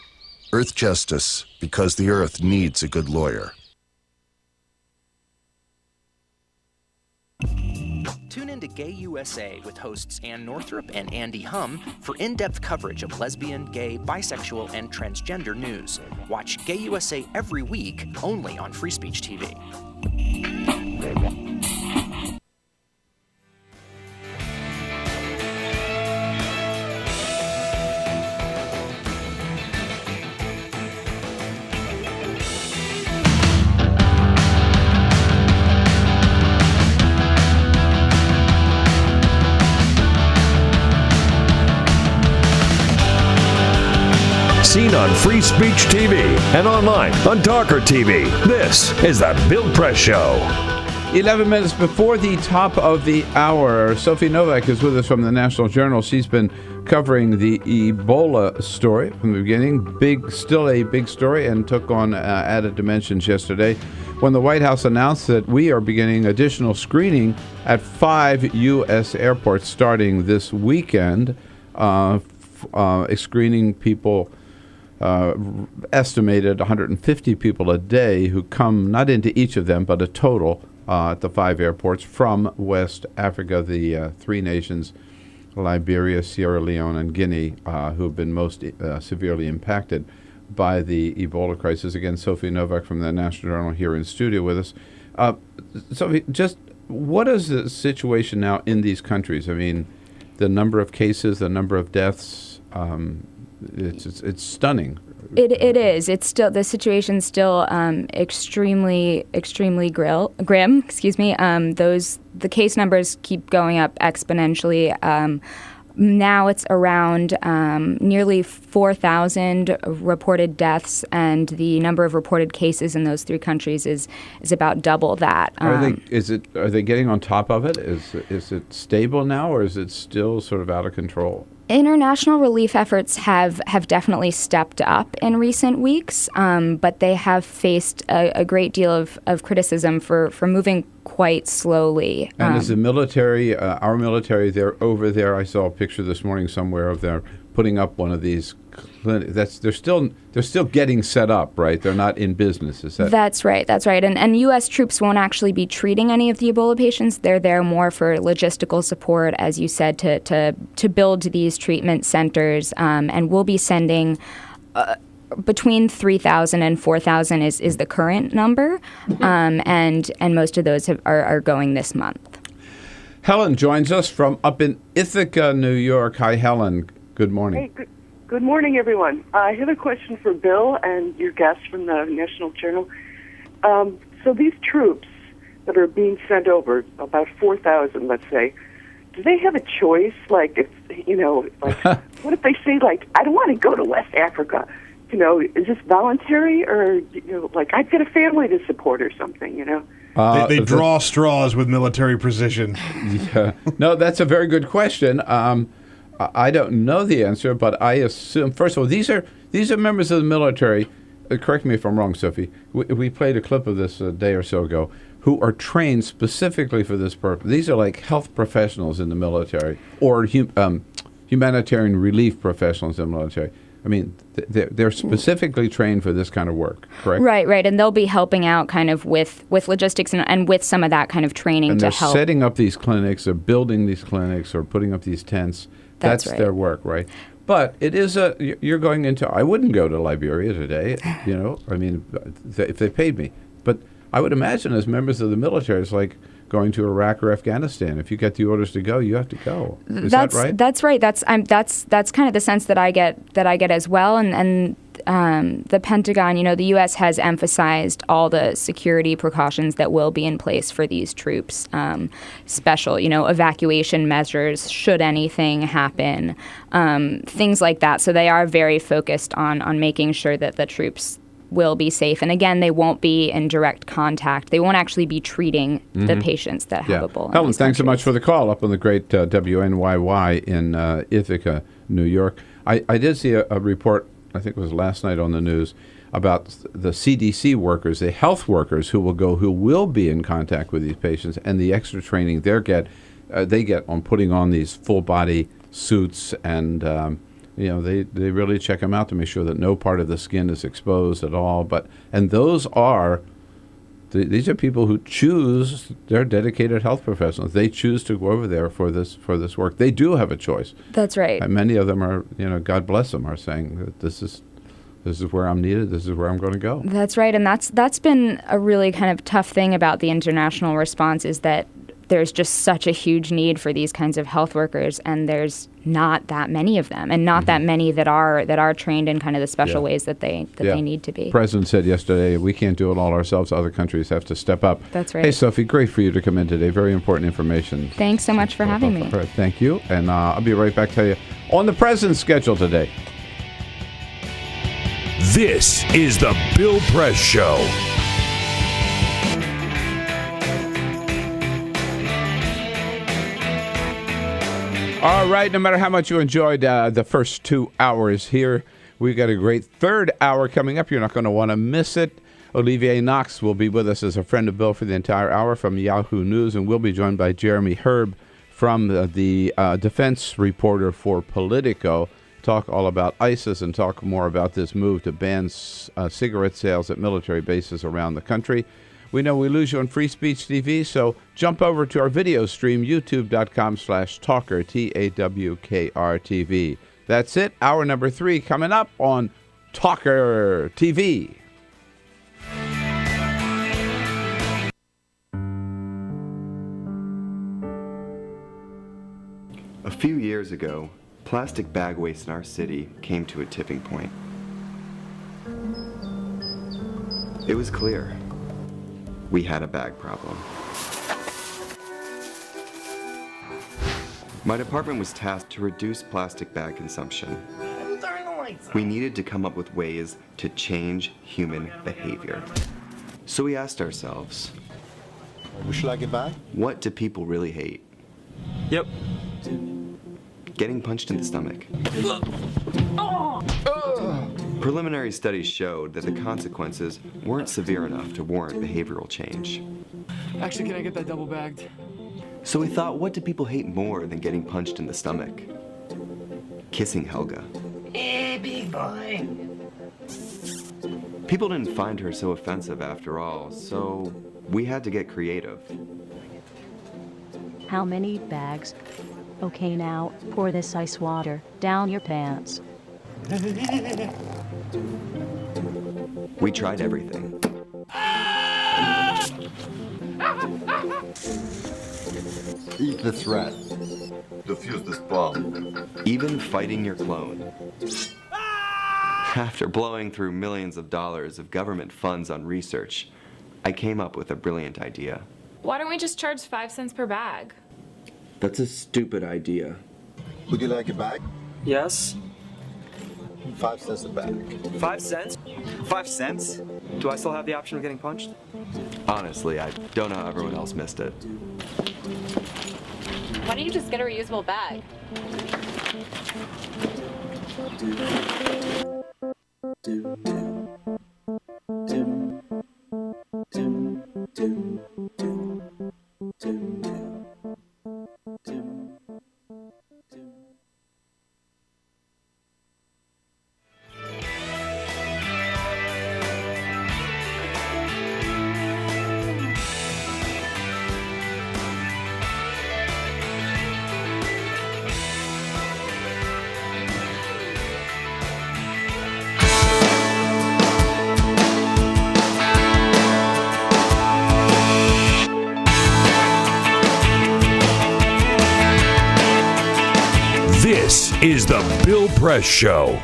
Speaker 7: Earth Justice, because the Earth needs a good lawyer.
Speaker 14: Tune into Gay USA with hosts Ann Northrup and Andy Hum for in-depth coverage of lesbian, gay, bisexual, and transgender news. Watch Gay USA every week, only on Free Speech TV.
Speaker 6: Seen on Free Speech TV and online on TawkrTV. This is the Bill Press Show.
Speaker 5: 11 minutes before the top of the hour, Sophie Novack is with us from the National Journal. She's been covering the Ebola story from the beginning. Still a big story, and took on added dimensions yesterday when the White House announced that we are beginning additional screening at 5 U.S. airports starting this weekend, screening people. Estimated 150 people a day who come not into each of them, but a total at the 5 airports from West Africa, the 3 nations, Liberia, Sierra Leone, and Guinea, who have been most severely impacted by the Ebola crisis. Again, Sophie Novack from the National Journal here in studio with us. Sophie, just what is the situation now in these countries? I mean, the number of cases, the number of deaths, it's stunning.
Speaker 18: It is. It's still, the situation's still extremely grim. Excuse me. The case numbers keep going up exponentially. Now it's around nearly 4,000 reported deaths, and the number of reported cases in those 3 countries is about double that.
Speaker 5: Are they getting on top of it? Is it stable now, or is it still sort of out of control?
Speaker 18: International relief efforts have definitely stepped up in recent weeks, but they have faced a great deal of criticism for moving quite slowly.
Speaker 5: And is the military, our military, they're over there? I saw a picture this morning somewhere of them putting up one of these clinics. They're still getting set up, right? They're not in business. Is that?
Speaker 18: That's right. And U.S. troops won't actually be treating any of the Ebola patients. They're there more for logistical support, as you said, to build these treatment centers. And we'll be sending between 3,000 and 4,000 is the current number, and most of those are going this month.
Speaker 5: Helen joins us from up in Ithaca, New York. Hi, Helen. Good morning.
Speaker 17: Hey, good morning, everyone. I have a question for Bill and your guest from the National Journal. So these troops that are being sent over, about 4,000, let's say, do they have a choice? Like, if what if they say, like, I don't want to go to West Africa? Is this voluntary, or I've got a family to support or something?
Speaker 3: They draw straws with military precision.
Speaker 5: Yeah. No, that's a very good question. I don't know the answer, but I assume, first of all, these are members of the military. Correct me if I'm wrong, Sophie. We played a clip of this a day or so ago, who are trained specifically for this purpose. These are like health professionals in the military, or humanitarian relief professionals in the military. I mean, they're specifically trained for this kind of work, correct?
Speaker 18: Right. And they'll be helping out kind of with logistics and with some of that kind of training to help.
Speaker 5: And they're setting up these clinics, or building these clinics, or putting up these tents. That's
Speaker 18: right.
Speaker 5: their work, right? But it is you're going into, I wouldn't go to Liberia today, I mean, if they paid me. But I would imagine as members of the military, it's like going to Iraq or Afghanistan. If you get the orders to go, you have to go. Is that right?
Speaker 18: That's right. That's kind of the sense that I get as well. And the Pentagon, the U.S. has emphasized all the security precautions that will be in place for these troops. Special, evacuation measures should anything happen, things like that. So they are very focused on making sure that the troops will be safe. And again, they won't be in direct contact. They won't actually be treating the patients that have Ebola.
Speaker 5: Helen, thanks so much for the call up on the great WNYY in Ithaca, New York. I did see a report, I think it was last night on the news, about the CDC workers, the health workers who will be in contact with these patients, and the extra training they get on putting on these full body suits, and they really check them out to make sure that no part of the skin is exposed at all. And those are these are people who choose. They're dedicated health professionals. They choose to go over there for this work. They do have a choice.
Speaker 18: That's right.
Speaker 5: And many of them are, God bless them, are saying that this is where I'm needed. This is where I'm going to go.
Speaker 18: That's right, and that's been a really kind of tough thing about the international response, is that there's just such a huge need for these kinds of health workers, and there's not that many of them, and not that many that are trained in kind of the special ways that they need to be.
Speaker 5: The President said yesterday, we can't do it all ourselves. Other countries have to step up.
Speaker 18: That's right.
Speaker 5: Hey, Sophie, great for you to come in today. Very important information.
Speaker 18: Thanks so much for having me.
Speaker 5: Thank you, and I'll be right back to you on the President's schedule today.
Speaker 6: This is the Bill Press Show.
Speaker 5: All right, no matter how much you enjoyed the first 2 hours here, we've got a great third hour coming up. You're not going to want to miss it. Olivier Knox will be with us as a friend of Bill for the entire hour from Yahoo News, and we'll be joined by Jeremy Herb from the defense reporter for Politico. Talk all about ISIS and talk more about this move to ban cigarette sales at military bases around the country. We know we lose you on Free Speech TV, so jump over to our video stream, youtube.com/Tawker, TAWKR-TV. That's it. Hour number 3 coming up on TawkrTV.
Speaker 11: A few years ago, plastic bag waste in our city came to a tipping point. It was clear. We had a bag problem. My department was tasked to reduce plastic bag consumption. We needed to come up with ways to change human behavior. So we asked ourselves,
Speaker 22: would you like it back?
Speaker 11: What do people really hate?
Speaker 22: Yep.
Speaker 11: Getting punched in the stomach. Preliminary studies showed that the consequences weren't severe enough to warrant behavioral change.
Speaker 23: Actually, can I get that double bagged?
Speaker 11: So we thought, what do people hate more than getting punched in the stomach? Kissing Helga.
Speaker 23: Hey, big boy.
Speaker 11: People didn't find her so offensive after all, so we had to get creative.
Speaker 24: How many bags? Okay, now, pour this ice water down your pants.
Speaker 11: We tried everything.
Speaker 22: Eat this rat. Defuse this bomb.
Speaker 11: Even fighting your clone. After blowing through millions of dollars of government funds on research, I came up with a brilliant idea.
Speaker 25: Why don't we just charge 5 cents per bag?
Speaker 11: That's a stupid idea.
Speaker 23: Would you like a bag?
Speaker 12: Yes.
Speaker 23: 5 cents a bag.
Speaker 12: 5 cents? 5 cents? Do I still have the option of getting punched?
Speaker 11: Honestly, I don't know how everyone else missed it.
Speaker 13: Why don't you just get a reusable bag?
Speaker 6: This is the Bill Press Show.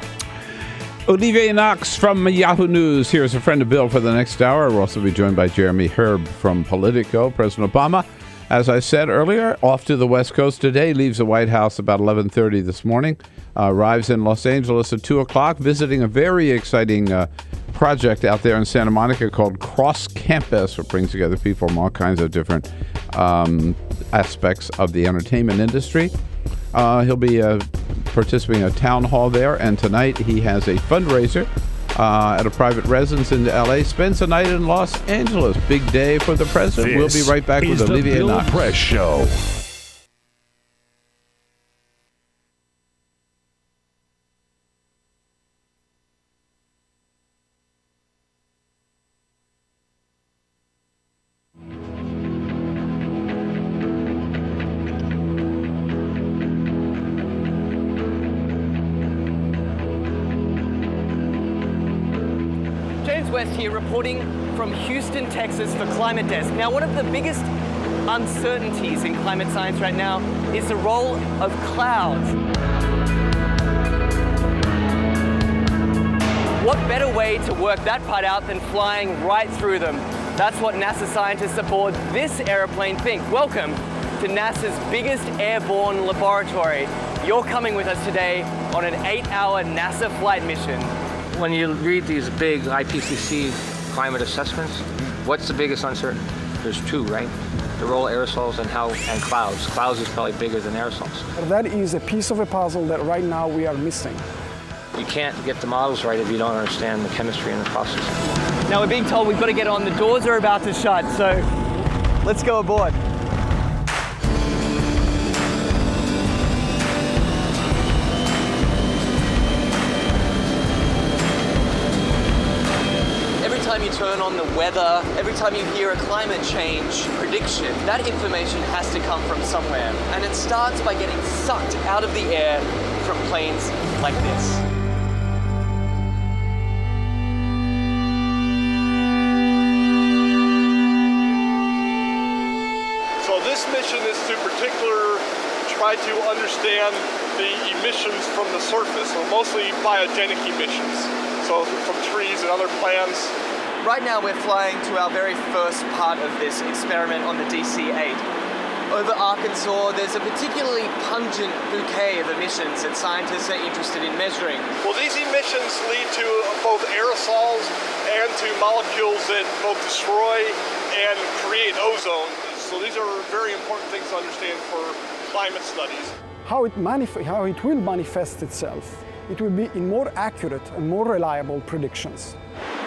Speaker 5: Olivier Knox from Yahoo News. Here's a friend of Bill for the next hour. We'll also be joined by Jeremy Herb from Politico. President Obama, as I said earlier, off to the West Coast today, leaves the White House about 11:30 this morning, arrives in Los Angeles at 2 o'clock, visiting a very exciting project out there in Santa Monica called Cross Campus, which brings together people from all kinds of different aspects of the entertainment industry. He'll be participating in a town hall there, and tonight he has a fundraiser at a private residence in L.A. Spends the night in Los Angeles. Big day for the president. We'll be right back with Olivier Knox.
Speaker 6: Bill Press Show.
Speaker 15: West here reporting from Houston, Texas for Climate Desk. Now, one of the biggest uncertainties in climate science right now is the role of clouds. What better way to work that part out than flying right through them? That's what NASA scientists aboard this airplane think. Welcome to NASA's biggest airborne laboratory. You're coming with us today on an 8-hour NASA flight mission.
Speaker 16: When you read these big IPCC climate assessments, what's the biggest uncertainty? There's two, right? The role of aerosols and clouds. Clouds is probably bigger than aerosols.
Speaker 24: That is a piece of a puzzle that right now we are missing.
Speaker 16: You can't get the models right if you don't understand the chemistry and the process.
Speaker 15: Now we're being told we've got to get on. The doors are about to shut, so let's go aboard. Every time you turn on the weather, every time you hear a climate change prediction, that information has to come from somewhere. And it starts by getting sucked out of the air from planes like this.
Speaker 25: So this mission is to particularly try to understand the emissions from the surface, so mostly biogenic emissions, so from trees and other plants.
Speaker 15: Right now we're flying to our very first part of this experiment on the DC-8. Over Arkansas, there's a particularly pungent bouquet of emissions that scientists are interested in measuring.
Speaker 25: Well, these emissions lead to both aerosols and to molecules that both destroy and create ozone. So these are very important things to understand for climate studies.
Speaker 24: How it will manifest itself, it will be in more accurate and more reliable predictions.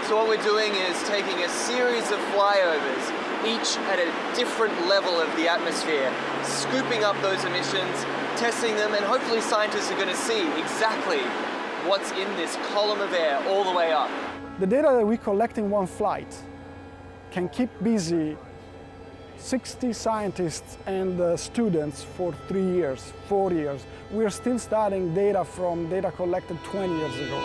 Speaker 15: So what we're doing is taking a series of flyovers, each at a different level of the atmosphere, scooping up those emissions, testing them, and hopefully scientists are going to see exactly what's in this column of air all the way up.
Speaker 24: The data that we collect in one flight can keep busy 60 scientists and students for 3 years, 4 years. We're still studying data from data collected 20 years ago.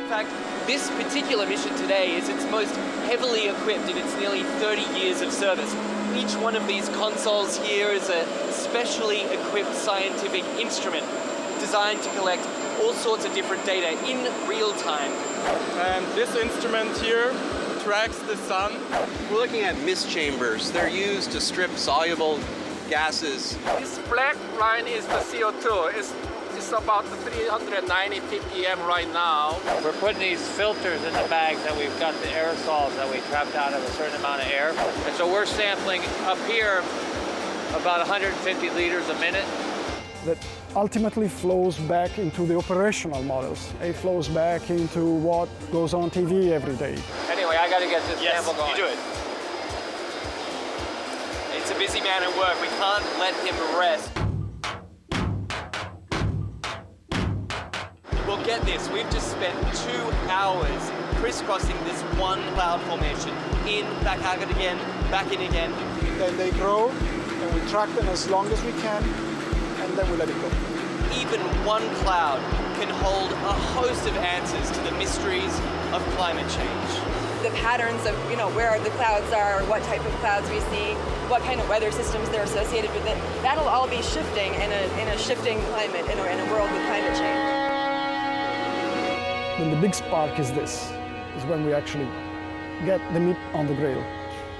Speaker 15: In fact, this particular mission today is its most heavily equipped in its nearly 30 years of service. Each one of these consoles here is a specially equipped scientific instrument designed to collect all sorts of different data in real time.
Speaker 25: And this instrument here
Speaker 15: tracks the sun.
Speaker 1: We're looking at mist chambers. They're used to strip soluble gases.
Speaker 16: This black line is the CO2. It's about 390 ppm right now. We're putting these filters in the bags that we've got the aerosols that we trapped out of a certain amount of air. And so we're sampling up here about 150 liters a minute.
Speaker 24: That ultimately flows back into the operational models. It flows back into what goes on TV every day.
Speaker 16: Anyway, I got to get this sample going.
Speaker 15: You do it. It's a busy man at work. We can't let him rest. Well, get this. We've just spent 2 hours crisscrossing this one cloud formation. In, back out again, back in again.
Speaker 24: Then they grow, and we track them as long as we can, and then we let it go.
Speaker 15: Even one cloud can hold a host of answers to the mysteries of climate change.
Speaker 13: The patterns of, where the clouds are, what type of clouds we see, what kind of weather systems they're associated with it, that'll all be shifting in a shifting climate, in a world with climate change.
Speaker 24: Then the big spark is this, is when we actually get the meat on the grill.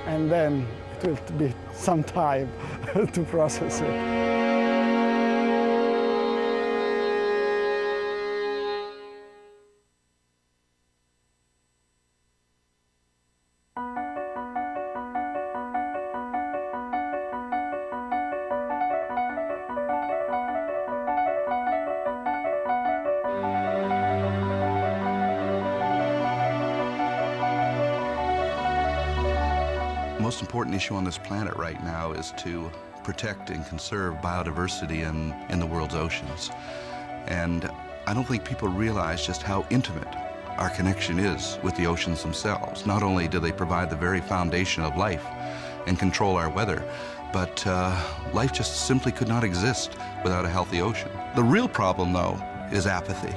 Speaker 24: And then it will be some time to process it.
Speaker 4: The most important issue on this planet right now is to protect and conserve biodiversity in the world's oceans. And I don't think people realize just how intimate our connection is with the oceans themselves. Not only do they provide the very foundation of life and control our weather, but life just simply could not exist without a healthy ocean. The real problem, though, is apathy.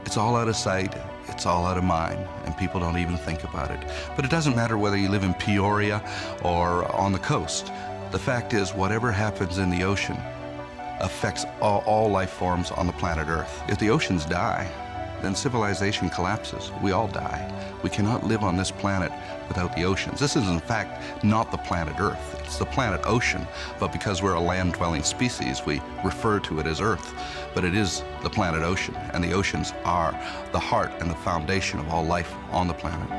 Speaker 4: It's all out of sight, it's all out of mind, and people don't even think about it. But it doesn't matter whether you live in Peoria or on the coast. The fact is, whatever happens in the ocean affects all life forms on the planet Earth. If the oceans die, then civilization collapses. We all die. We cannot live on this planet without the oceans. This is, in fact, not the planet Earth. It's the planet ocean, but because we're a land-dwelling species, we refer to it as Earth. But it is the planet ocean, and the oceans are the heart and the foundation of all life on the planet.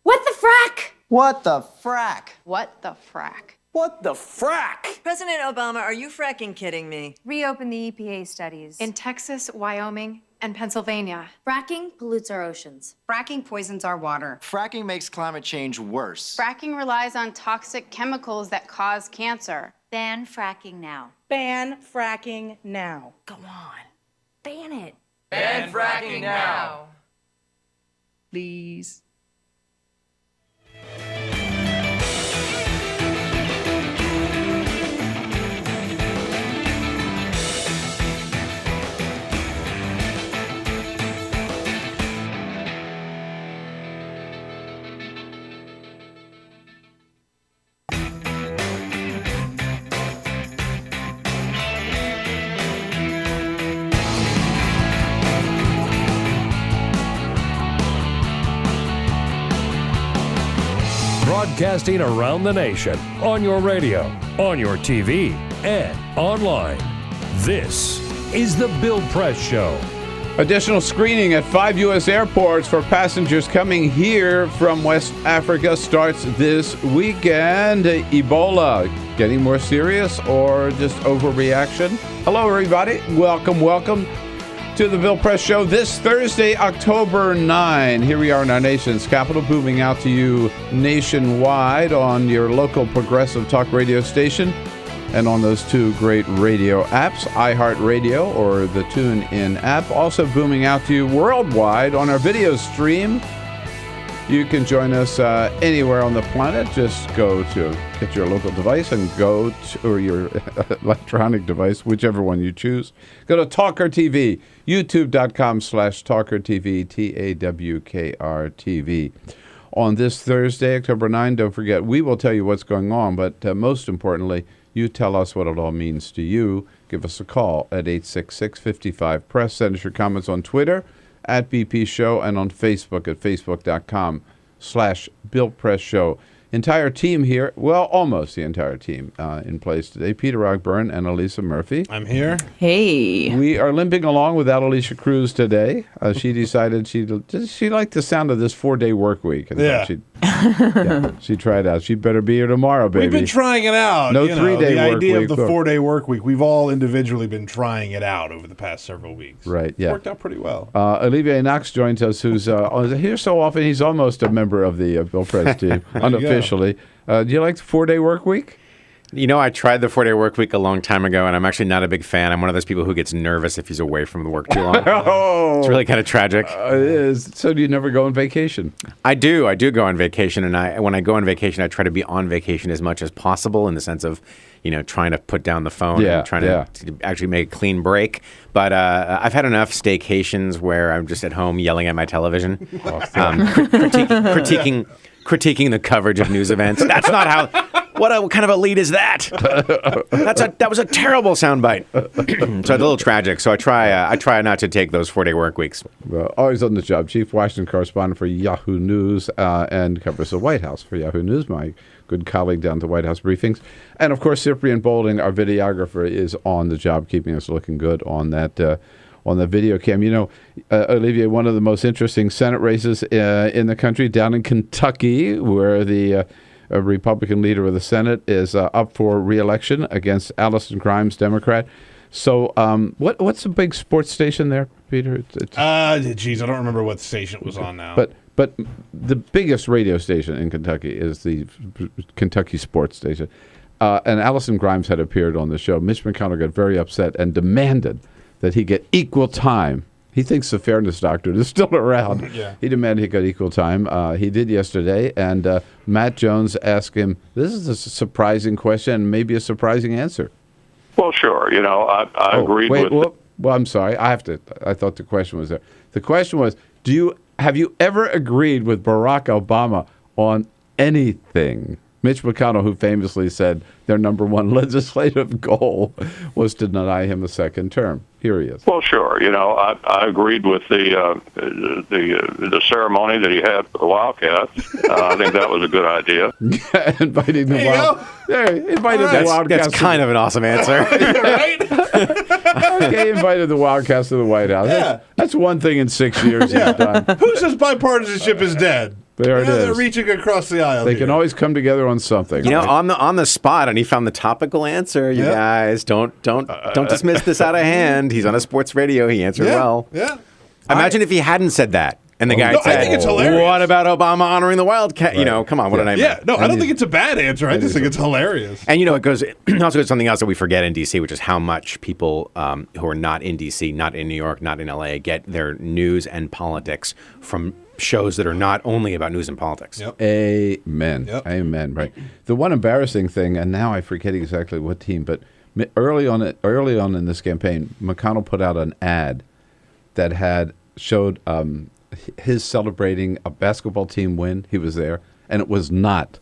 Speaker 2: What the frack?
Speaker 15: What the frack?
Speaker 2: What the frack?
Speaker 15: What the frack?
Speaker 2: President Obama, are you fracking kidding me?
Speaker 8: Reopen the EPA studies.
Speaker 9: In Texas, Wyoming, and Pennsylvania.
Speaker 8: Fracking pollutes our oceans.
Speaker 2: Fracking poisons our water.
Speaker 12: Fracking makes climate change worse.
Speaker 9: Fracking relies on toxic chemicals that cause cancer.
Speaker 8: Ban fracking now.
Speaker 2: Ban fracking now.
Speaker 8: Go on. Ban it.
Speaker 15: Ban fracking now.
Speaker 2: Please.
Speaker 6: Broadcasting around the nation, on your radio, on your TV, and online. This is The Bill Press Show.
Speaker 5: Additional screening at 5 U.S. airports for passengers coming here from West Africa starts this weekend. Ebola getting more serious or just overreaction? Hello, everybody. Welcome to the Bill Press Show this Thursday, October 9. Here we are in our nation's capital, booming out to you nationwide on your local progressive talk radio station and on those two great radio apps, iHeartRadio or the TuneIn app. Also booming out to you worldwide on our video stream You can join us anywhere on the planet. Just get your local device and go to, or your electronic device, whichever one you choose. Go to TawkrTV, youtube.com/TawkrTV, TAWKRTV. On this Thursday, October 9, don't forget, we will tell you what's going on, but most importantly, you tell us what it all means to you. Give us a call at 866-55-PRESS. Send us your comments on Twitter at BP Show and on Facebook at facebook.com/BillPressShow. Entire team here, well, almost the entire team in place today. Peter Ogburn and Elisa Murphy.
Speaker 3: I'm here.
Speaker 2: Hey.
Speaker 5: We are limping along without Alicia Cruz today. She decided she liked the sound of this 4-day work week. And she tried out. She'd better be here tomorrow, baby.
Speaker 3: We've been trying it out.
Speaker 5: No 3-day work week.
Speaker 3: The idea of the 4-day work week, we've all individually been trying it out over the past several weeks.
Speaker 5: Right, yeah.
Speaker 3: It's worked out pretty well.
Speaker 5: Olivier Knox joins us, who's here so often. He's almost a member of the Bill Press team, unofficially. Do you like the 4-day work week?
Speaker 7: You know, I tried the 4-day work week a long time ago, and I'm actually not a big fan. I'm one of those people who gets nervous if he's away from the work too long. It's really kind of tragic.
Speaker 5: It is. So do you never go on vacation?
Speaker 7: I do. I do go on vacation, and when I go on vacation, I try to be on vacation as much as possible in the sense of, trying to put down the phone and trying to actually make a clean break. But I've had enough staycations where I'm just at home yelling at my television, critiquing the coverage of news events. That's not how. What kind of a lead is that? That was a terrible soundbite. So it's a little tragic. So I try not to take those 4-day work weeks.
Speaker 5: Well, always on the job. Chief Washington correspondent for Yahoo News and covers the White House for Yahoo News. My good colleague down at the White House briefings. And of course, Cyprian Bolding, our videographer, is on the job, keeping us looking good on that. On the video cam. Olivier, one of the most interesting Senate races in the country down in Kentucky, where the Republican leader of the Senate is up for re-election against Allison Grimes, Democrat. So what's the big sports station there, Peter?
Speaker 3: Geez, I don't remember what station it was on now.
Speaker 5: But the biggest radio station in Kentucky is the Kentucky sports station. And Allison Grimes had appeared on the show. Mitch McConnell got very upset and demanded that he get equal time. He thinks the fairness doctrine is still around.
Speaker 3: Yeah.
Speaker 5: He demanded he got equal time. He did yesterday, and Matt Jones asked him, this is a surprising question, maybe a surprising answer.
Speaker 10: Well, sure. I agreed with...
Speaker 5: Well, I'm sorry. I thought the question was there. The question was, have you ever agreed with Barack Obama on anything? Mitch McConnell, who famously said their number one legislative goal was to deny him a second term. Here he is.
Speaker 10: Well, sure. I agreed with the ceremony that he had for the Wildcats. I think that was a good idea.
Speaker 5: Inviting the Wildcats.
Speaker 7: That's kind of an awesome answer.
Speaker 3: Right?
Speaker 5: Okay, invited the Wildcats to the White House.
Speaker 3: Yeah.
Speaker 5: That's one thing in 6 years he's done.
Speaker 3: Who says bipartisanship is dead?
Speaker 5: There it is.
Speaker 3: They're reaching across the aisle.
Speaker 5: They can always come together on something.
Speaker 7: On the spot, and he found the topical answer. You guys, don't dismiss this out of hand. He's on a sports radio. He answered well.
Speaker 3: Yeah.
Speaker 7: Imagine if he hadn't said that, and the guy said,
Speaker 3: I think it's hilarious.
Speaker 7: "What about Obama honoring the Wildcat?" Right. Come on, what did I mean?
Speaker 3: Yeah, no, I don't think it's a bad answer. I just think it's hilarious.
Speaker 7: And it goes also goes something else that we forget in D.C., which is how much people who are not in D.C., not in New York, not in L.A., get their news and politics from shows that are not only about news and politics.
Speaker 3: Yep.
Speaker 5: Amen.
Speaker 3: Yep.
Speaker 5: Amen. Right. The one embarrassing thing, and now I forget exactly what team, but early on in this campaign, McConnell put out an ad that showed his celebrating a basketball team win. He was there, and it was not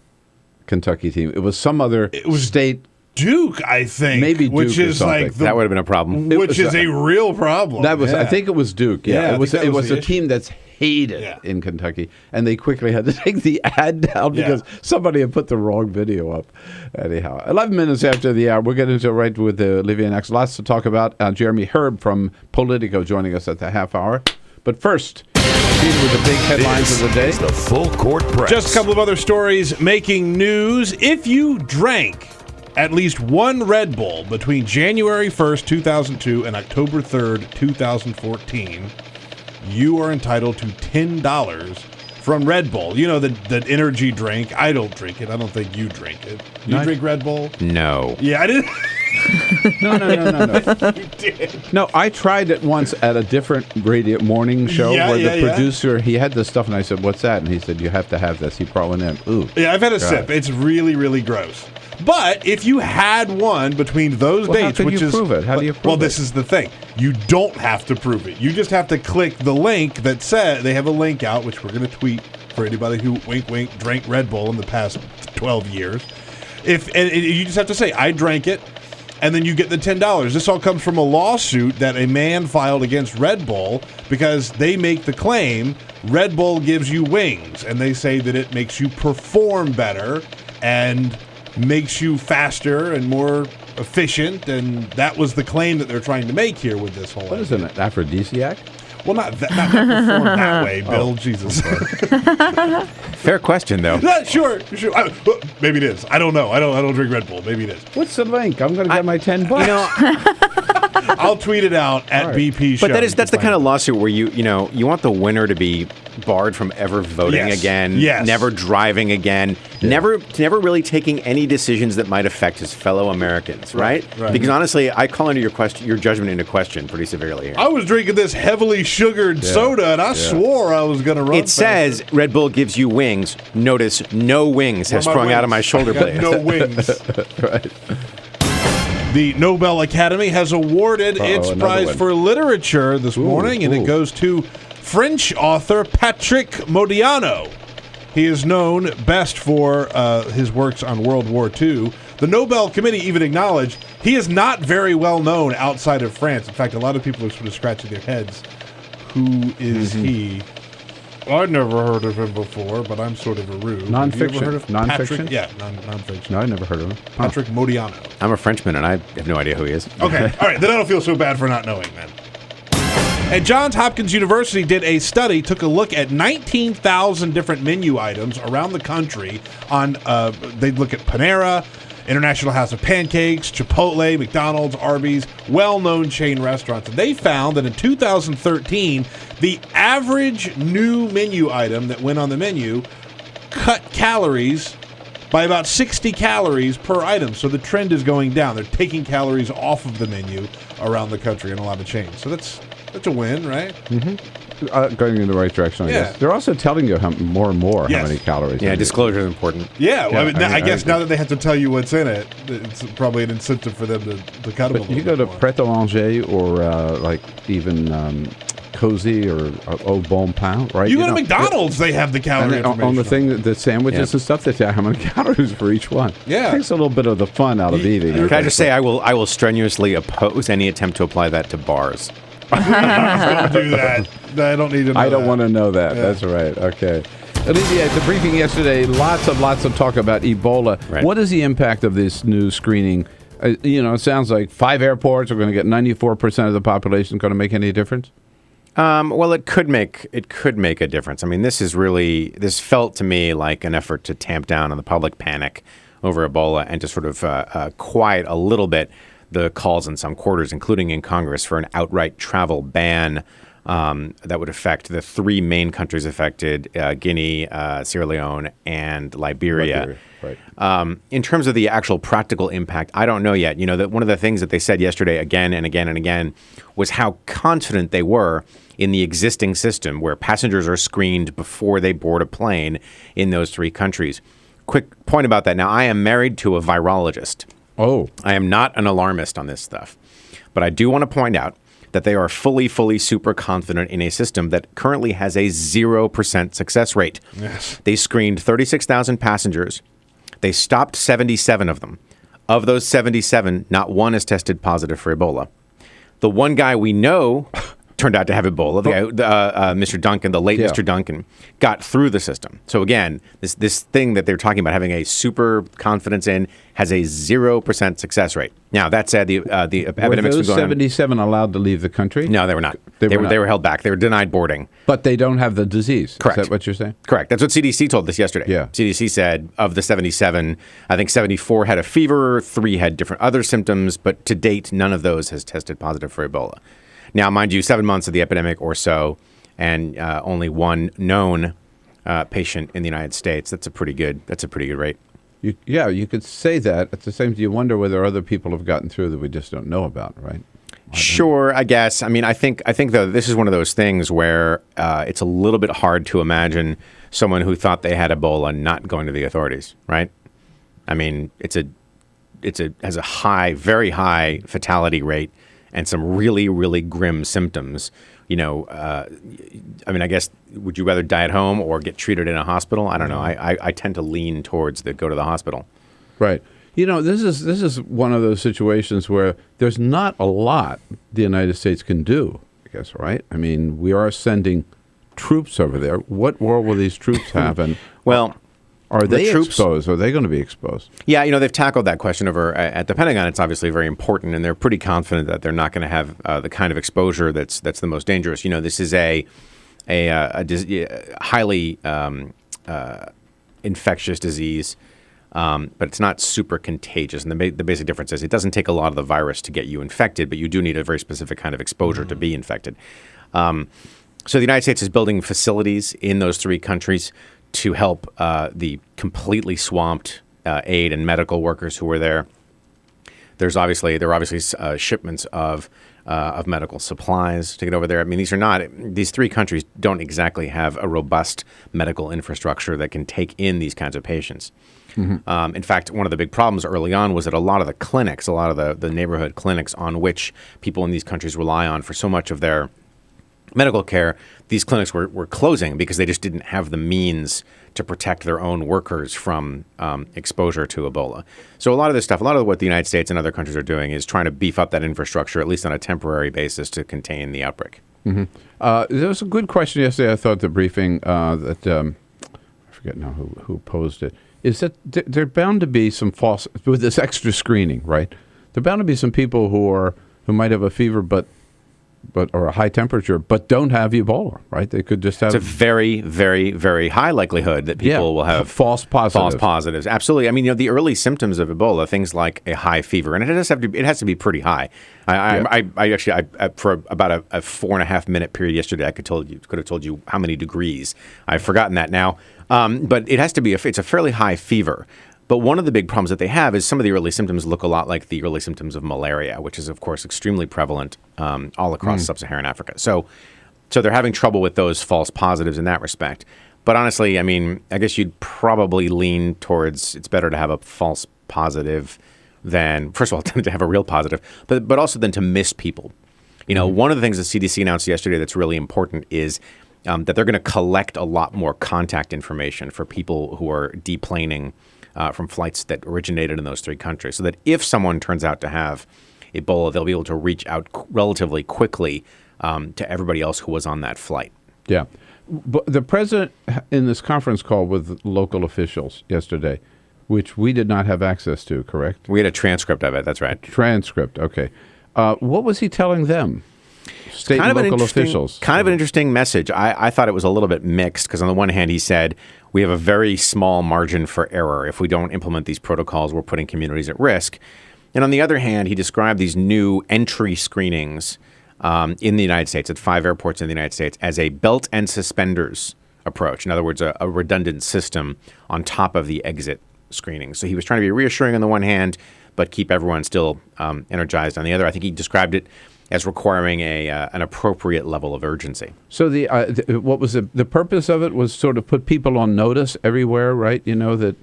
Speaker 5: Kentucky team. It was some other state.
Speaker 3: Duke, I think.
Speaker 5: Maybe Duke,
Speaker 3: which is like
Speaker 7: that would have been a problem.
Speaker 3: Which is a real problem.
Speaker 5: That was, I think, it was Duke. Yeah, it was a
Speaker 3: issue.
Speaker 5: team that's hated in Kentucky, and they quickly had to take the ad down because somebody had put the wrong video up. Anyhow, 11 minutes after the hour, we'll get into it right with Olivier next. Lots to talk about. Jeremy Herb from Politico joining us at the half hour. But first, with the big headlines of the day.
Speaker 6: The Full Court Press.
Speaker 3: Just a couple of other stories making news. If you drank at least one Red Bull between January 1st, 2002 and October 3rd, 2014, you are entitled to $10 from Red Bull. That energy drink. I don't drink it. I don't think you drink it. You drink Red Bull?
Speaker 7: No.
Speaker 3: Yeah, I didn't.
Speaker 5: No.
Speaker 3: You did.
Speaker 5: No, I tried it once at a different radio morning show where the producer, he had this stuff, and I said, what's that? And he said, you have to have this. He brought one in. Ooh.
Speaker 3: Yeah, I've had a sip. It's really, really gross. But if you had one between those dates,
Speaker 5: how could you prove it? How do you prove
Speaker 3: Well,
Speaker 5: it?
Speaker 3: this is the thing. You don't have to prove it. You just have to click the link that said they have a link out, which we're going to tweet for anybody who wink drank Red Bull in the past 12 years. And you just have to say, I drank it, and then you get the $10. This all comes from a lawsuit that a man filed against Red Bull because they make the claim Red Bull gives you wings, and they say that it makes you perform better and makes you faster and more efficient, and that was the claim that they're trying to make here with this whole.
Speaker 5: What is it, an aphrodisiac?
Speaker 3: Well, not perform that way, Bill. Jesus.
Speaker 7: Fair question, though.
Speaker 3: Sure. Maybe it is. I don't know. I don't drink Red Bull. Maybe it is.
Speaker 5: What's the link? I'm going to get my $10.
Speaker 7: You know,
Speaker 3: I'll tweet it out at BP Show.
Speaker 7: But that's the kind of lawsuit where you want the winner to be barred from ever voting again, never driving again, never really taking any decisions that might affect his fellow Americans, right? Because honestly, I call into your judgment into question pretty severely here.
Speaker 3: I was drinking this heavily sugared soda, and I swore I was going to run.
Speaker 7: It says Red Bull gives you wings. Notice no wings have sprung out of my shoulder blade.
Speaker 3: No wings.
Speaker 5: Right.
Speaker 3: The Nobel Academy has awarded its prize for literature this morning, and it goes to French author Patrick Modiano. He is known best for his works on World War II. The Nobel Committee even acknowledged he is not very well known outside of France. In fact, a lot of people are sort of scratching their heads. Who is he? I've never heard of him before, but I'm sort of a rube.
Speaker 5: Non-fiction.
Speaker 3: Have you ever heard of
Speaker 5: Non-fiction?
Speaker 3: Patrick? Yeah, non-fiction.
Speaker 5: No, I never heard of him.
Speaker 3: Patrick Modiano.
Speaker 7: I'm a Frenchman, and I have no idea who he is.
Speaker 3: Okay, all right. Then I don't feel so bad for not knowing, then. And Johns Hopkins University did a study, took a look at 19,000 different menu items around the country. They'd look at Panetta, International House of Pancakes, Chipotle, McDonald's, Arby's, well-known chain restaurants. And they found that in 2013, the average new menu item that went on the menu cut calories by about 60 calories per item. So the trend is going down. They're taking calories off of the menu around the country in a lot of chains. So that's a win, right?
Speaker 5: Mm-hmm. Going in the right direction, I guess. They're also telling you more and more how many calories.
Speaker 7: Yeah, disclosure is important.
Speaker 3: Yeah, well, I guess now that they have to tell you what's in it, it's probably an incentive for them to cut it a little bit.
Speaker 5: You go to Pret a Manger or like even Cozy or Au Bon Pain, right?
Speaker 3: You go to McDonald's, they have the calorie information.
Speaker 5: On the thing, the sandwiches and stuff, they tell how many calories for each one.
Speaker 3: Yeah.
Speaker 5: It takes a little bit of the fun out of eating.
Speaker 7: Can I just say, I will strenuously oppose any attempt to apply that to bars.
Speaker 3: Don't do that. I don't need to know
Speaker 5: I don't want to know that. Yeah. That's right. Okay. Olivier, at the briefing yesterday, lots of talk about Ebola.
Speaker 7: Right.
Speaker 5: What is the impact of this new screening? It sounds like 5 airports are going to get 94% of the population. Going to make any difference?
Speaker 7: Well, it could make a difference. I mean, this felt to me like an effort to tamp down on the public panic over Ebola and to sort of quiet a little bit the calls in some quarters, including in Congress, for an outright travel ban that would affect the 3 main countries affected, Guinea, Sierra Leone, and Liberia. Right. In terms of the actual practical impact, I don't know yet. That one of the things that they said yesterday again and again and again was how confident they were in the existing system where passengers are screened before they board a plane in those 3 countries. Quick point about that. Now, I am married to a virologist.
Speaker 5: Oh.
Speaker 7: I am not an alarmist on this stuff. But I do want to point out that they are fully super confident in a system that currently has a 0% success rate.
Speaker 3: Yes.
Speaker 7: They screened 36,000 passengers. They stopped 77 of them. Of those 77, not one has tested positive for Ebola. The one guy we know turned out to have Ebola, Mr. Duncan, the late Mr. Duncan, got through the system. So again, this thing that they're talking about having a super confidence in has a 0% success rate. Now, that said, the epidemics
Speaker 5: were those 77 allowed to leave the country?
Speaker 7: No, they were not. They were held back. They were denied boarding.
Speaker 5: But they don't have the disease.
Speaker 7: Correct.
Speaker 5: Is that what you're saying?
Speaker 7: Correct. That's what CDC told us yesterday.
Speaker 5: Yeah.
Speaker 7: CDC said of the 77, I think 74 had a fever, 3 had different other symptoms, but to date, none of those has tested positive for Ebola. Now, mind you, 7 months of the epidemic or so, and only 1 known patient in the United States. That's a pretty good rate.
Speaker 5: You could say that. At the same time, you wonder whether other people have gotten through that we just don't know about, right?
Speaker 7: Sure, I guess. I mean, I think though this is one of those things where it's a little bit hard to imagine someone who thought they had Ebola not going to the authorities, right? I mean, it has a very high fatality rate and some really, really grim symptoms. You know, I mean, I guess, would you rather die at home or get treated in a hospital? I don't know. I tend to lean towards go to the hospital.
Speaker 5: Right. You know, this is one of those situations where there's not a lot the United States can do, I guess, right? I mean, we are sending troops over there. What role will these troops have? And
Speaker 7: well,
Speaker 5: are they exposed? Are they going to be exposed?
Speaker 7: Yeah, you know, they've tackled that question over at the Pentagon. It's obviously very important, and they're pretty confident that they're not going to have the kind of exposure that's the most dangerous. You know, this is a highly infectious disease. But it's not super contagious. And the basic difference is it doesn't take a lot of the virus to get you infected, but you do need a very specific kind of exposure to be infected. So the United States is building facilities in those three countries to help the completely swamped aid and medical workers who are there. There are obviously shipments of medical supplies to get over there. I mean, these three countries don't exactly have a robust medical infrastructure that can take in these kinds of patients. Mm-hmm. In fact, one of the big problems early on was that a lot of the clinics, a lot of the neighborhood clinics on which people in these countries rely on for so much of their medical care, these clinics were closing because they just didn't have the means to protect their own workers from exposure to Ebola. So a lot of what the United States and other countries are doing is trying to beef up that infrastructure, at least on a temporary basis, to contain the outbreak.
Speaker 5: Mm-hmm. There was a good question yesterday, I thought, at the briefing that I forget now who posed it. Is that there are bound to be some false, with this extra screening, right? There are bound to be some people who might have a fever or a high temperature, but don't have Ebola, right? They could just have.
Speaker 7: It's a very, very, very high likelihood that people will have
Speaker 5: false positives.
Speaker 7: False positives, absolutely. I mean, you know, the early symptoms of Ebola, things like a high fever, and it has to be pretty high. I actually for about a 4.5 minute period yesterday, I could have told you how many degrees. I've forgotten that now. But it has to be it's a fairly high fever. But one of the big problems that they have is some of the early symptoms look a lot like the early symptoms of malaria, which is, of course, extremely prevalent all across sub-Saharan Africa. So they're having trouble with those false positives in that respect. But honestly, I mean, I guess you'd probably lean towards it's better to have a false positive than, first of all, to have a real positive, but also than to miss people. You know, one of the things the CDC announced yesterday that's really important is that they're going to collect a lot more contact information for people who are deplaning from flights that originated in those three countries, so that if someone turns out to have Ebola, they'll be able to reach out relatively quickly to everybody else who was on that flight.
Speaker 5: Yeah. But the president, in this conference call with local officials yesterday, which we did not have access to, correct?
Speaker 7: We had a transcript of it, that's right.
Speaker 5: Transcript, okay. What was he telling them? State and local officials.
Speaker 7: Kind of an interesting message. I thought it was a little bit mixed because on the one hand he said, we have a very small margin for error. If we don't implement these protocols, we're putting communities at risk. And on the other hand, he described these new entry screenings in the United States, at 5 airports in the United States, as a belt and suspenders approach. In other words, a redundant system on top of the exit screening. So he was trying to be reassuring on the one hand, but keep everyone still energized on the other. I think he described it as requiring an appropriate level of urgency.
Speaker 5: So what was the purpose of it was sort of put people on notice everywhere, right? You know, that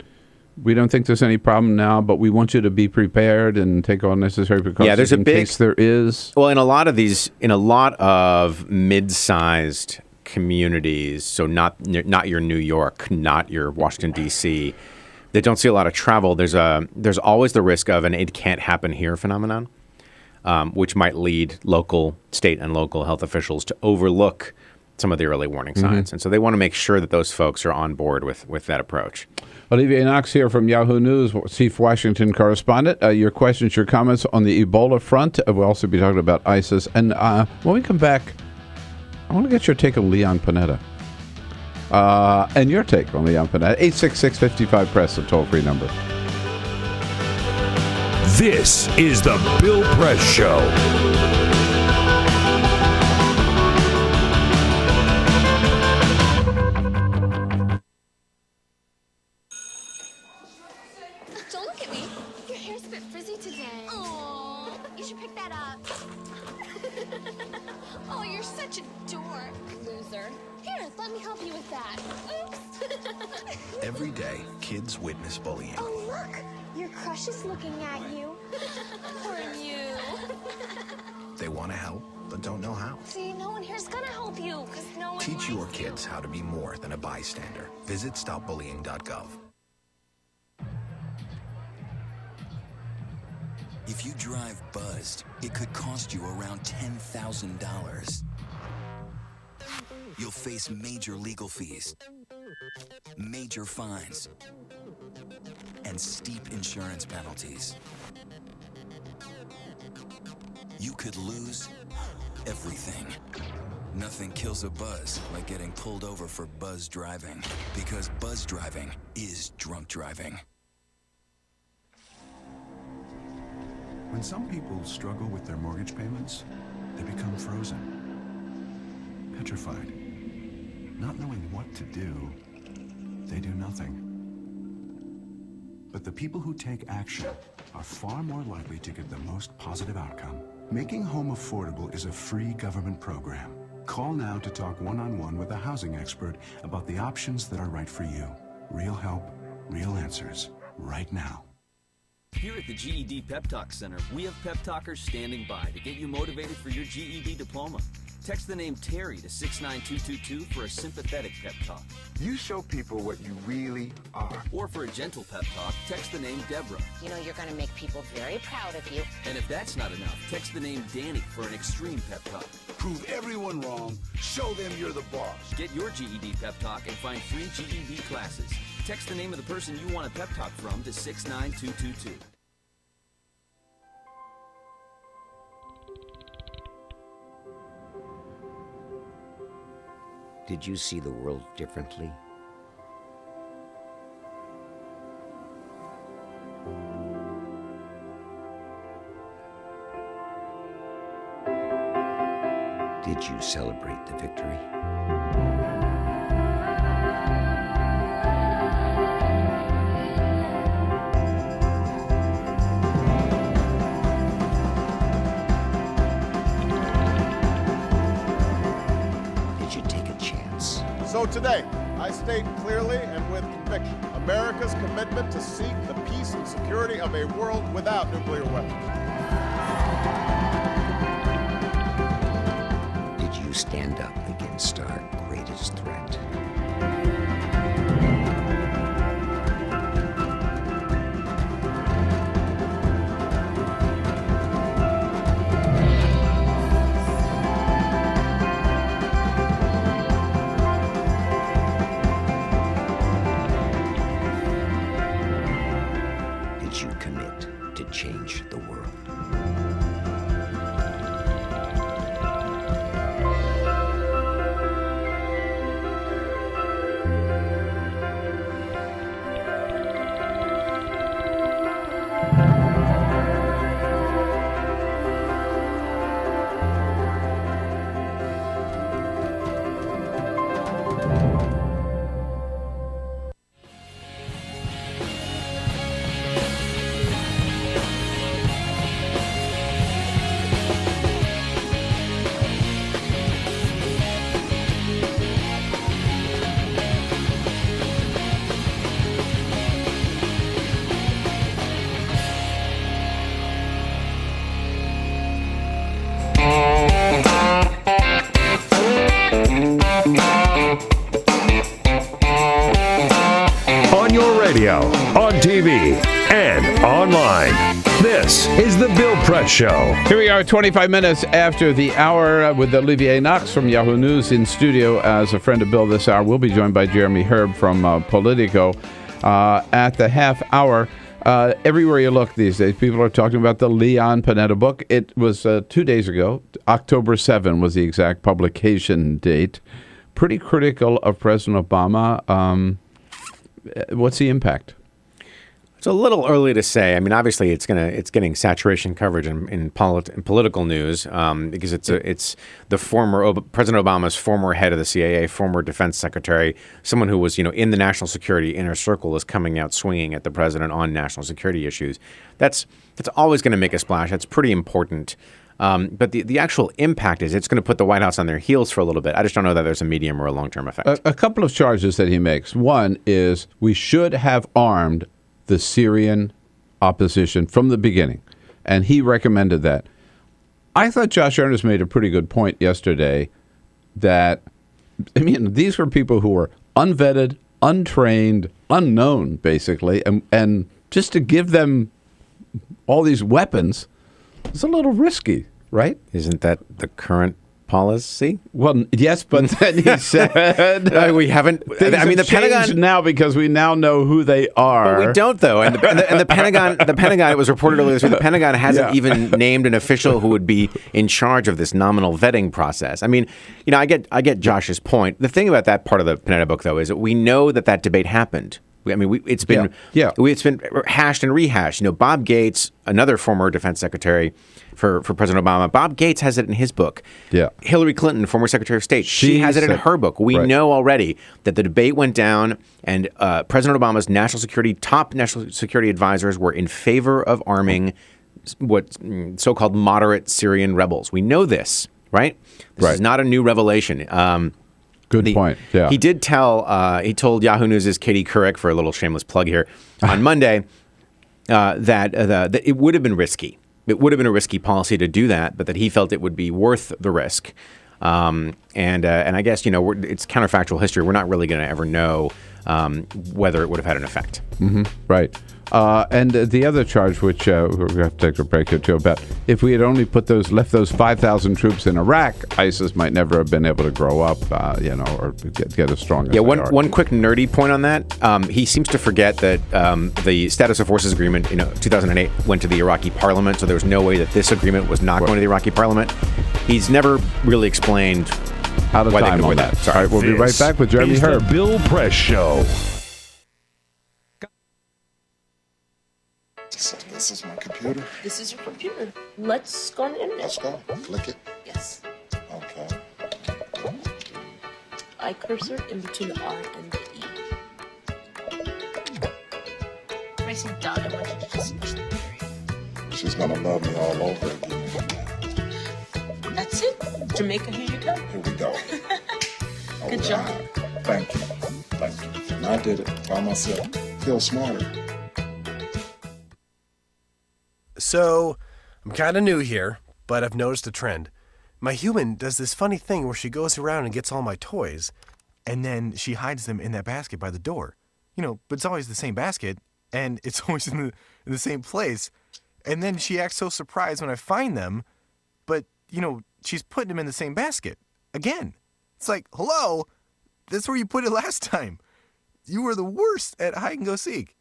Speaker 5: we don't think there's any problem now, but we want you to be prepared and take all necessary precautions in case there is.
Speaker 7: Well, in a lot of mid-sized communities, so not your New York, not your Washington, D.C., that don't see a lot of travel, there's always the risk of an it can't happen here phenomenon. Which might lead state and local health officials to overlook some of the early warning signs. And so they want to make sure that those folks are on board with that approach.
Speaker 5: Olivier Knox here from Yahoo News, Chief Washington Correspondent. Your questions, your comments on the Ebola front. We'll also be talking about ISIS. And when we come back, I want to get your take on Leon Panetta. And your take on Leon Panetta. 866-55-PRESS, the toll-free number.
Speaker 6: This is the Bill Press Show.
Speaker 14: let me help you with that. Oops.
Speaker 17: Every day, kids witness bullying.
Speaker 14: Oh, look, your crush is looking at you. Poor you.
Speaker 17: They want to help, but don't know how.
Speaker 14: See, no one here's gonna help you, because no one
Speaker 17: Teach your
Speaker 14: likes you.
Speaker 17: kids how to be more than a bystander. Visit stopbullying.gov.
Speaker 19: If you drive buzzed, it could cost you around $10,000. You'll face major legal fees, major fines, and steep insurance penalties. You could lose everything. Nothing kills a buzz like getting pulled over for buzz driving, because buzz driving is drunk driving.
Speaker 20: When some people struggle with their mortgage payments, they become frozen, petrified. Not knowing what to do, they do nothing. But the people who take action are far more likely to get the most positive outcome. Making home affordable is a free government program. Call now to talk one-on-one with a housing expert about the options that are right for you. Real help, real answers, right now.
Speaker 21: Here at the GED Pep Talk Center, we have pep talkers standing by to get you motivated for your GED diploma. Text the name Terry to 69222 for a sympathetic pep talk.
Speaker 22: You show people what you really are.
Speaker 21: Or for a gentle pep talk, text the name Deborah.
Speaker 26: You know you're going to make people very proud of you.
Speaker 21: And if that's not enough, text the name Danny for an extreme pep talk.
Speaker 22: Prove everyone wrong. Show them you're the boss.
Speaker 21: Get your GED pep talk and find free GED classes. Text the name of the person you want a pep talk from to 69222.
Speaker 27: Did you see the world differently? Did you celebrate the victory?
Speaker 25: So today, I state clearly and with conviction America's commitment to seek the peace and security of a world without nuclear weapons.
Speaker 27: Did you stand up against our greatest threat? Change the world.
Speaker 6: On your radio, on TV, and online. This is the Bill Press Show.
Speaker 5: Here we are, 25 minutes after the hour with Olivier Knox from Yahoo News in studio as a friend of Bill this hour. We'll be joined by Jeremy Herb from Politico at the half hour. Everywhere you look these days, people are talking about the Leon Panetta book. It was 2 days ago. October 7 was the exact publication date. Pretty critical of President Obama. What's the impact?
Speaker 7: It's a little early to say. I mean, obviously, it's getting saturation coverage in political news because it's the former President Obama's former head of the CIA, former defense secretary, someone who was in the national security inner circle is coming out swinging at the president on national security issues. That's always going to make a splash. That's pretty important. But the actual impact is it's going to put the White House on their heels for a little bit. I just don't know that there's a medium or a long-term effect.
Speaker 5: A couple of charges that he makes. One is we should have armed the Syrian opposition from the beginning, and he recommended that. I thought Josh Earnest made a pretty good point yesterday that, I mean, these were people who were unvetted, untrained, unknown, basically, and just to give them all these weapons is a little risky, right?
Speaker 7: Isn't that the current policy?
Speaker 5: Well, yes, but then he said
Speaker 7: we haven't.
Speaker 5: I mean, the Pentagon now because we now know who they are.
Speaker 7: But we don't, though. And the Pentagon. The Pentagon. It was reported earlier this week. The Pentagon hasn't even named an official who would be in charge of this nominal vetting process. I mean, I get Josh's point. The thing about that part of the Panetta book, though, is that we know that debate happened. It's been it's been hashed and rehashed. Bob Gates, another former defense secretary for President Obama, Bob Gates has it in his book.
Speaker 5: Yeah.
Speaker 7: Hillary Clinton, former Secretary of State, she has it in her book. We know already that the debate went down, and President Obama's top national security advisors were in favor of arming what so-called moderate Syrian rebels. We know this, right? This is not a new revelation.
Speaker 5: Good point. Yeah.
Speaker 7: He did he told Yahoo News' Katie Couric, for a little shameless plug here, on Monday, that it would have been risky. It would have been a risky policy to do that, but that he felt it would be worth the risk. And I guess, it's counterfactual history. We're not really going to ever know whether it would have had an effect.
Speaker 5: Mm-hmm. Right. And the other charge, which we have to take a break here too, about if we had only left those 5,000 troops in Iraq, ISIS might never have been able to grow up, or get as strong as they are.
Speaker 7: One quick nerdy point on that. He seems to forget that the Status of Forces Agreement in 2008 went to the Iraqi Parliament, so there was no way that this agreement was not going to the Iraqi Parliament. He's never really explained
Speaker 5: why they could avoid that. Sorry. All right, we'll be right back with Jeremy Herb.
Speaker 6: The Bill Press Show.
Speaker 1: So this is my computer.
Speaker 11: This is your computer. Let's go on the internet.
Speaker 1: Let's go. Click it.
Speaker 11: Yes.
Speaker 1: Okay.
Speaker 11: I cursor in between the R and the E. Pressing down, I want you to just push the period.
Speaker 1: She's gonna love me all over again.
Speaker 11: That's it. Jamaica, here you go.
Speaker 1: Here we go.
Speaker 11: Good job.
Speaker 1: Thank you. Thank you. And I did it by myself. Feel smarter.
Speaker 13: So, I'm kind of new here, but I've noticed a trend. My human does this funny thing where she goes around and gets all my toys, and then she hides them in that basket by the door. But it's always the same basket, and it's always in the same place. And then she acts so surprised when I find them, but, she's putting them in the same basket. Again. It's like, hello? That's where you put it last time. You were the worst at hide and go seek.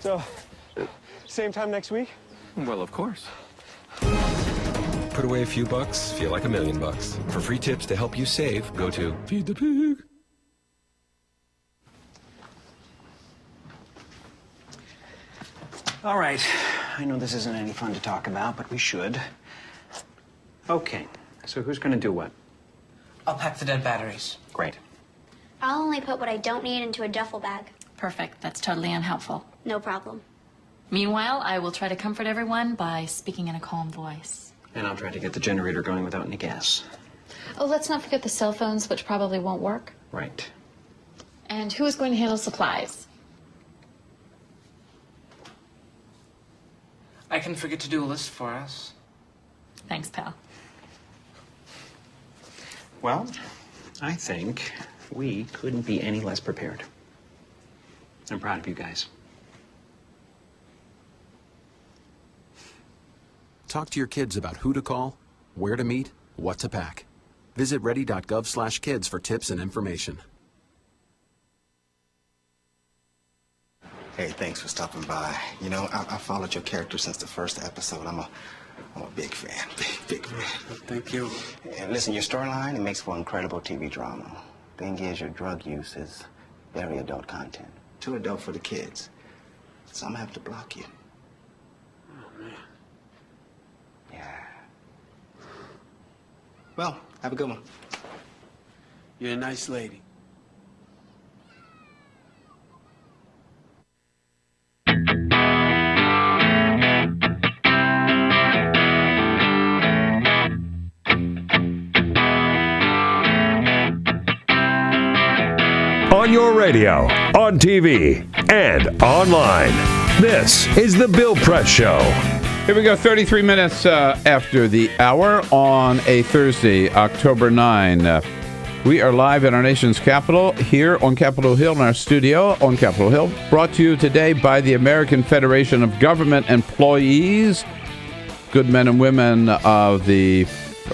Speaker 16: So, same time next week?
Speaker 18: Well, of course. Put away a few bucks, feel like $1 million. For free tips to help you save, go to Feed the Pig.
Speaker 23: All right. I know this isn't any fun to talk about, but we should. Okay. So who's going to do what?
Speaker 24: I'll pack the dead batteries.
Speaker 23: Great.
Speaker 8: I'll only
Speaker 14: I put what I don't need into a duffel bag.
Speaker 11: Perfect. That's totally unhelpful.
Speaker 14: No problem.
Speaker 11: Meanwhile, I will try to comfort everyone by speaking in a calm voice.
Speaker 23: And I'll try to get the generator going without any gas.
Speaker 11: Oh, let's not forget the cell phones, which probably won't work.
Speaker 23: Right.
Speaker 11: And who is going to handle supplies?
Speaker 2: I can forget to do a list for us.
Speaker 11: Thanks, pal.
Speaker 23: Well, I think we couldn't be any less prepared. I'm proud of you guys.
Speaker 17: Talk to your kids about who to call, where to meet, what to pack. Visit ready.gov/kids for tips and information.
Speaker 4: Hey, thanks for stopping by. You know, I followed your character since the first episode. I'm a big fan. Big fan.
Speaker 23: Thank you.
Speaker 4: And listen, your storyline, it makes for incredible TV drama. Thing is, your drug use is very adult content. Too adult for the kids. So I'm gonna have to block you.
Speaker 23: Oh, man.
Speaker 4: Yeah. Well, have a good one.
Speaker 23: You're a nice lady.
Speaker 6: On your radio, on TV, and online. This is The Bill Press Show.
Speaker 5: Here we go, 33 minutes after the hour on a Thursday, October 9. We are live in our nation's capital, here on Capitol Hill, in our studio on Capitol Hill. Brought to you today by the American Federation of Government Employees, good men and women of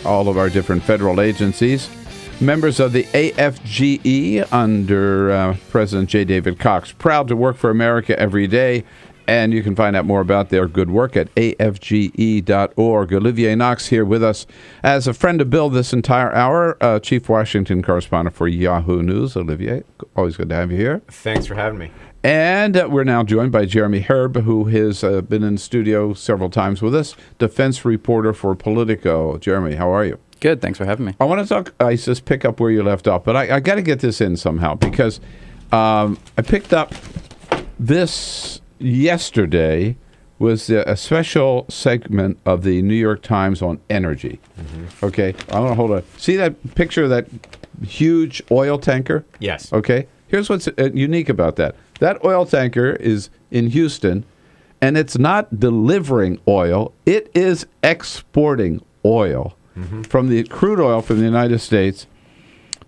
Speaker 5: all of our different federal agencies. Members of the AFGE under President J. David Cox. Proud to work for America every day. And you can find out more about their good work at afge.org. Olivier Knox here with us as a friend of Bill this entire hour, Chief Washington Correspondent for Yahoo News. Olivier, always good to have you here.
Speaker 7: Thanks for having me.
Speaker 5: And we're now joined by Jeremy Herb, who has been in studio several times with us, defense reporter for Politico. Jeremy, how are you?
Speaker 9: Good, thanks for having me.
Speaker 5: I want to talk ISIS, pick up where you left off, but I got to get this in somehow because I picked up this yesterday was a special segment of the New York Times on energy. Mm-hmm. Okay, I want to hold on. See that picture of that huge oil tanker?
Speaker 7: Yes.
Speaker 5: Okay, here's what's unique about that. That oil tanker is in Houston, and it's not delivering oil. It is exporting oil. Mm-hmm. From the crude oil from the United States,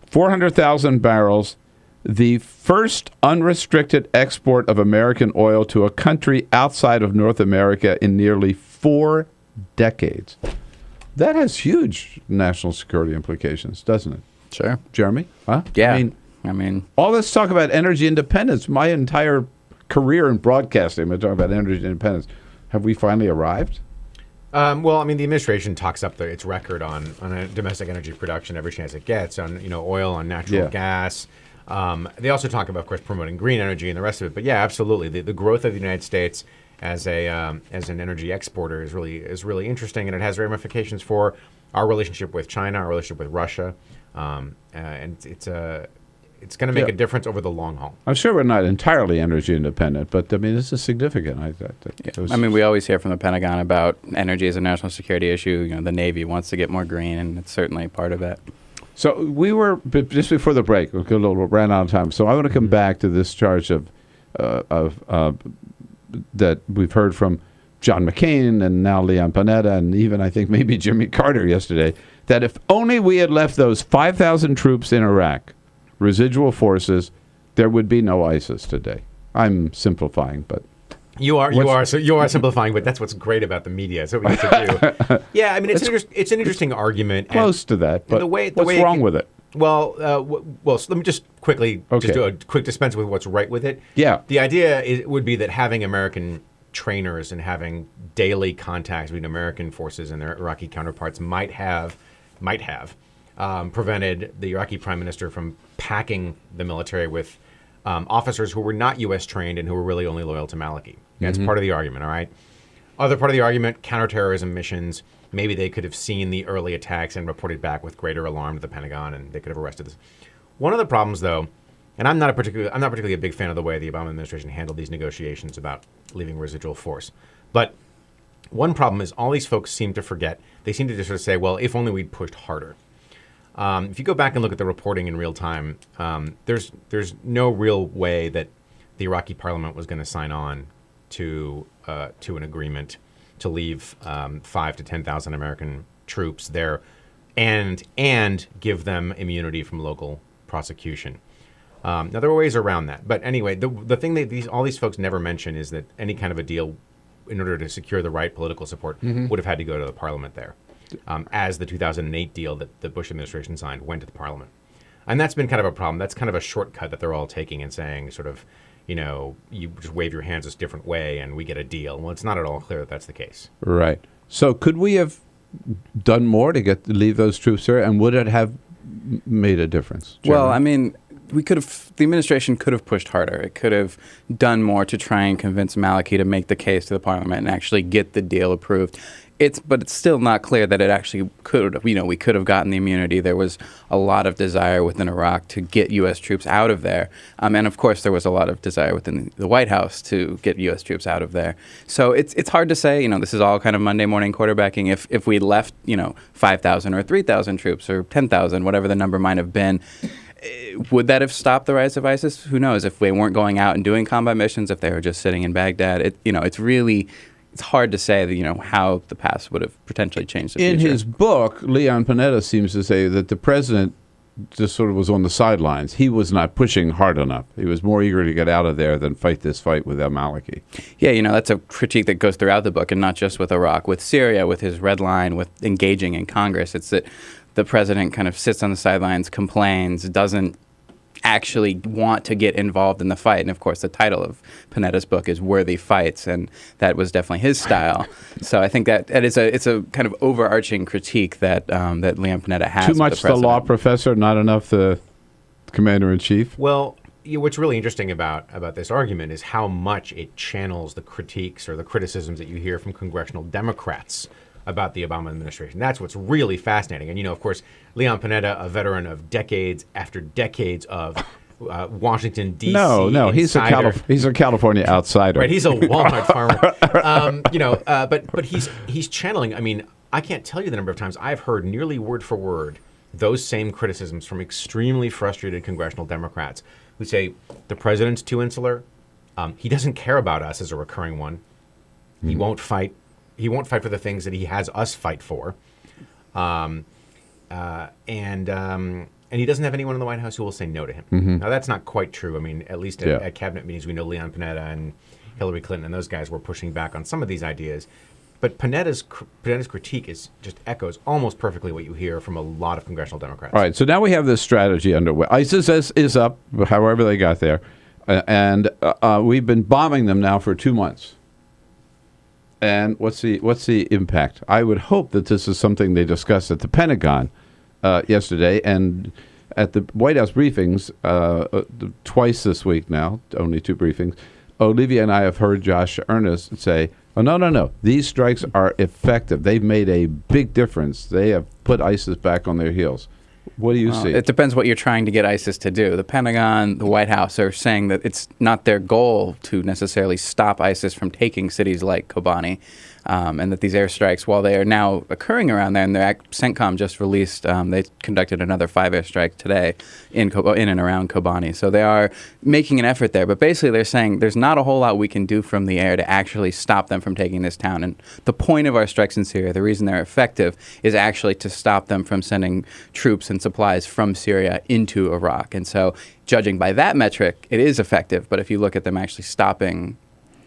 Speaker 5: 400,000 barrels, the first unrestricted export of American oil to a country outside of North America in nearly 4 decades. That has huge national security implications, doesn't it?
Speaker 9: Sure.
Speaker 5: Jeremy? Huh?
Speaker 9: Yeah. I mean,
Speaker 5: all this talk about energy independence, my entire career in broadcasting, we're talking about energy independence. Have we finally arrived?
Speaker 7: Well, I mean, the administration talks up its record on domestic energy production every chance it gets, on oil, on natural gas. They also talk about, of course, promoting green energy and the rest of it. But yeah, absolutely, the growth of the United States as an energy exporter is really interesting, and it has ramifications for our relationship with China, our relationship with Russia, and it's going to make a difference over the long haul.
Speaker 5: I'm sure we're not entirely energy independent, but I mean, this is significant.
Speaker 9: I mean, we always hear from the Pentagon about energy as a national security issue. The Navy wants to get more green, and it's certainly part of that.
Speaker 5: So we were, just before the break, we ran out of time. So I want to come back to this charge of that we've heard from John McCain and now Leon Panetta and even I think maybe Jimmy Carter yesterday, that if only we had left those 5,000 troops in Iraq, residual forces, there would be no ISIS today. I'm simplifying, but
Speaker 7: you are simplifying, but that's what's great about the media. So we get to do. Yeah, I mean, it's an interesting argument.
Speaker 5: Close to that, but what's wrong with it?
Speaker 7: Well, so let me just quickly just do a quick dispense with what's right with it.
Speaker 5: Yeah,
Speaker 7: the idea would be that having American trainers and having daily contacts between American forces and their Iraqi counterparts might have prevented the Iraqi prime minister from packing the military with officers who were not U.S. trained and who were really only loyal to Maliki. That's part of the argument, all right? Other part of the argument, counterterrorism missions. Maybe they could have seen the early attacks and reported back with greater alarm to the Pentagon, and they could have arrested this. One of the problems, though, And I'm not particularly a big fan of the way the Obama administration handled these negotiations about leaving residual force. But one problem is all these folks seem to forget. They seem to just sort of say, well, if only we'd pushed harder. If you go back and look at the reporting in real time, there's no real way that the Iraqi parliament was going to sign on to an agreement to leave 5,000 to 10,000 American troops there and give them immunity from local prosecution. Now, there are ways around that. But anyway, the thing that all these folks never mention is that any kind of a deal, in order to secure the right political support, would have had to go to the parliament there, as the 2008 deal that the Bush administration signed went to the parliament. And that's been kind of a problem. That's kind of a shortcut that they're all taking and saying sort of, you just wave your hands a different way and we get a deal. Well, it's not at all clear that that's the case.
Speaker 5: Right. So could we have done more to leave those troops there, and would it have made a difference? Jeremy?
Speaker 9: Well, I mean, the administration could have pushed harder. It could have done more to try and convince Maliki to make the case to the parliament and actually get the deal approved. But it's still not clear that it actually could. We could have gotten the immunity. There was a lot of desire within Iraq to get U.S. troops out of there, and of course there was a lot of desire within the White House to get U.S. troops out of there. So it's hard to say. This is all kind of Monday morning quarterbacking. If we left 5,000 or 3,000 troops or 10,000, whatever the number might have been, would that have stopped the rise of ISIS? Who knows? If they weren't going out and doing combat missions, if they were just sitting in Baghdad, it's hard to say how the past would have potentially changed the future.
Speaker 5: In his book, Leon Panetta seems to say that the president just sort of was on the sidelines. He was not pushing hard enough. He was more eager to get out of there than fight this fight with al-Maliki.
Speaker 9: Yeah, that's a critique that goes throughout the book, and not just with Iraq. With Syria, with his red line, with engaging in Congress, it's that the president kind of sits on the sidelines, complains, doesn't actually want to get involved in the fight. And of course, the title of Panetta's book is Worthy Fights, and that was definitely his style. So I think that it's a kind of overarching critique that Leon Panetta has.
Speaker 5: Too much the law professor, not enough the commander-in-chief?
Speaker 7: Well, what's really interesting about this argument is how much it channels the critiques or the criticisms that you hear from congressional Democrats about the Obama administration. That's what's really fascinating. And, of course, Leon Panetta, a veteran of decades after decades of Washington, D.C.
Speaker 5: No, he's a California outsider.
Speaker 7: Right, he's a Walmart farmer. But he's channeling. I mean, I can't tell you the number of times I've heard nearly word for word those same criticisms from extremely frustrated congressional Democrats who say the president's too insular. He doesn't care about us as a recurring one. He won't fight. He won't fight for the things that he has us fight for, and he doesn't have anyone in the White House who will say no to him. Now, that's not quite true. I mean, at least at cabinet meetings, we know Leon Panetta and Hillary Clinton and those guys were pushing back on some of these ideas. But Panetta's critique just echoes almost perfectly what you hear from a lot of congressional Democrats.
Speaker 5: All right, so now we have this strategy underway. ISIS is up, however they got there, and we've been bombing them now for 2 months. And what's the impact? I would hope that this is something they discussed at the Pentagon yesterday and at the White House briefings twice this week now, only 2 briefings. Olivier and I have heard Josh Earnest say, oh, no. These strikes are effective. They've made a big difference. They have put ISIS back on their heels. What do you see?
Speaker 9: It depends what you're trying to get ISIS to do. The Pentagon, the White House are saying that it's not their goal to necessarily stop ISIS from taking cities like Kobani, and that these airstrikes, while they are now occurring around there, and CENTCOM just released, they conducted another 5 airstrikes today in and around Kobani. So they are making an effort there. But basically they're saying there's not a whole lot we can do from the air to actually stop them from taking this town. And the point of our strikes in Syria, the reason they're effective, is actually to stop them from sending troops and supplies from Syria into Iraq. And so judging by that metric, it is effective. But if you look at them actually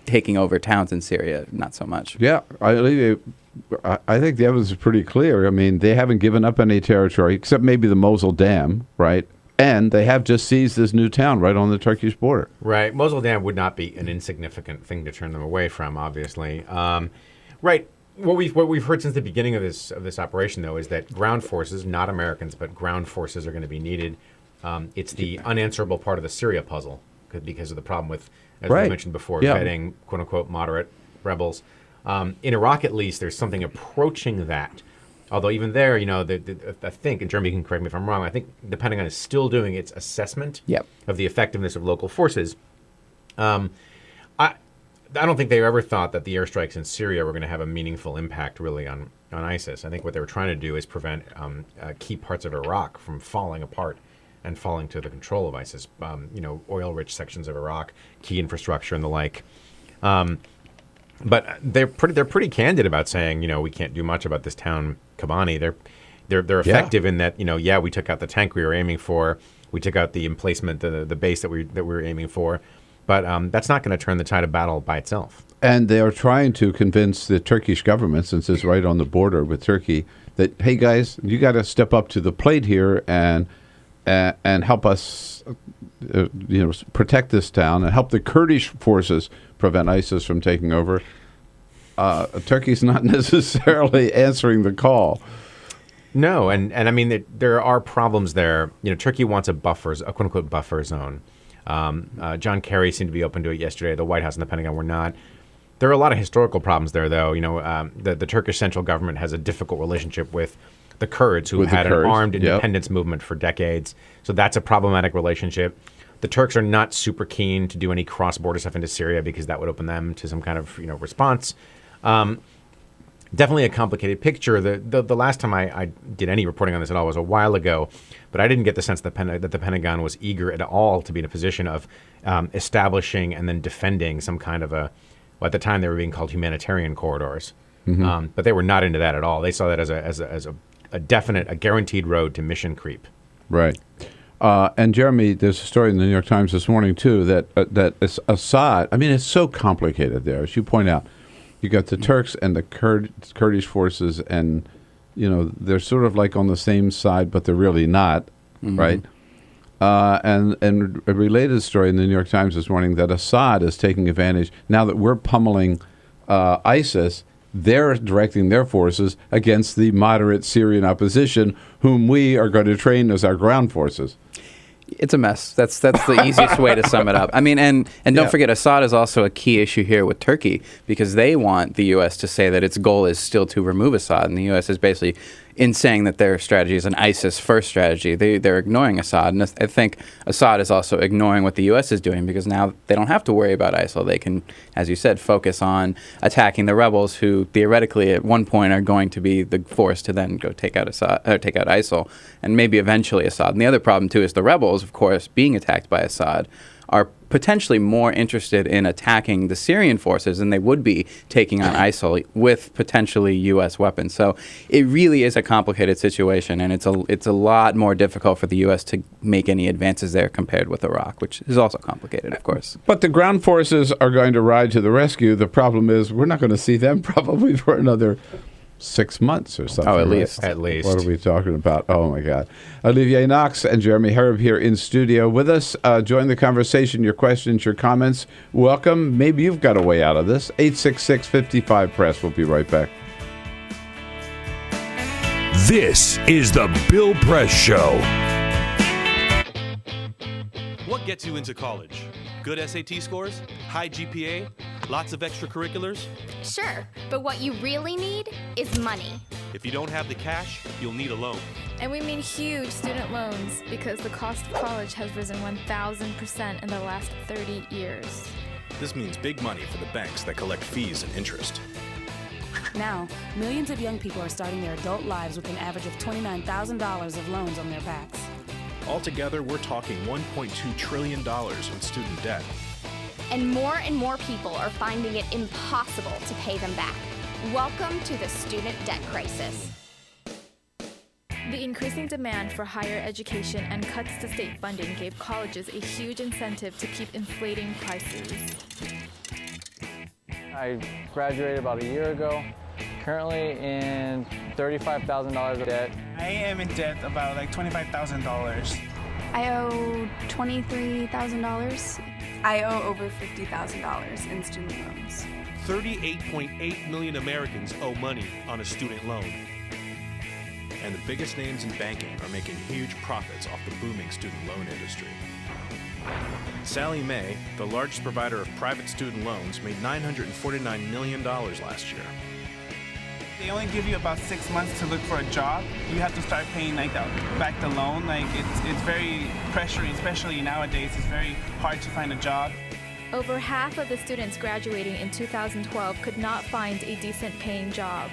Speaker 9: taking over towns in Syria, not so much.
Speaker 5: Yeah, I think the evidence is pretty clear. I mean, they haven't given up any territory, except maybe the Mosul Dam, right? And they have just seized this new town right on the Turkish border.
Speaker 7: Right. Mosul Dam would not be an insignificant thing to turn them away from, obviously. Right. What we've heard since the beginning of this operation, though, is that ground forces, not Americans, but ground forces are going to be needed. It's the unanswerable part of the Syria puzzle because of the problem with, as we mentioned before, vetting quote-unquote moderate rebels. In Iraq, at least, there's something approaching that Although even there, I think, and Jeremy can correct me if I'm wrong, I think the Pentagon is still doing its assessment of the effectiveness of local forces. I don't think they ever thought that the airstrikes in Syria were going to have a meaningful impact really on ISIS. I think what they were trying to do is prevent key parts of Iraq from falling apart and falling to the control of ISIS. Oil-rich sections of Iraq, key infrastructure and the like. But they're pretty candid about saying, we can't do much about this town, Kobani. They're effective in that, we took out the tank we were aiming for, we took out the emplacement, the base that we were aiming for. But that's not going to turn the tide of battle by itself.
Speaker 5: And they are trying to convince the Turkish government, since it's right on the border with Turkey, that, hey, guys, you got to step up to the plate here and help us protect this town and help the Kurdish forces prevent ISIS from taking over. Turkey's not necessarily answering the call.
Speaker 7: No, and I mean, there are problems there. Turkey wants a quote-unquote buffer zone. John Kerry seemed to be open to it yesterday. The White House and the Pentagon were not. There are a lot of historical problems there, though. The Turkish central government has a difficult relationship with the Kurds, who had an armed independence movement for decades. So that's a problematic relationship. The Turks are not super keen to do any cross-border stuff into Syria because that would open them to some kind of response. Definitely a complicated picture. The last time I did any reporting on this at all was a while ago, but I didn't get the sense that the Pentagon was eager at all to be in a position of establishing and then defending some kind of at the time they were being called humanitarian corridors. Mm-hmm. But they were not into that at all. They saw that as a guaranteed road to mission creep.
Speaker 5: Right. And Jeremy, there's a story in the New York Times this morning too that Assad. I mean, it's so complicated there, as you point out. You got the Turks and the Kurdish forces, and they're sort of like on the same side, but they're really not, right? And a related story in the New York Times this morning that Assad is taking advantage now that we're pummeling ISIS. They're directing their forces against the moderate Syrian opposition, whom we are going to train as our ground forces.
Speaker 9: It's a mess. That's the easiest way to sum it up. I mean, and don't forget, Assad is also a key issue here with Turkey because they want the U.S. to say that its goal is still to remove Assad, and the U.S. is basically in saying that their strategy is an ISIS-first strategy. They're ignoring Assad, and I think Assad is also ignoring what the U.S. is doing because now they don't have to worry about ISIL. They can, as you said, focus on attacking the rebels who theoretically at one point are going to be the force to then go take out ISIL, and maybe eventually Assad. And the other problem, too, is the rebels, of course, being attacked by Assad are potentially more interested in attacking the Syrian forces than they would be taking on ISIL with potentially U.S. weapons. So it really is a complicated situation, and it's a lot more difficult for the U.S. to make any advances there compared with Iraq, which is also complicated, of course.
Speaker 5: But the ground forces are going to ride to the rescue. The problem is we're not going to see them probably for another 6 months or something.
Speaker 9: Oh, at
Speaker 7: least.
Speaker 5: What are we talking about? Oh, my God. Olivier Knox and Jeremy Herb here in studio with us. Join the conversation, your questions, your comments. Welcome. Maybe you've got a way out of this. 866-55-PRESS. We'll be right back.
Speaker 6: This is the Bill Press Show.
Speaker 3: What gets you into college? Good SAT scores? High GPA? Lots of extracurriculars?
Speaker 10: Sure, but what you really need is money.
Speaker 3: If you don't have the cash, you'll need a loan.
Speaker 12: And we mean huge student loans because the cost of college has risen 1,000% in the last 30 years.
Speaker 3: This means big money for the banks that collect fees and interest.
Speaker 15: Now, millions of young people are starting their adult lives with an average of $29,000 of loans on their backs.
Speaker 3: Altogether, we're talking $1.2 trillion in student debt.
Speaker 10: And more people are finding it impossible to pay them back. Welcome to the student debt crisis.
Speaker 12: The increasing demand for higher education and cuts to state funding gave colleges a huge incentive to keep inflating prices.
Speaker 19: I graduated about a year ago, currently in $35,000 of debt.
Speaker 20: I am in debt about like $25,000.
Speaker 24: I owe $23,000.
Speaker 28: I owe over $50,000 in student loans.
Speaker 3: 38.8 million Americans owe money on a student loan. And the biggest names in banking are making huge profits off the booming student loan industry. Sallie Mae, the largest provider of private student loans, made $949 million last year.
Speaker 20: They only give you about 6 months to look for a job. You have to start paying back the loan. It's very pressuring, especially nowadays. It's very hard to find a job.
Speaker 12: Over half of the students graduating in 2012 could not find a decent paying job.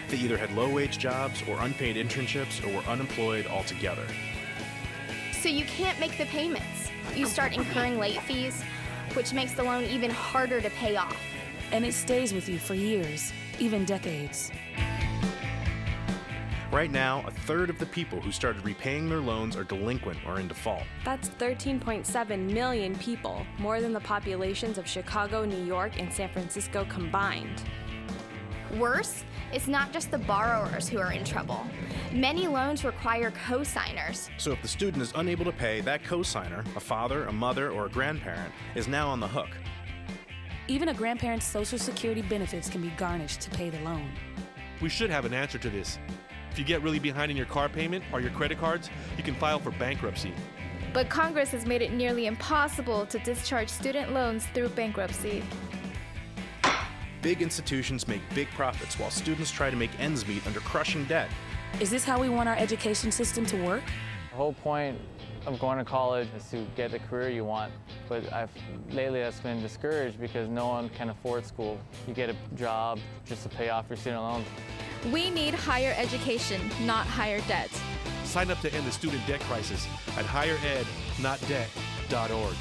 Speaker 3: They either had low-wage jobs or unpaid internships or were unemployed altogether.
Speaker 10: So you can't make the payments. You start incurring late fees, which makes the loan even harder to pay off.
Speaker 15: And it stays with you for years, even decades.
Speaker 3: Right now, a third of the people who started repaying their loans are delinquent or in default.
Speaker 28: That's 13.7 million people, more than the populations of Chicago, New York, and San Francisco combined.
Speaker 10: Worse, it's not just the borrowers who are in trouble. Many loans require co-signers.
Speaker 3: So if the student is unable to pay, that co-signer, a father, a mother, or a grandparent, is now on the hook.
Speaker 15: Even a grandparent's Social Security benefits can be garnished to pay the loan.
Speaker 3: We should have an answer to this. If you get really behind in your car payment or your credit cards, you can file for bankruptcy.
Speaker 12: But Congress has made it nearly impossible to discharge student loans through bankruptcy.
Speaker 3: Big institutions make big profits while students try to make ends meet under crushing debt.
Speaker 15: Is this how we want our education system to work?
Speaker 19: The whole point of going to college is to get the career you want, but lately that's been discouraged because no one can afford school. You get a job just to pay off your student loans.
Speaker 12: We need higher education, not higher debt.
Speaker 3: Sign up to end the student debt crisis at higherednotdebt.org.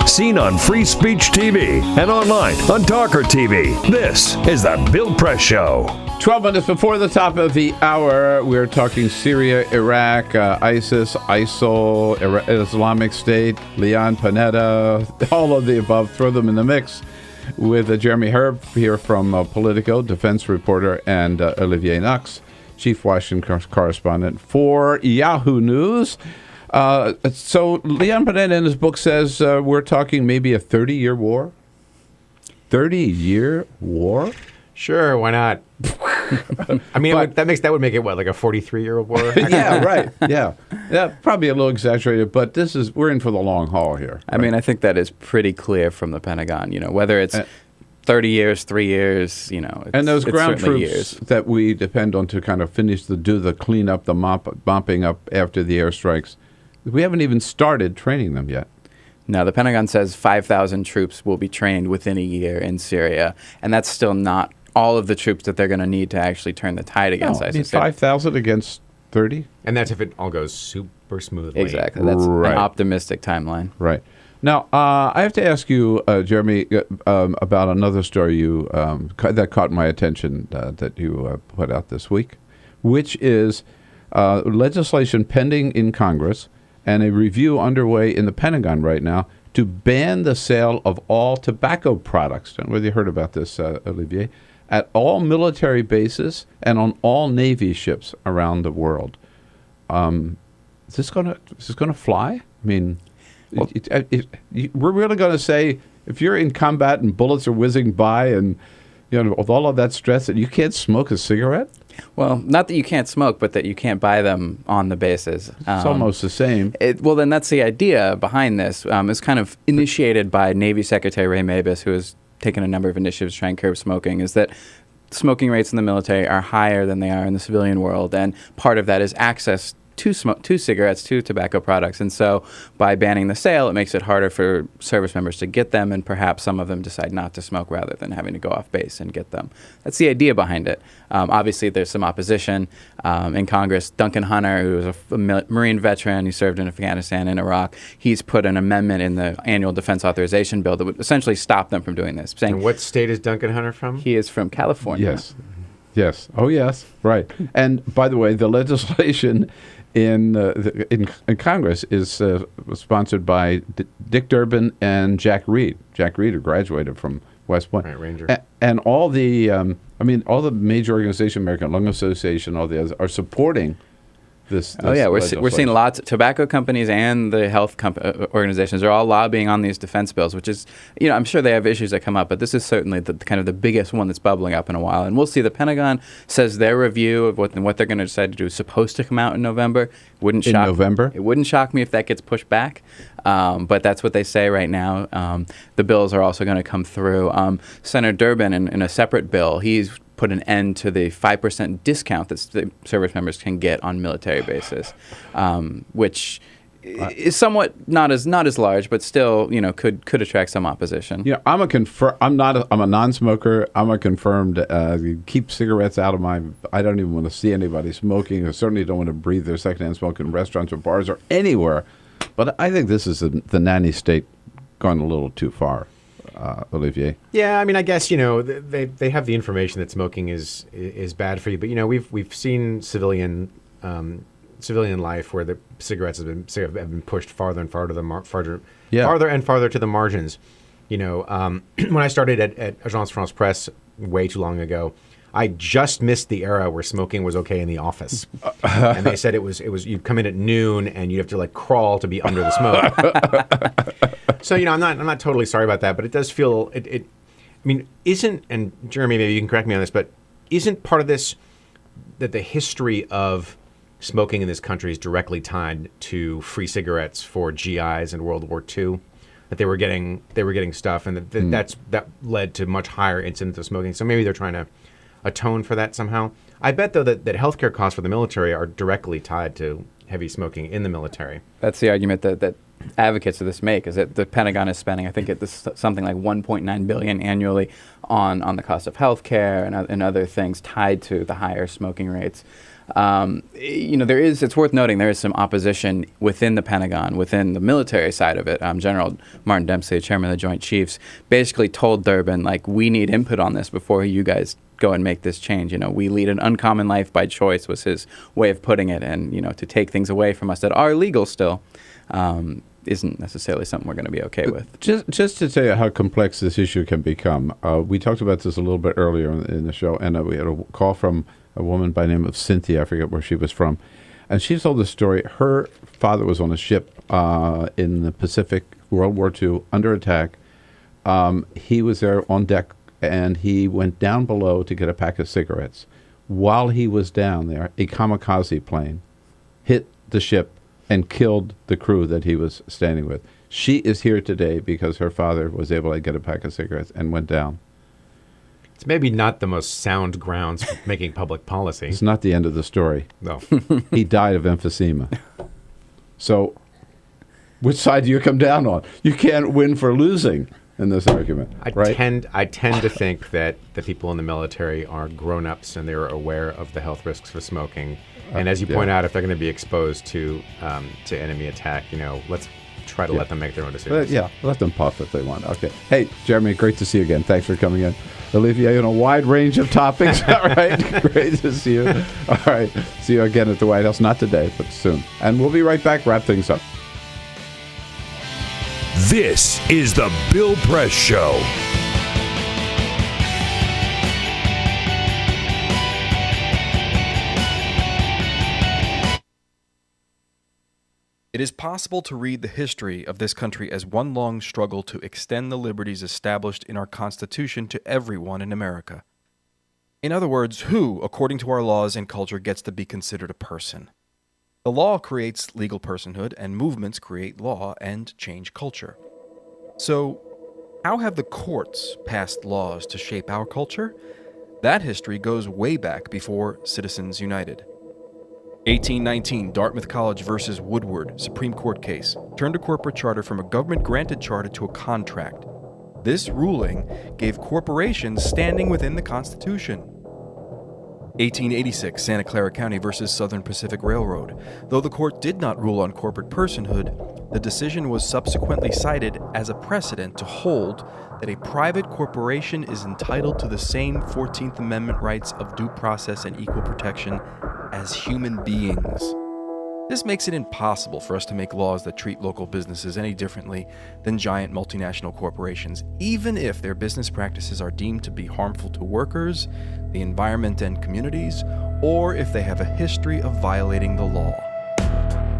Speaker 6: Seen on Free Speech TV and online on TawkrTV. This is the Bill Press Show.
Speaker 5: 12 minutes before the top of the hour, we're talking Syria, Iraq, ISIS, ISIL, Islamic State, Leon Panetta, all of the above. Throw them in the mix with Jeremy Herb here from Politico, defense reporter, and Olivier Knox, chief Washington correspondent for Yahoo News. So Leon Panetta in his book says we're talking maybe a 30-year war. 30-year war?
Speaker 7: Sure, why not? I mean, that would make it what, like a 43-year-old war?
Speaker 5: Yeah, right. Yeah, probably a little exaggerated, but we're in for the long haul here.
Speaker 9: I mean, I think that is pretty clear from the Pentagon. You know, whether it's 30 years, 3 years, you know,
Speaker 5: and those ground troops
Speaker 9: years
Speaker 5: that we depend on to kind of do the cleanup, the mopping up after the airstrikes. We haven't even started training them yet.
Speaker 9: No, the Pentagon says 5,000 troops will be trained within a year in Syria, and that's still not all of the troops that they're going to need to actually turn the tide against ISIS.
Speaker 5: 5,000 against 30?
Speaker 7: And that's if it all goes super smoothly.
Speaker 9: Exactly. That's an optimistic timeline.
Speaker 5: Right. Now, I have to ask you, Jeremy, about another story that caught my attention that you put out this week, which is legislation pending in Congress and a review underway in the Pentagon right now to ban the sale of all tobacco products. I don't know whether you heard about this, Olivier, at all military bases and on all Navy ships around the world. Is this going to fly? I mean, we're really going to say if you're in combat and bullets are whizzing by and with all of that stress that you can't smoke a cigarette?
Speaker 9: Well, not that you can't smoke, but that you can't buy them on the bases.
Speaker 5: It's almost the same.
Speaker 9: Well, then that's the idea behind this. It's kind of initiated by Navy Secretary Ray Mabus, who has taken a number of initiatives to try and curb smoking, is that smoking rates in the military are higher than they are in the civilian world, and part of that is access to cigarettes, to tobacco products. And so by banning the sale, it makes it harder for service members to get them, and perhaps some of them decide not to smoke rather than having to go off base and get them. That's the idea behind it. Obviously, there's some opposition in Congress. Duncan Hunter, who was a Marine veteran, he served in Afghanistan and Iraq, he's put an amendment in the annual defense authorization bill that would essentially stop them from doing this. Saying,
Speaker 7: and what state is Duncan Hunter from?
Speaker 9: He is from California.
Speaker 5: Yes. Oh, yes. Right. And by the way, the legislation in Congress is sponsored by Dick Durbin and Jack Reed. Jack Reed, who graduated from West Point.
Speaker 7: Right, Ranger.
Speaker 5: And all the, all the major organizations, American Lung Association, all the others, are supporting
Speaker 9: We're seeing lots of tobacco companies and the health organizations are all lobbying on these defense bills, which is, I'm sure they have issues that come up, but this is certainly the kind of the biggest one that's bubbling up in a while. And we'll see. The Pentagon says their review of what they're going to decide to do is supposed to come out in November. It wouldn't shock me if that gets pushed back. But that's what they say right now. The bills are also going to come through. Senator Durbin, in a separate bill, he's put an end to the 5% discount that the service members can get on military bases, which is somewhat not as large, but still, could attract some opposition.
Speaker 5: I'm a non-smoker. I'm a confirmed keep cigarettes out of my. I don't even want to see anybody smoking. I certainly don't want to breathe their secondhand smoke in restaurants or bars or anywhere. But I think this is the nanny state gone a little too far. Olivier.
Speaker 7: Yeah, I mean, I guess they have the information that smoking is bad for you, but we've seen civilian life where the cigarettes have been pushed farther and farther farther and farther to the margins. When I started at Agence France Presse way too long ago, I just missed the era where smoking was okay in the office, and they said it was you'd come in at noon and you'd have to crawl to be under the smoke. So I'm not totally sorry about that, but it does feel it. I mean, and Jeremy, maybe you can correct me on this, but isn't part of this that the history of smoking in this country is directly tied to free cigarettes for GIs in World War II? That they were getting stuff, and that led to much higher incidence of smoking. So maybe they're trying to atone for that somehow. I bet, though, that healthcare costs for the military are directly tied to heavy smoking in the military.
Speaker 9: That's the argument that advocates of this make, is that the Pentagon is spending, I think it's something like $1.9 billion annually on the cost of healthcare and other things tied to the higher smoking rates. It's worth noting there is some opposition within the Pentagon, within the military side of it. General Martin Dempsey, chairman of the Joint Chiefs, basically told Durbin, we need input on this before you guys go and make this change. We lead an uncommon life by choice, was his way of putting it. And, to take things away from us that are legal still isn't necessarily something we're going to be okay with.
Speaker 5: Just to tell you how complex this issue can become, we talked about this a little bit earlier in the show, and we had a call from a woman by the name of Cynthia. I forget where she was from. And she told the story. Her father was on a ship in the Pacific, World War II, under attack. He was there on deck, and he went down below to get a pack of cigarettes. While he was down there, a kamikaze plane hit the ship and killed the crew that he was standing with. She is here today because her father was able to get a pack of cigarettes and went down.
Speaker 7: It's maybe not the most sound grounds for making public policy.
Speaker 5: It's not the end of the story.
Speaker 7: No.
Speaker 5: He died of emphysema. So which side do you come down on? You can't win for losing in this argument, right?
Speaker 7: I tend to think that the people in the military are grown-ups and they're aware of the health risks of smoking. And as you point out, if they're going to be exposed to enemy attack, let's try to let them make their own decisions.
Speaker 5: Let them puff if they want. Okay. Hey, Jeremy, great to see you again. Thanks for coming in. Olivier, on a wide range of topics. All right. Great to see you. All right. See you again at the White House. Not today, but soon. And we'll be right back. Wrap things up.
Speaker 6: This is the Bill Press Show.
Speaker 3: It is possible to read the history of this country as one long struggle to extend the liberties established in our Constitution to everyone in America. In other words, who, according to our laws and culture, gets to be considered a person? The law creates legal personhood, and movements create law and change culture. So, how have the courts passed laws to shape our culture? That history goes way back before Citizens United. 1819, Dartmouth College versus Woodward, Supreme Court case, turned a corporate charter from a government-granted charter to a contract. This ruling gave corporations standing within the Constitution. 1886, Santa Clara County versus Southern Pacific Railroad. Though the court did not rule on corporate personhood, the decision was subsequently cited as a precedent to hold that a private corporation is entitled to the same 14th Amendment rights of due process and equal protection as human beings.
Speaker 1: This makes it impossible for us to make laws that treat local businesses any differently than giant multinational corporations, even if their business practices are deemed to be harmful to workers, the environment, and communities, or if they have a history of violating the law.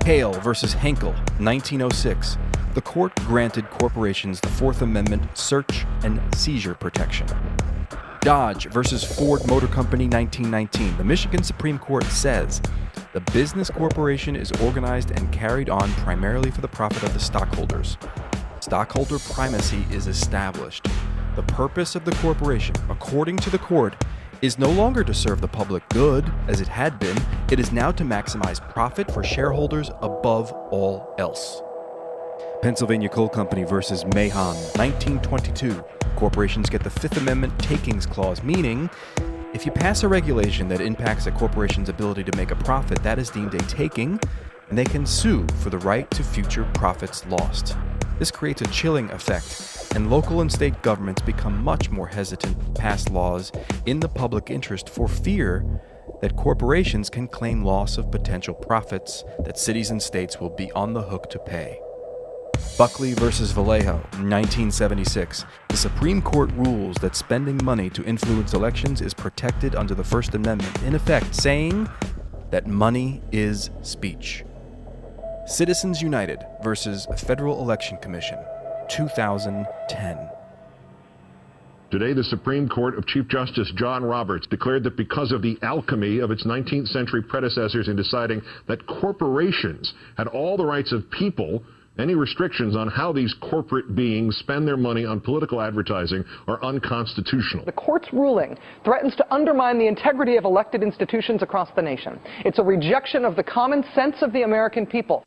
Speaker 1: Hale versus Henkel, 1906. The court granted corporations the Fourth Amendment search and seizure protection. Dodge versus Ford Motor Company, 1919. The Michigan Supreme Court says the business corporation is organized and carried on primarily for the profit of the stockholders. Stockholder primacy is established. The purpose of the corporation, according to the court, is no longer to serve the public good, as it had been. It is now to maximize profit for shareholders above all else. Pennsylvania Coal Company versus Mahon, 1922. Corporations get the Fifth Amendment takings clause, meaning if you pass a regulation that impacts a corporation's ability to make a profit, that is deemed a taking, and they can sue for the right to future profits lost. This creates a chilling effect, and local and state governments become much more hesitant to pass laws in the public interest for fear that corporations can claim loss of potential profits that cities and states will be on the hook to pay. Buckley versus Vallejo, 1976. The Supreme Court rules that spending money to influence elections is protected under the First Amendment, in effect saying that money is speech. Citizens United versus Federal Election Commission, 2010.
Speaker 13: Today, the Supreme Court of Chief Justice John Roberts declared that because of the alchemy of its 19th century predecessors in deciding that corporations had all the rights of people, any restrictions on how these corporate beings spend their money on political advertising are unconstitutional.
Speaker 16: The court's ruling threatens to undermine the integrity of elected institutions across the nation. It's a rejection of the common sense of the American people.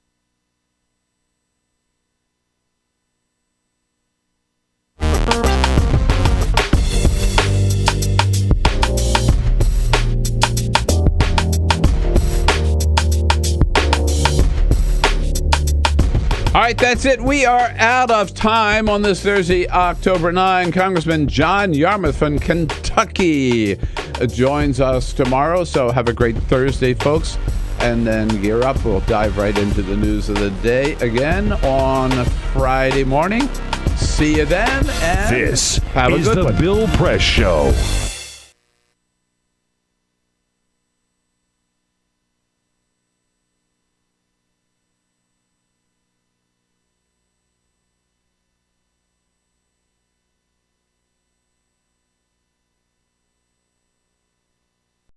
Speaker 5: All right, that's it. We are out of time on this Thursday, October 9. Congressman John Yarmouth from Kentucky joins us tomorrow. So have a great Thursday, folks. And then gear up. We'll dive right into the news of the day again on Friday morning. See you then. And
Speaker 6: this
Speaker 5: have a
Speaker 6: is
Speaker 5: good
Speaker 6: the
Speaker 5: one.
Speaker 6: Bill Press Show.